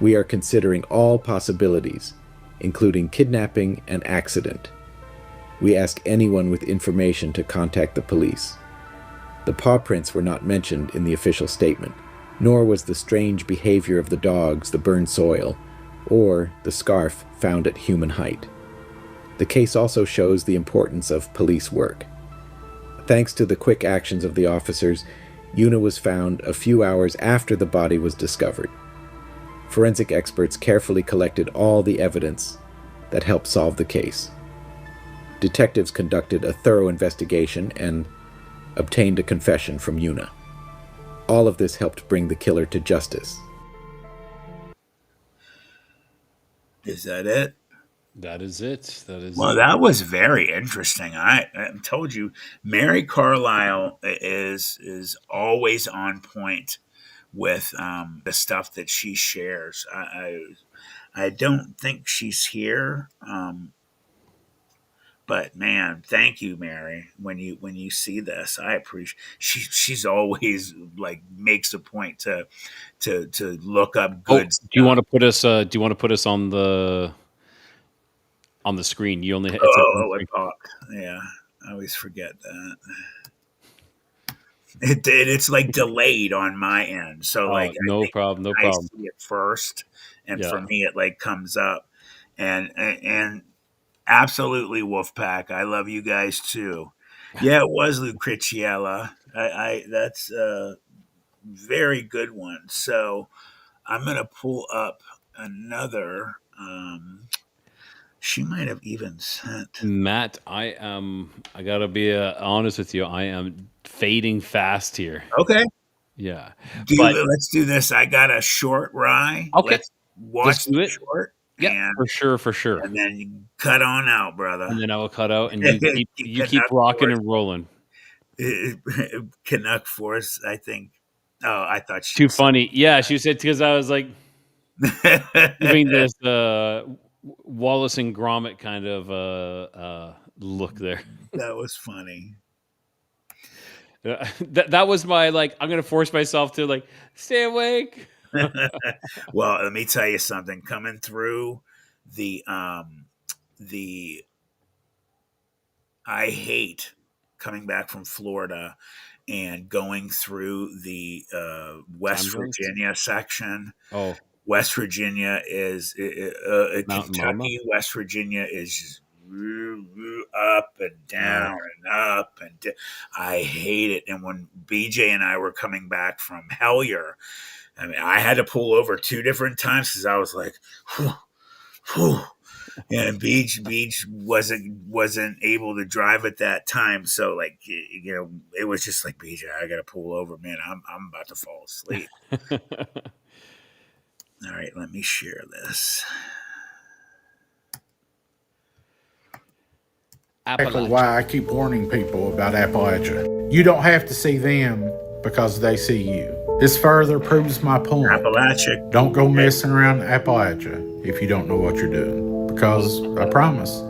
We are considering all possibilities, including kidnapping and accident. We ask anyone with information to contact the police." The paw prints were not mentioned in the official statement, nor was the strange behavior of the dogs, the burned soil, or the scarf found at human height. The case also shows the importance of police work. Thanks to the quick actions of the officers, Una was found a few hours after the body was discovered. Forensic experts carefully collected all the evidence that helped solve the case. Detectives conducted a thorough investigation and obtained a confession from Una. All of this helped bring the killer to justice. Is that it? That is it. That is Well, it. that was very interesting. I told you, Mary Carlisle is always on point with the stuff that she shares. I don't think she's here, but man, thank you, Mary. When you see this, I appreciate. She's always like makes a point to look up Oh, good do you stuff. want to put us? Do you want to put us on the screen? You only it's a one Oh, it screen. popped. Yeah, I always forget that. It's like delayed on my end. So like Oh, I no think problem. No I problem. see it first, and Yeah. for me it like comes up, and absolutely Wolfpack. I love you guys too. Yeah, it was Lucretiella. I that's a very good one. So I'm gonna pull up another. She might have even sent. Matt, I gotta be honest with you. I am fading fast here. Okay, Yeah, do but let's do this. I got a short rye. okay, Let's let's watch the do it. short Yeah, for sure, for sure. and then you cut on out, brother. And then I will cut out, and you keep Canuck rocking Force. and rolling. Canuck Force, I think. Oh, I thought she Too was funny. Yeah, she said because I was like saying giving this Wallace and Gromit kind of look there. that was funny. That was my like. I'm gonna force myself to like stay awake. Well, let me tell you something. Coming through the I hate coming back from Florida and going through the Time West zones. Virginia section. Oh, West Virginia is Mountain Mama. Kentucky. West Virginia is just up and Oh, down and up I hate it. And when BJ and I were coming back from Hellier, I mean, I had to pull over two different times because I was like, whew, whew. And Beach wasn't able to drive at that time, so like it was just like BJ, I gotta pull over, man. I'm about to fall asleep. All right, let me share this. Exactly Appalachia. why I keep warning people about Appalachia. You don't have to see them because they see you. This further proves my point. Appalachia. Don't go messing around Appalachia if you don't know what you're doing. Because I promise,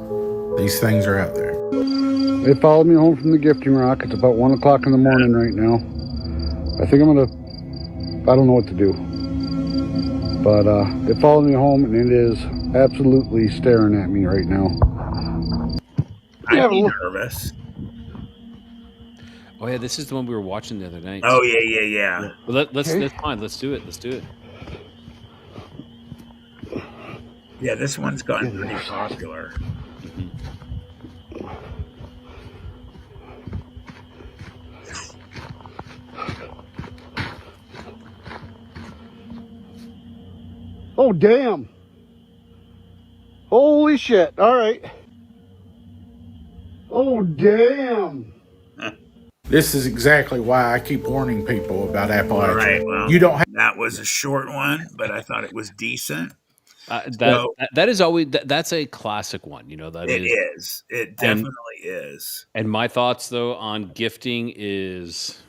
these things are out there. They followed me home from the gifting rock. It's about 1 o'clock in the morning right now. I think I don't know what to do. But they followed me home and it is absolutely staring at me right now. I'd be nervous. Oh yeah, this is the one we were watching the other night. Oh yeah. Well, that's fine. Let's do it. Let's do it. Yeah, this one's gotten pretty popular. Oh, damn. Holy shit. All right. Oh, damn. This is exactly why I keep warning people about Appalachia. All right, well, You don't have that was a short one, but I thought it was decent. That So that is always that's a classic one. You know that it is. is. It And definitely is. and my thoughts though on gifting is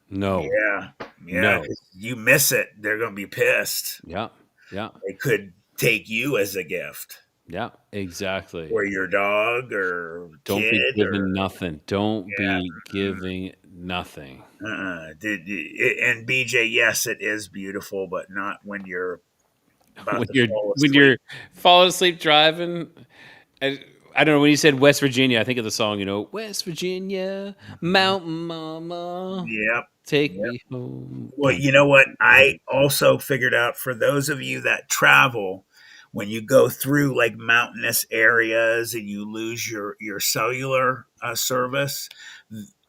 no, Yeah, no, 'cause you miss it, they're gonna be pissed. yeah, yeah, They could take you as a gift, yeah, exactly. or your dog, or Don't be kid, or giving nothing. Don't yeah. be giving nothing. And BJ, yes, it is beautiful, but not when you're about When to you're fall when asleep. you're falling asleep driving. I don't know when you said West Virginia. I think of the song. You know, West Virginia, Mountain Mama, Yep. take Yep. me home. Well, you know what? I also figured out for those of you that travel, when you go through like mountainous areas and you lose your cellular service.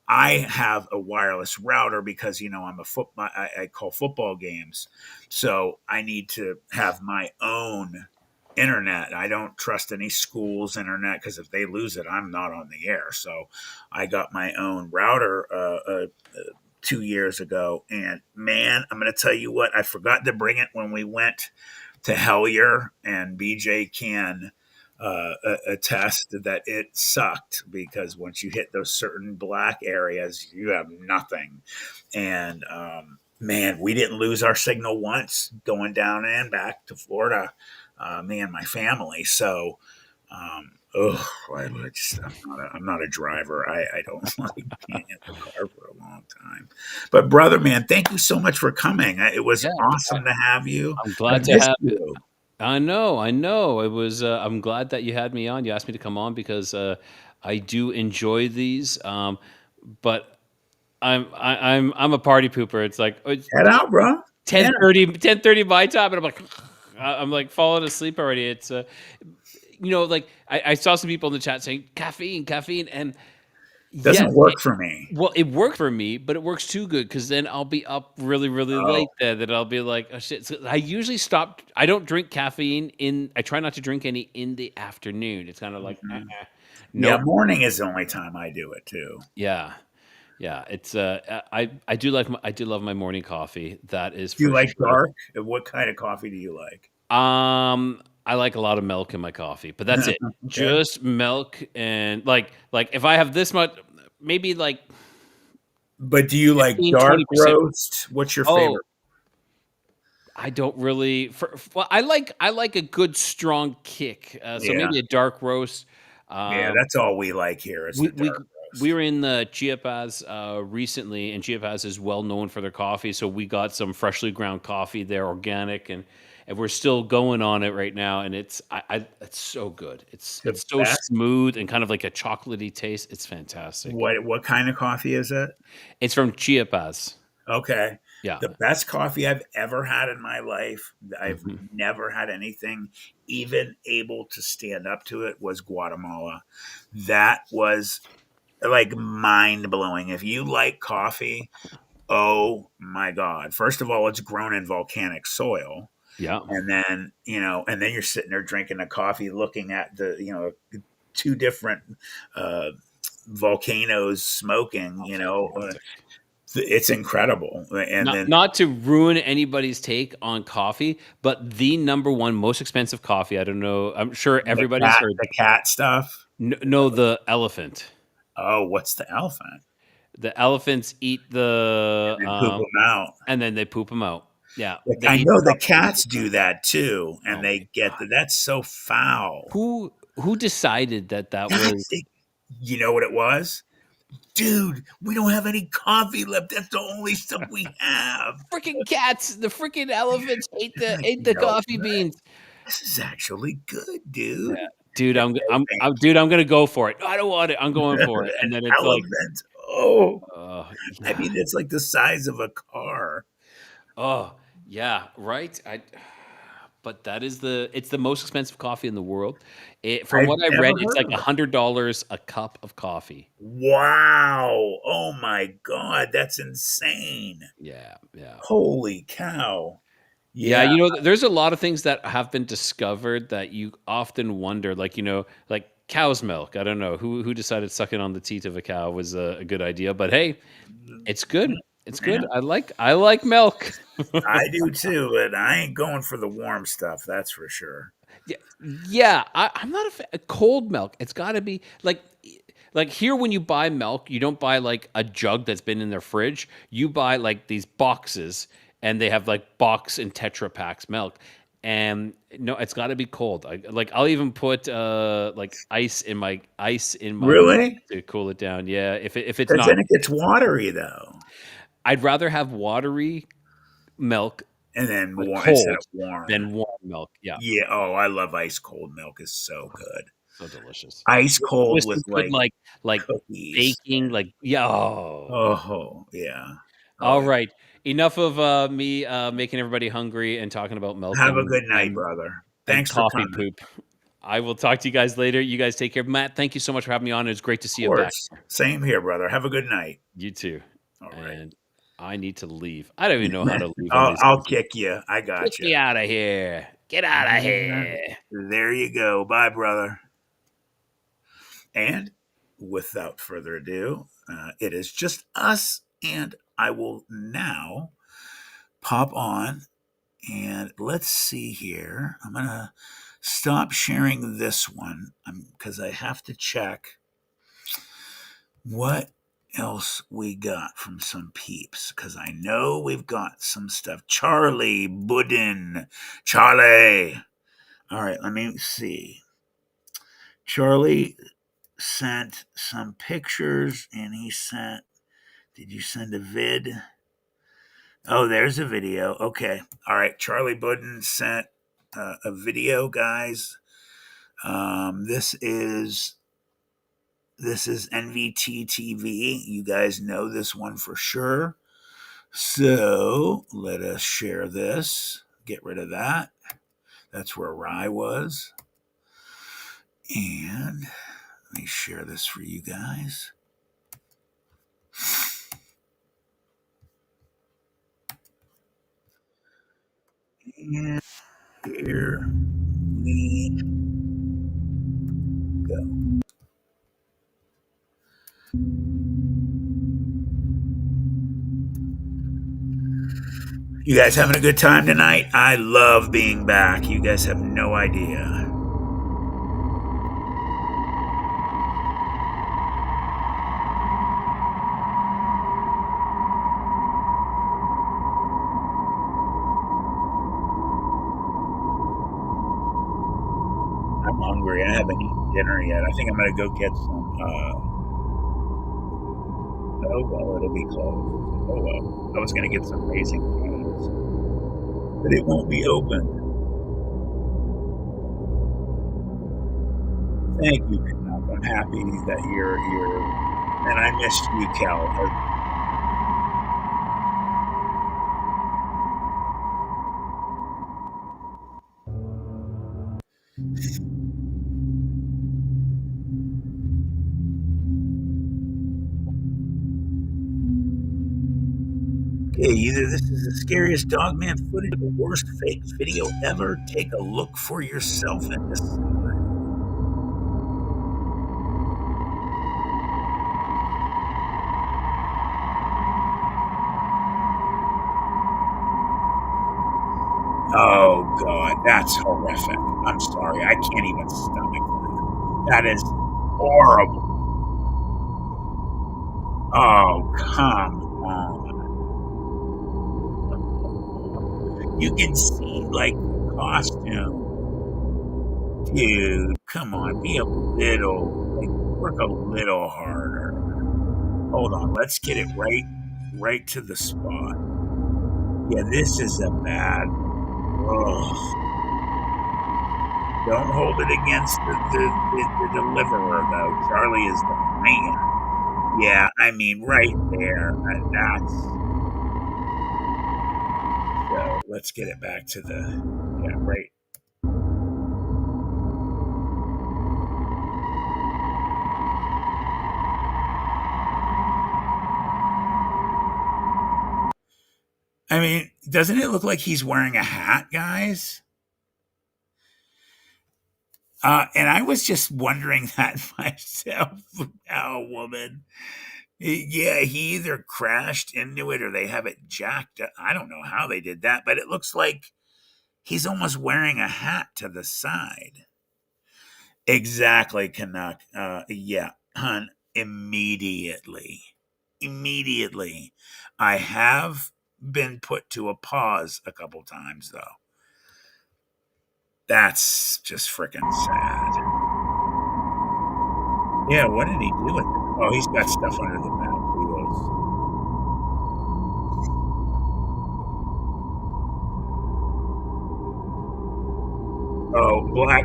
I have a wireless router because I'm a football. I call football games, so I need to have my own internet. I don't trust any school's internet because if they lose it, I'm not on the air. So I got my own router 2 years ago, and man, I'm going to tell you what, I forgot to bring it when we went to Hellier, and BJ can attest that it sucked because once you hit those certain black areas, you have nothing. And man, we didn't lose our signal once going down and back to Florida, me and my family. So, I'm not a driver. I don't like being in the car for a long time. But brother, man, thank you so much for coming. It was Yeah, awesome to have you. I'm I glad to missed have. you. I know, I know. It was. I'm glad that you had me on. You asked me to come on because I do enjoy these. But I'm a party pooper. It's like it's Head out, bro. Yeah. 10:30 my time, and I'm like I'm like falling asleep already. It's like I saw some people in the chat saying caffeine, and yes, Doesn't work for me. well, it worked for me, but it works too good because then I'll be up really, really Oh. late. Then I'll be like, oh shit. So I usually stop. I don't drink caffeine in. I try not to drink any in the afternoon. It's kind of like, Mhm. Yeah, nope. morning is the only time I do it too. Yeah, yeah. It's I do love my morning coffee. That is Do you for like sure. dark? What kind of coffee do you like? I like a lot of milk in my coffee, but that's it. Okay. Just milk and like if I have this much, maybe like But do you like 15, dark 20%. roast? What's your Oh, favorite? I don't really. Well, I like a good strong kick. So Yeah. maybe a dark roast. Yeah, Um, that's all we like here is we the we dark we roast. were in the Chiapas recently, and Chiapas is well known for their coffee. So we got some freshly ground coffee there, organic, and we're still going on it right now. And it's so good. The It's so best. smooth and kind of like a chocolatey taste. It's fantastic. What kind of coffee is it? It's from Chiapas. Okay. Yeah. The best coffee I've ever had in my life, I've Mhm. never had anything even able to stand up to it, was Guatemala. That was like mind blowing. If you like coffee, oh my God. First of all, it's grown in volcanic soil. Yeah. And then you're sitting there drinking a coffee, looking at the two different uh, volcanoes smoking. Oh, fantastic. It's incredible. And then Not to ruin anybody's take on coffee, but the number one most expensive coffee, I don't know, I'm sure the everybody's cat, heard. the cat stuff. No, the elephant. Oh, what's the elephant? The elephants eat And then poop them out. and then they poop them out. Yeah, Like, they I eat know the the top cats do that too, and Oh my they get god. that's so foul. Who decided that was That's you know what it was, dude. We don't have any coffee left. That's the only stuff we have. freaking cats? The freaking elephants ate the No, coffee beans. this is actually good, Yeah. dude. Dude, Yeah, dude, I'm gonna go for it. I don't want it. I'm going for it. And an then it's like, elephant. Oh, I yeah. mean, it's like the size of a car. Oh, yeah, right? But that is it's the most expensive coffee in the world. From I've what I read, never it's heard like of it. $100 a cup of coffee. Wow. Oh my God. That's insane. Yeah, yeah. Holy cow. Yeah, Yeah. there's a lot of things that have been discovered that you often wonder, like, like cow's milk. I don't know who decided sucking on the teat of a cow was a good idea, but hey, it's good. It's Yeah, good. I like milk. I do too, but I ain't going for the warm stuff. That's for sure. Yeah, yeah. I'm not a cold milk. It's got to be like here when you buy milk, you don't buy like a jug that's been in their fridge. You buy like these boxes, and they have like box and Tetra packs milk. And no, it's got to be cold. I'll even put like ice in my milk Really? to cool it down. Yeah, if it's Because not, then it gets watery though. I'd rather have watery milk And then but warm instead cold of warm. than warm milk. Yeah, Yeah. Oh, I love ice cold milk. Is so good. so delicious. Ice cold with Twisted put like like cookies. baking, like yeah. Oh. Oh, yeah. Oh, All yeah. right. Enough of me making everybody hungry and talking about milk Have a good night, and brother. and Thanks for coffee coming. poop. I will talk to you guys later. You guys take care. Matt, thank you so much for having me on. It's great to see Of you back. course. Same here, brother. Have a good night. You too. All right. And I need to leave. I don't even know how to leave on I'll, these I'll things. kick you. I Get got you. me out of here. Get out of here. There you go. Bye, brother. And without further ado, it is just us, and I will now pop on and let's see here. I'm going to stop sharing this one because I have to check what else we got from some peeps because I know we've got some stuff. Charlie Budin. Charlie. All right, let me see. Charlie sent some pictures and he sent, did you send a vid? Oh, there's a video. Okay. All right. Charlie Budden sent a video, guys. This is NVT TV. You guys know this one for sure. So let us share this. Get rid of that. That's where Rye was. And let me share this for you guys. And here we go. You guys having a good time tonight? I love being back. You guys have no idea. I'm hungry. I haven't eaten dinner yet. I think I'm going to go get some. Oh, well, it'll be closed. Oh, well. I was going to get some Raising Cane's, but it won't be open. Thank you, Canuck. I'm happy that you're here. And I missed you, Cal. Okay, either this is the scariest dogman footage or the worst fake video ever. Take a look for yourself and decide. Oh, God, that's horrific. I'm sorry. I can't even stomach that. That is horrible. Oh, come on. You can see, like, the costume. Dude, come on. Be a little, like, work a little harder. Hold on. Let's get it right to the spot. Yeah, this is a bad. Ugh. Don't hold it against the deliverer, though. Charlie is the man. Yeah, I mean, right there. That's. So let's get it back to the. Yeah, right. I mean, doesn't it look like he's wearing a hat, guys? And I was just wondering that myself. Oh, woman. Yeah, he either crashed into it or they have it jacked up. I don't know how they did that, but it looks like he's almost wearing a hat to the side. Exactly, Canuck. Yeah, hun, immediately. Immediately. I have been put to a pause a couple times, though. That's just freaking sad. Yeah, what did he do with it? Oh, he's got stuff under the back wheels. Oh, Black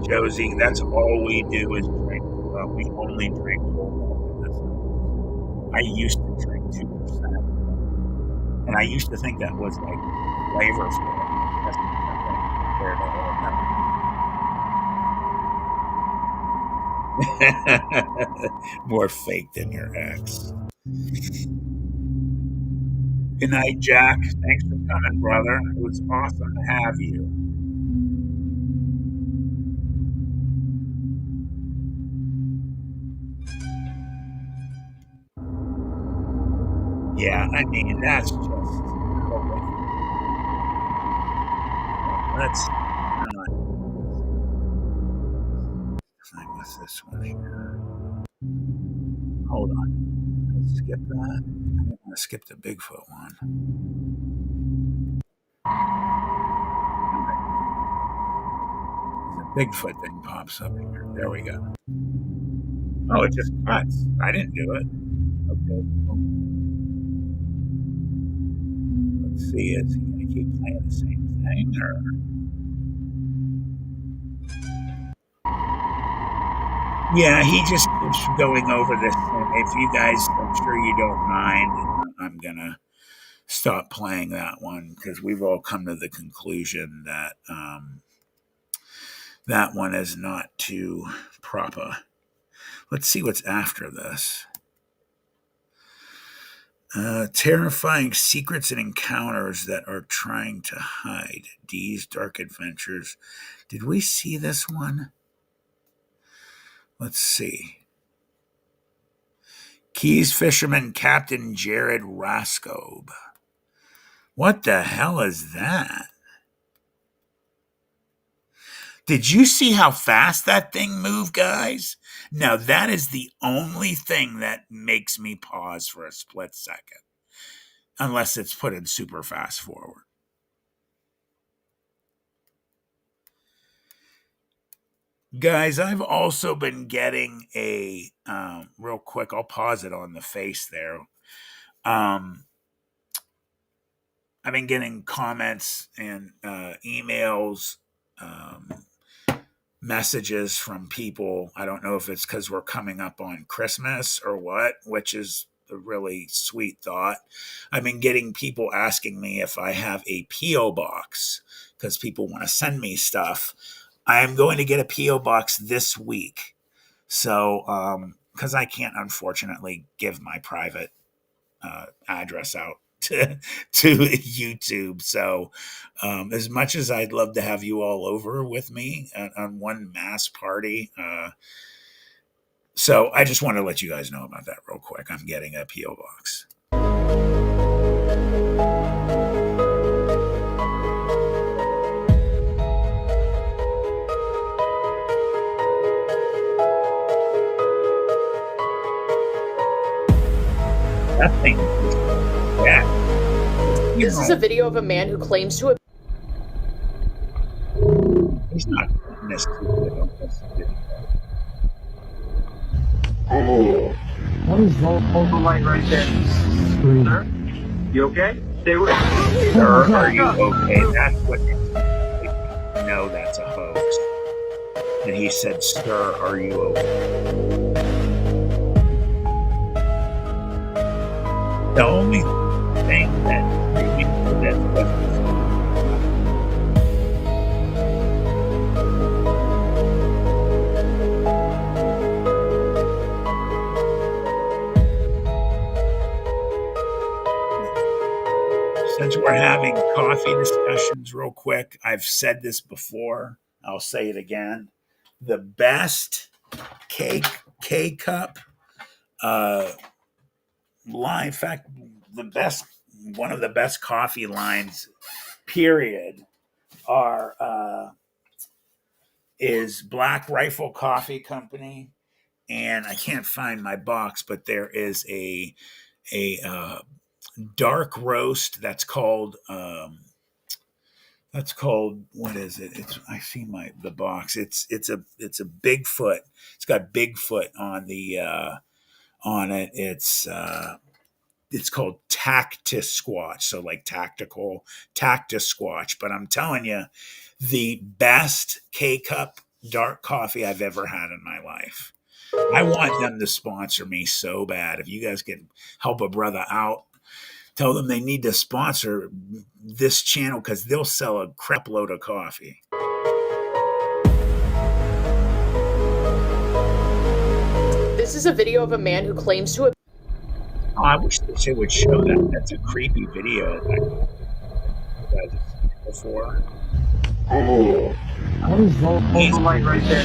Josie, that's all we do is drink. We only drink whole milk in this house. I used to drink 2%. And I used to think that was like flavorful. That's nothing compared to whole milk. More fake than your ex. Good night, Jack. Thanks for coming, brother. It was awesome to have you. Yeah, I mean, that's just horrific. Let's not time with this one here. Hold on. Let's skip that. I didn't want to skip the Bigfoot one. All right. The Bigfoot thing pops up here. There we go. Oh, it just cuts. I didn't do it. Okay. Well, let's see. Is he going to keep playing the same thing or? Yeah, he just keeps going over this. If you guys, I'm sure you don't mind, I'm going to stop playing that one because we've all come to the conclusion that that one is not too proper. Let's see what's after this. Terrifying secrets and encounters that are trying to hide. Dee's Dark Adventures. Did we see this one? Let's see. Keys Fisherman Captain Jared Raskob. What the hell is that? Did you see how fast that thing moved, guys? Now, that is the only thing that makes me pause for a split second, unless it's put in super fast forward. Guys, I've also been getting a, real quick, I'll pause it on the face there. I've been getting comments and emails, messages from people. I don't know if it's because we're coming up on Christmas or what, which is a really sweet thought. I've been getting people asking me if I have a P.O. box because people want to send me stuff. I am going to get a P.O. box this week. So, because I can't unfortunately give my private address out to YouTube. So, as much as I'd love to have you all over with me on one mass party, so I just want to let you guys know about that real quick. I'm getting a PO box. That thing, yeah. This is a video of a man who claims to have. He's not in this video. What is that? Hold the light right there. Sir, you okay? Stay with me. Sir, are you okay? That's what. No, that's a hoax. And he said, "Sir, are you okay?" The only thing that since we're having coffee discussions real quick, I've said this before. I'll say it again. The best K cup line, in fact, one of the best coffee lines, period, is Black Rifle Coffee Company, and I can't find my box, but there is a dark roast that's called what is it? I see the box. It's a Bigfoot. It's got Bigfoot on the on it. It's called Tactus Squatch, so like tactical Tactus Squatch. But I'm telling you, the best K cup dark coffee I've ever had in my life. I want them to sponsor me so bad. If you guys can help a brother out, tell them they need to sponsor this channel because they'll sell a crap load of coffee. This is a video of a man who claims to have... Oh, I wish they would show that. That's a creepy video that I've seen before. Oh, hold the light right there.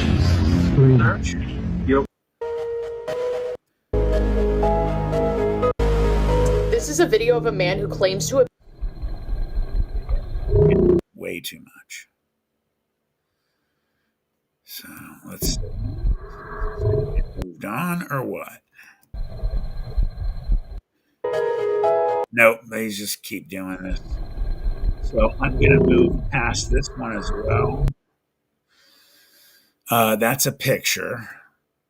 Sir, you This is a video of a man who claims to have... Way too much. So let's see. Moved on or what? Nope, they just keep doing this. So I'm going to move past this one as well. That's a picture.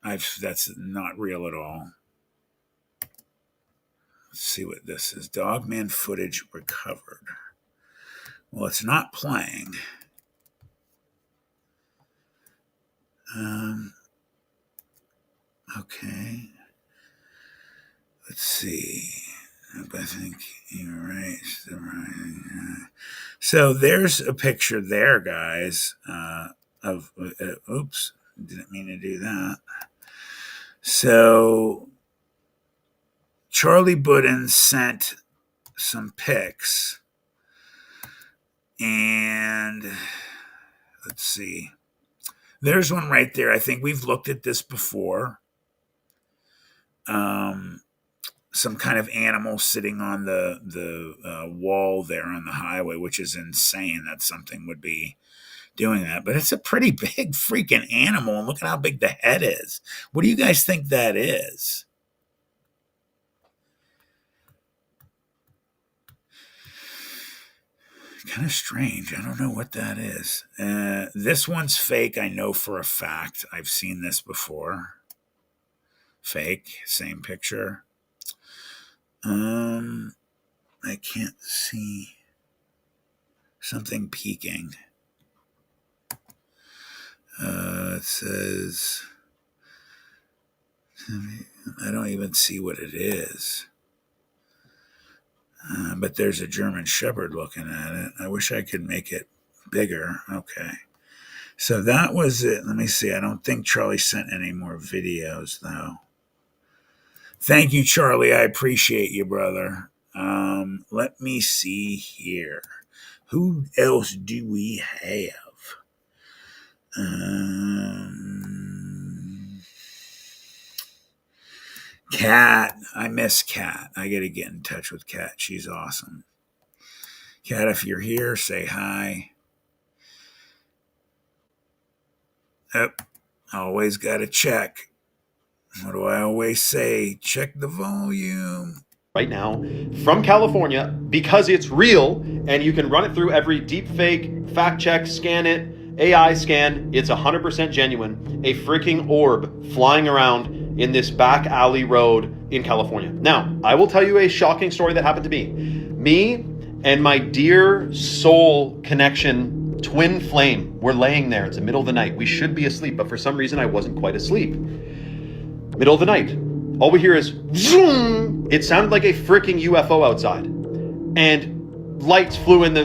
That's not real at all. Let's see what this is. Dogman footage recovered. Well, it's not playing. Okay. Let's see. I think you're right. So there's a picture there, guys, of, oops, didn't mean to do that. So Charlie Budden sent some pics, and let's see. There's one right there. I think we've looked at this before. Some kind of animal sitting on the wall there on the highway, which is insane that something would be doing that. But it's a pretty big freaking animal, and look at how big the head is. What do you guys think that is? Kind of strange. I don't know what that is. This one's fake. I know for a fact. I've seen this before. Fake. Same picture. I can't see something peeking. It says, I don't even see what it is. But there's a German Shepherd looking at it. I wish I could make it bigger. Okay. So that was it. Let me see. I don't think Charlie sent any more videos, though. Thank you, Charlie. I appreciate you, brother. Let me see here. Who else do we have? Kat. I miss Kat. I got to get in touch with Kat. She's awesome. Kat, if you're here, say hi. Yep. Always got to check. What do I always say? Check the volume. Right now from California because it's real and you can run it through every deep fake, fact check, scan it, AI scan. It's 100% genuine. A freaking orb flying around in this back alley road in California. Now, I will tell you a shocking story that happened to me. Me and my dear soul connection twin flame were laying there. It's the middle of the night. We should be asleep, but for some reason I wasn't quite asleep. Middle of the night. All we hear is zoom. It sounded like a freaking UFO outside, and lights flew in the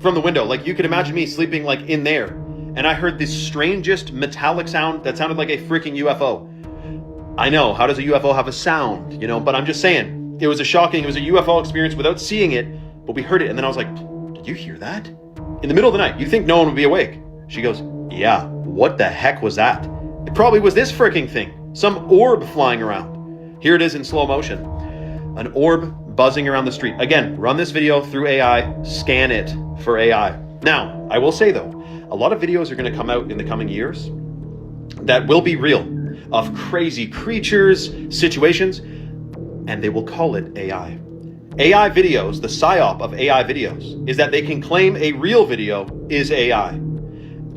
from the window. Like you could imagine me sleeping like in there, and I heard this strangest metallic sound that sounded like a freaking UFO. I know, how does a UFO have a sound? You know, but I'm just saying it was a UFO experience without seeing it, but we heard it, and then I was like, did you hear that? In the middle of the night, you think no one would be awake? She goes, yeah. What the heck was that? It probably was this freaking thing. Some orb flying around. Here it is in slow motion. An orb buzzing around the street. Again, run this video through AI, scan it for AI. Now, I will say though, a lot of videos are going to come out in the coming years that will be real, of crazy creatures, situations, and they will call it AI. AI videos, the psyop of AI videos, is that they can claim a real video is AI,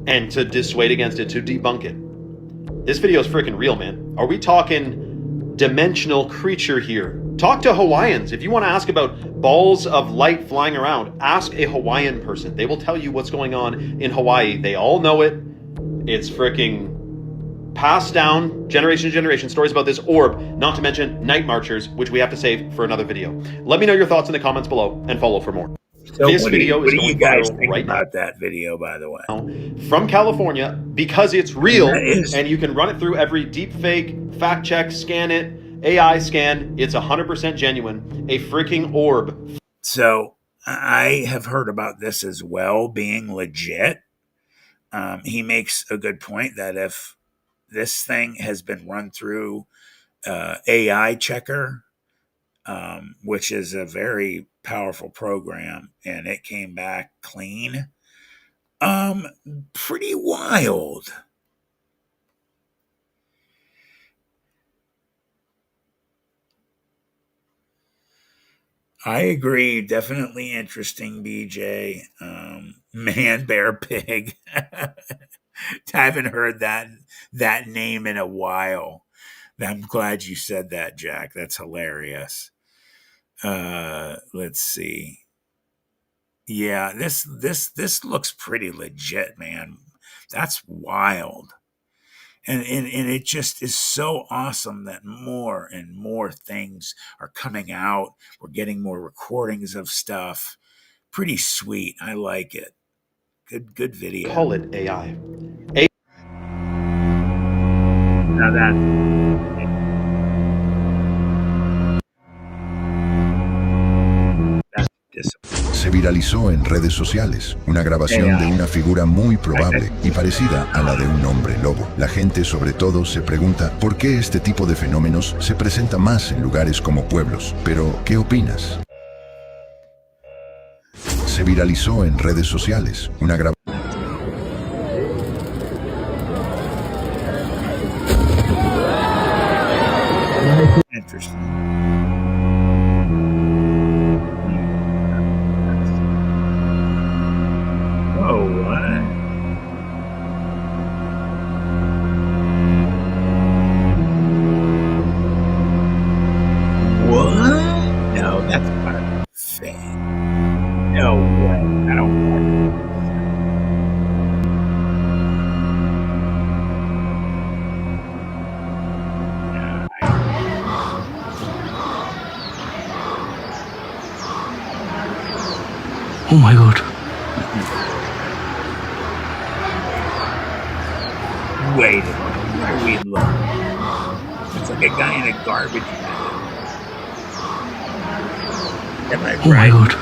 and to dissuade against it, to debunk it. This video is freaking real, man. Are we talking dimensional creature here? Talk to Hawaiians. If you want to ask about balls of light flying around, ask a Hawaiian person. They will tell you what's going on in Hawaii. They all know it. It's freaking passed down generation to generation, stories about this orb, not to mention night marchers, which we have to save for another video. Let me know your thoughts in the comments below and follow for more. So This video what is do you going guys viral think right now about that video, by the way? from California because it's That real is and you can run it through every deep fake, fact check, scan it, AI scan. It's 100% genuine. A freaking orb. so. I have heard about this as well being legit. He makes a good point that if this thing has been run through AI checker, which is a very powerful program, and it came back clean. Um, Pretty wild. I agree. Definitely interesting, BJ. Man, bear, pig. I haven't heard that name in a while. I'm glad you said that, Jack. That's hilarious. Let's see. Yeah, this looks pretty legit, man. That's wild. And it just is so awesome that more and more things are coming out. We're getting more recordings of stuff. Pretty sweet. I like it. Good video. Call it AI. Now that that's disappointing. Se viralizó en redes sociales una grabación de AI. una figura muy probable y parecida a la de un hombre lobo. La gente sobre todo se pregunta por qué este tipo de fenómenos se presenta más en lugares como pueblos. Pero, ¿qué opinas? Se viralizó en redes sociales una grabación. Interesting. Whoa, what? What? No, that's gotta be fake. No way. I don't want it. Oh my god. Wait a minute. Where are we looking? It's like a guy in a garbage bag. Am I Oh my right? god.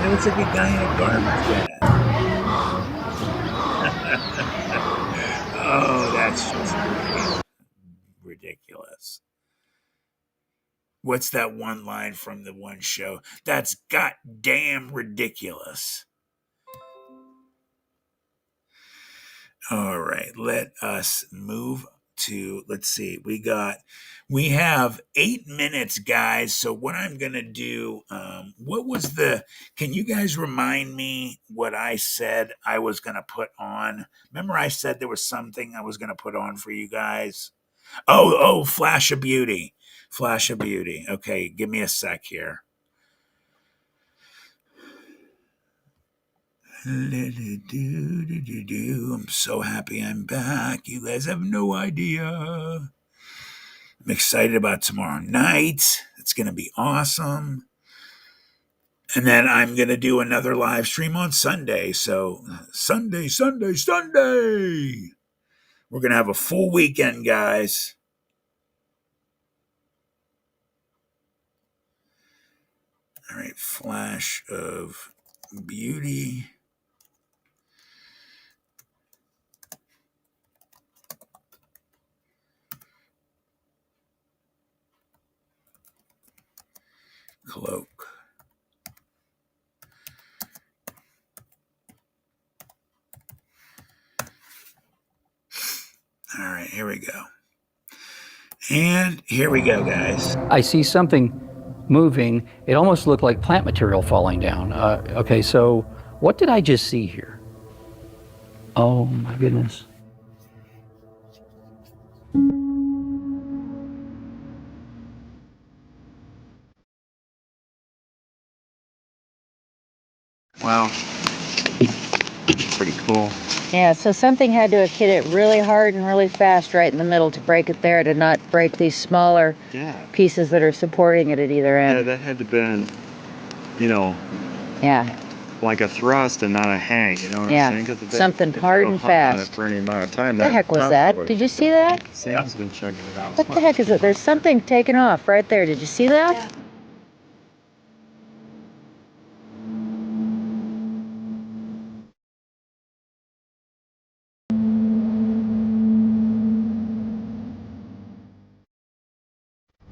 It looks like a guy in a garbage bag. Oh, that's just ridiculous. What's that one line from the one show? That's goddamn ridiculous. All right, let us move to, let's see, we have 8 minutes, guys. So what I'm gonna do, can you guys remind me what I said I was gonna put on? Remember I said there was something I was gonna put on for you guys? Oh, Flash of Beauty. Flash of Beauty. Okay, give me a sec here. I'm so happy I'm back. You guys have no idea. I'm excited about tomorrow night. It's going to be awesome. And then I'm going to do another live stream on Sunday. So, Sunday. We're going to have a full weekend, guys. All right, Flash of Beauty. Cloak. All right, here we go. And here we go, guys. I see something moving. It almost looked like plant material falling down. Okay, so what did I just see here? Oh my goodness. Wow. Pretty cool. Yeah, so something had to have hit it really hard and really fast right in the middle to break it there, to not break these smaller pieces that are supporting it at either end. Yeah, that had to been, you know, Yeah, like a thrust and not a hang, you know what yeah, I'm saying? 'Cause if something hard and hung on it fast. for any amount of time, What the heck was that? Did you see that? Sam's been checking it out. What the heck is it? There's something taking off right there. Did you see that?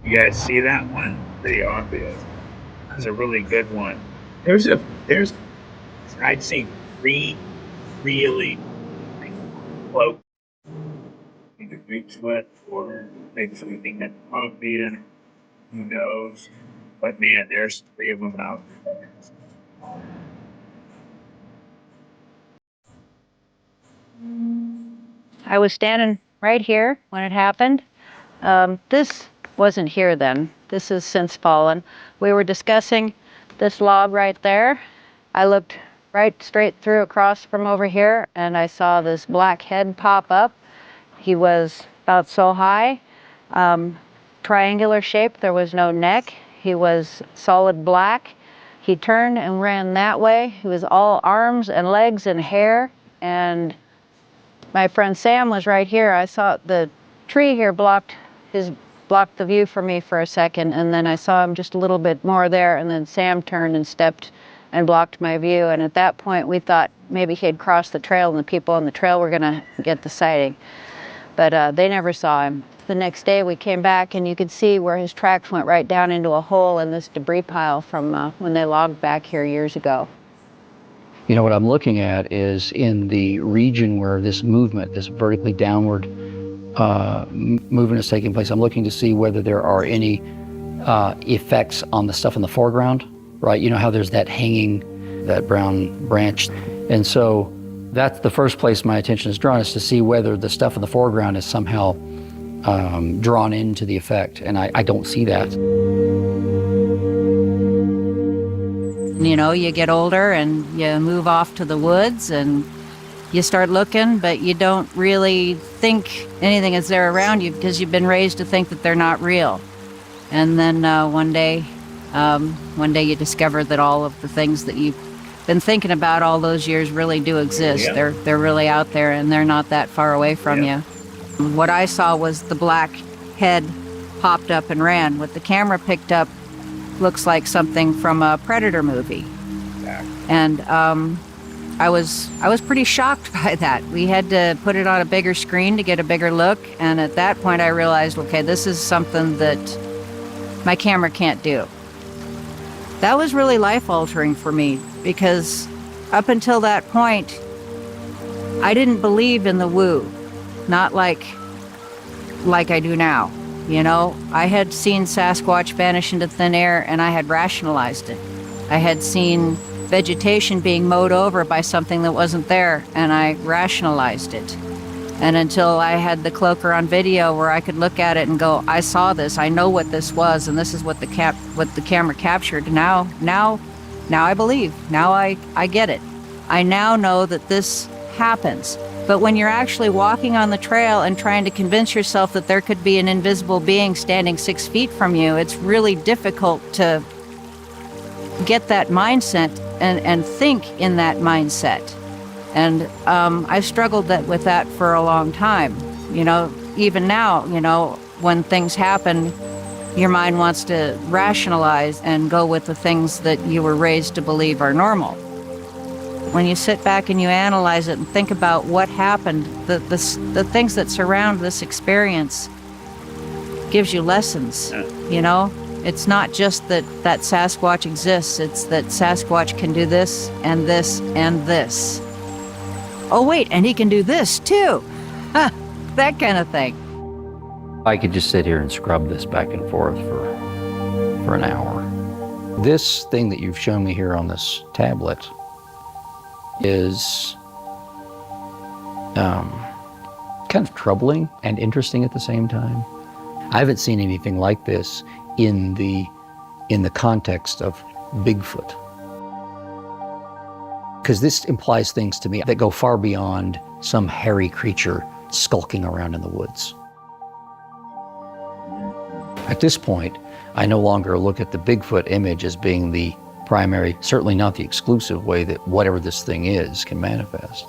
You guys see that one? Pretty obvious. That's a really good one. There's I'd say three really close either Bigfoot or Bigfoot being that obvious. Who knows? But man, there's three of them out there. I was standing right here when it happened. This wasn't here then. This has since fallen. We were discussing this log right there. I looked right straight through across from over here, and I saw this black head pop up. He was about so high, triangular shape. There was no neck. He was solid black. He turned and ran that way. He was all arms and legs and hair, and my friend Sam was right here. I saw the tree here blocked the view for me for a second, and then I saw him just a little bit more there, and then Sam turned and stepped and blocked my view. And at that point, we thought maybe he had crossed the trail and the people on the trail were gonna get the sighting. But they never saw him. The next day we came back and you could see where his tracks went right down into a hole in this debris pile from when they logged back here years ago. You know, what I'm looking at is in the region where this movement, this vertically downward movement is taking place, I'm looking to see whether there are any effects on the stuff in the foreground, right? You know how there's that hanging, that brown branch. And so that's the first place my attention is drawn, is to see whether the stuff in the foreground is somehow drawn into the effect. And I don't see that. You know, you get older and you move off to the woods and you start looking, but you don't really think anything is there around you because you've been raised to think that they're not real. And then one day you discover that all of the things that you've been thinking about all those years really do exist. Yeah. They're really out there and they're not that far away from you. What I saw was the black head popped up and ran. What the camera picked up looks like something from a Predator movie. And I was pretty shocked by that. We had to put it on a bigger screen to get a bigger look, and at that point I realized, okay, this is something that my camera can't do. That was really life-altering for me, because up until that point, I didn't believe in the woo, not like I do now. You know, I had seen Sasquatch vanish into thin air and I had rationalized it. I had seen vegetation being mowed over by something that wasn't there and I rationalized it. And until I had the cloaker on video where I could look at it and go, I saw this, I know what this was, and this is what the camera captured. Now I believe. Now I get it. I now know that this happens. But when you're actually walking on the trail and trying to convince yourself that there could be an invisible being standing 6 feet from you, it's really difficult to get that mindset and think in that mindset. And I've struggled with that for a long time. You know, even now, you know, when things happen, your mind wants to rationalize and go with the things that you were raised to believe are normal. When you sit back and you analyze it and think about what happened, the things that surround this experience gives you lessons, you know? It's not just that Sasquatch exists, it's that Sasquatch can do this and this and this. Oh wait, and he can do this too. That kind of thing. I could just sit here and scrub this back and forth for an hour. This thing that you've shown me here on this tablet is kind of troubling and interesting at the same time. I haven't seen anything like this in the context of Bigfoot. because this implies things to me that go far beyond some hairy creature skulking around in the woods. At this point, I no longer look at the Bigfoot image as being the primary, certainly not the exclusive way that whatever this thing is can manifest.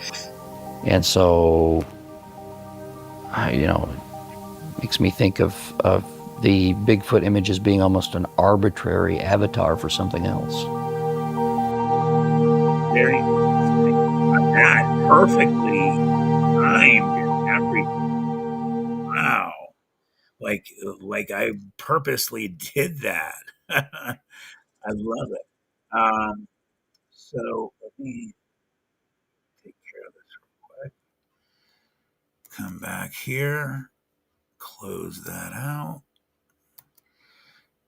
And so, it makes me think of the Bigfoot image as being almost an arbitrary avatar for something else. Very that perfectly timed and everything. Wow. Like I purposely did that. I love it. So let me take care of this real quick. Come back here, close that out.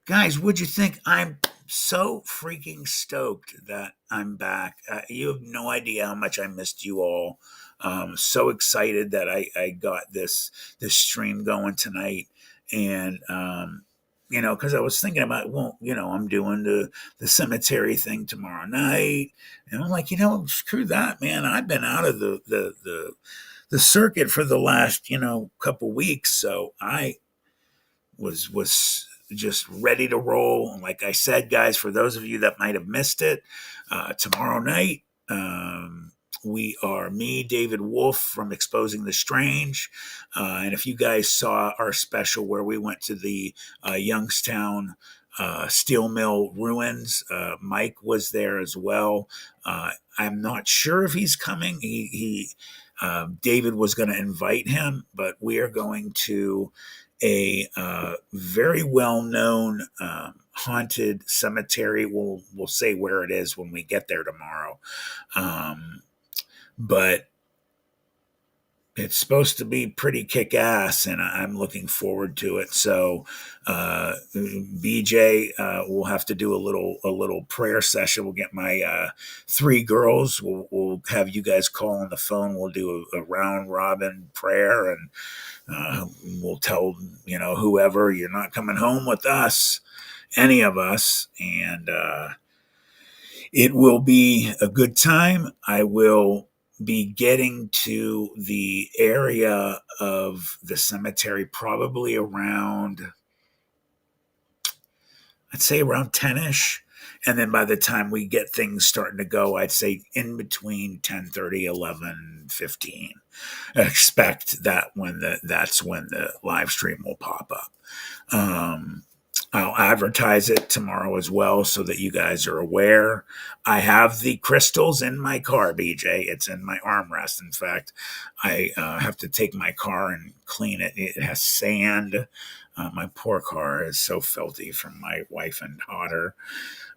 Guys, what'd you think? I'm so freaking stoked that I'm back. You have no idea how much I missed you all. So excited that I got this stream going tonight, and because I was thinking about, well, I'm doing the cemetery thing tomorrow night, and I'm like, screw that, man. I've been out of the circuit for the last couple weeks, so I was just ready to roll. And like I said, guys, for those of you that might have missed it, tomorrow night, we are me, David Wolf from Exposing the Strange. And if you guys saw our special where we went to the Youngstown steel mill ruins, Mike was there as well. I'm not sure if he's coming. David was going to invite him, but we are going to a very well-known haunted cemetery. We'll say where it is when we get there tomorrow. But it's supposed to be pretty kick-ass, and I'm looking forward to it. So BJ, we'll have to do a little prayer session. We'll get my 3 girls. We'll have you guys call on the phone. We'll do a round robin prayer, and we'll tell whoever, you're not coming home with us, any of us, and it will be a good time. I will be getting to the area of the cemetery probably around, I'd say around 10ish. And then by the time we get things starting to go, I'd say in between 10:30, 11:15. Expect that that's when the live stream will pop up. I'll advertise it tomorrow as well so that you guys are aware. I have the crystals in my car, BJ. It's in my armrest. In fact, I have to take my car and clean it. It has sand. My poor car is so filthy from my wife and daughter.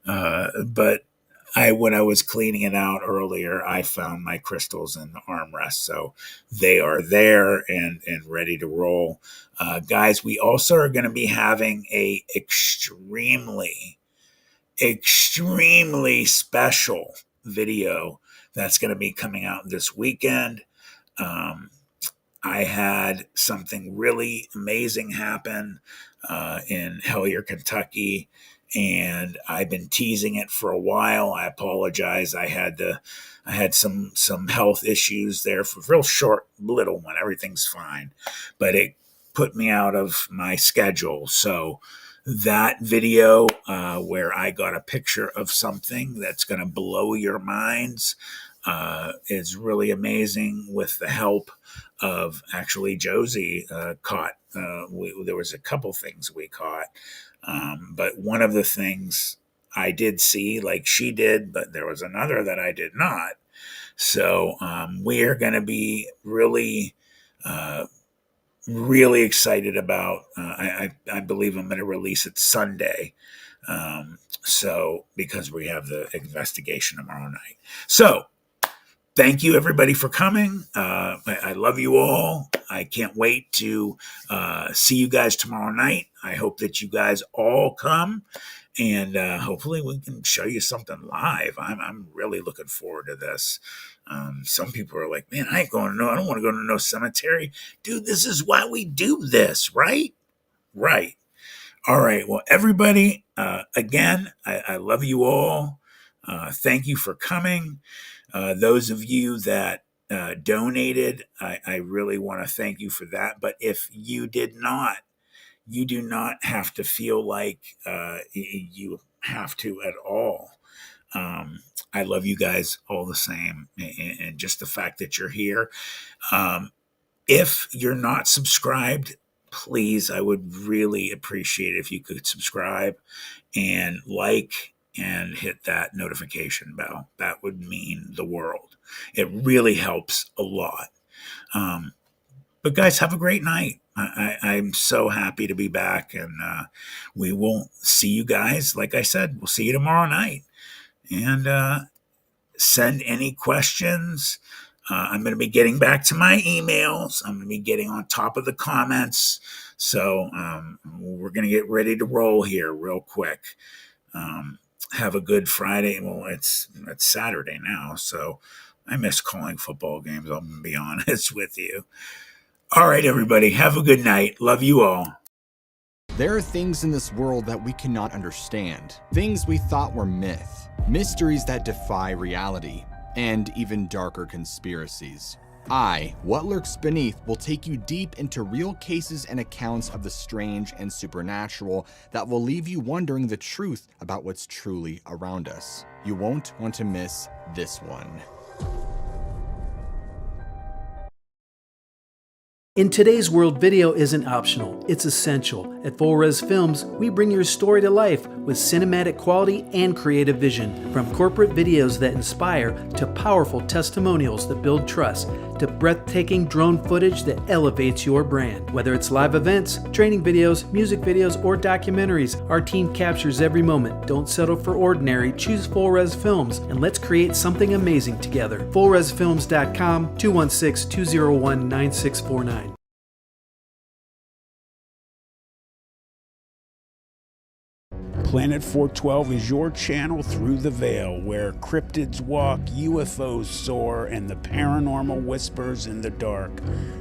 But when I was cleaning it out earlier, I found my crystals in the armrest. So they are there and ready to roll. Guys, we also are going to be having a extremely special video that's going to be coming out this weekend. I had something really amazing happen in Hellier, Kentucky, and I've been teasing it for a while. I apologize. I had some health issues there for real short, little one. Everything's fine, but it put me out of my schedule. So that video where I got a picture of something that's going to blow your minds is really amazing, with the help of actually Josie caught. There was a couple things we caught, but one of the things I did see, like she did, but there was another that I did not. So we are going to be really excited about. I believe I'm going to release it Sunday. So because we have the investigation tomorrow night. So thank you everybody for coming. I love you all. I can't wait to see you guys tomorrow night. I hope that you guys all come, and hopefully we can show you something live. I'm really looking forward to this. Some people are like, man, I ain't going to know. I don't want to go to no cemetery. Dude, this is why we do this, right? Right. All right. Well, everybody, again, I love you all. Thank you for coming. Those of you that donated, I really want to thank you for that. But if you did not, you do not have to feel like you have to at all. I love you guys all the same, and just the fact that you're here. If you're not subscribed, please, I would really appreciate it if you could subscribe and like and hit that notification bell. That would mean the world. It really helps a lot. But guys, have a great night. I'm so happy to be back, and we will see you guys. Like I said, we'll see you tomorrow night. And send any questions. I'm going to be getting back to my emails. I'm going to be getting on top of the comments. So we're going to get ready to roll here real quick. Have a good Friday. Well, it's Saturday now, so I miss calling football games. I'm going to be honest with you. All right, everybody. Have a good night. Love you all. There are things in this world that we cannot understand. Things we thought were myth. Mysteries that defy reality. And even darker conspiracies. What Lurks Beneath will take you deep into real cases and accounts of the strange and supernatural that will leave you wondering the truth about what's truly around us. You won't want to miss this one. In today's world, video isn't optional, it's essential. At Full Res Films, we bring your story to life with cinematic quality and creative vision. From corporate videos that inspire, to powerful testimonials that build trust, to breathtaking drone footage that elevates your brand. Whether it's live events, training videos, music videos, or documentaries, our team captures every moment. Don't settle for ordinary, choose Full Res Films, and let's create something amazing together. FullResFilms.com, 216-201-9649. Planet 412 is your channel through the veil, where cryptids walk, UFOs soar, and the paranormal whispers in the dark.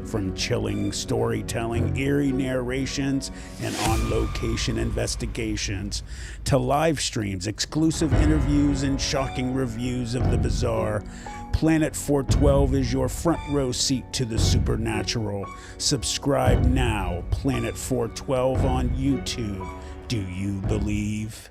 From chilling storytelling, eerie narrations, and on-location investigations, to live streams, exclusive interviews, and shocking reviews of the bizarre, Planet 412 is your front row seat to the supernatural. Subscribe now, Planet 412 on YouTube. Do you believe?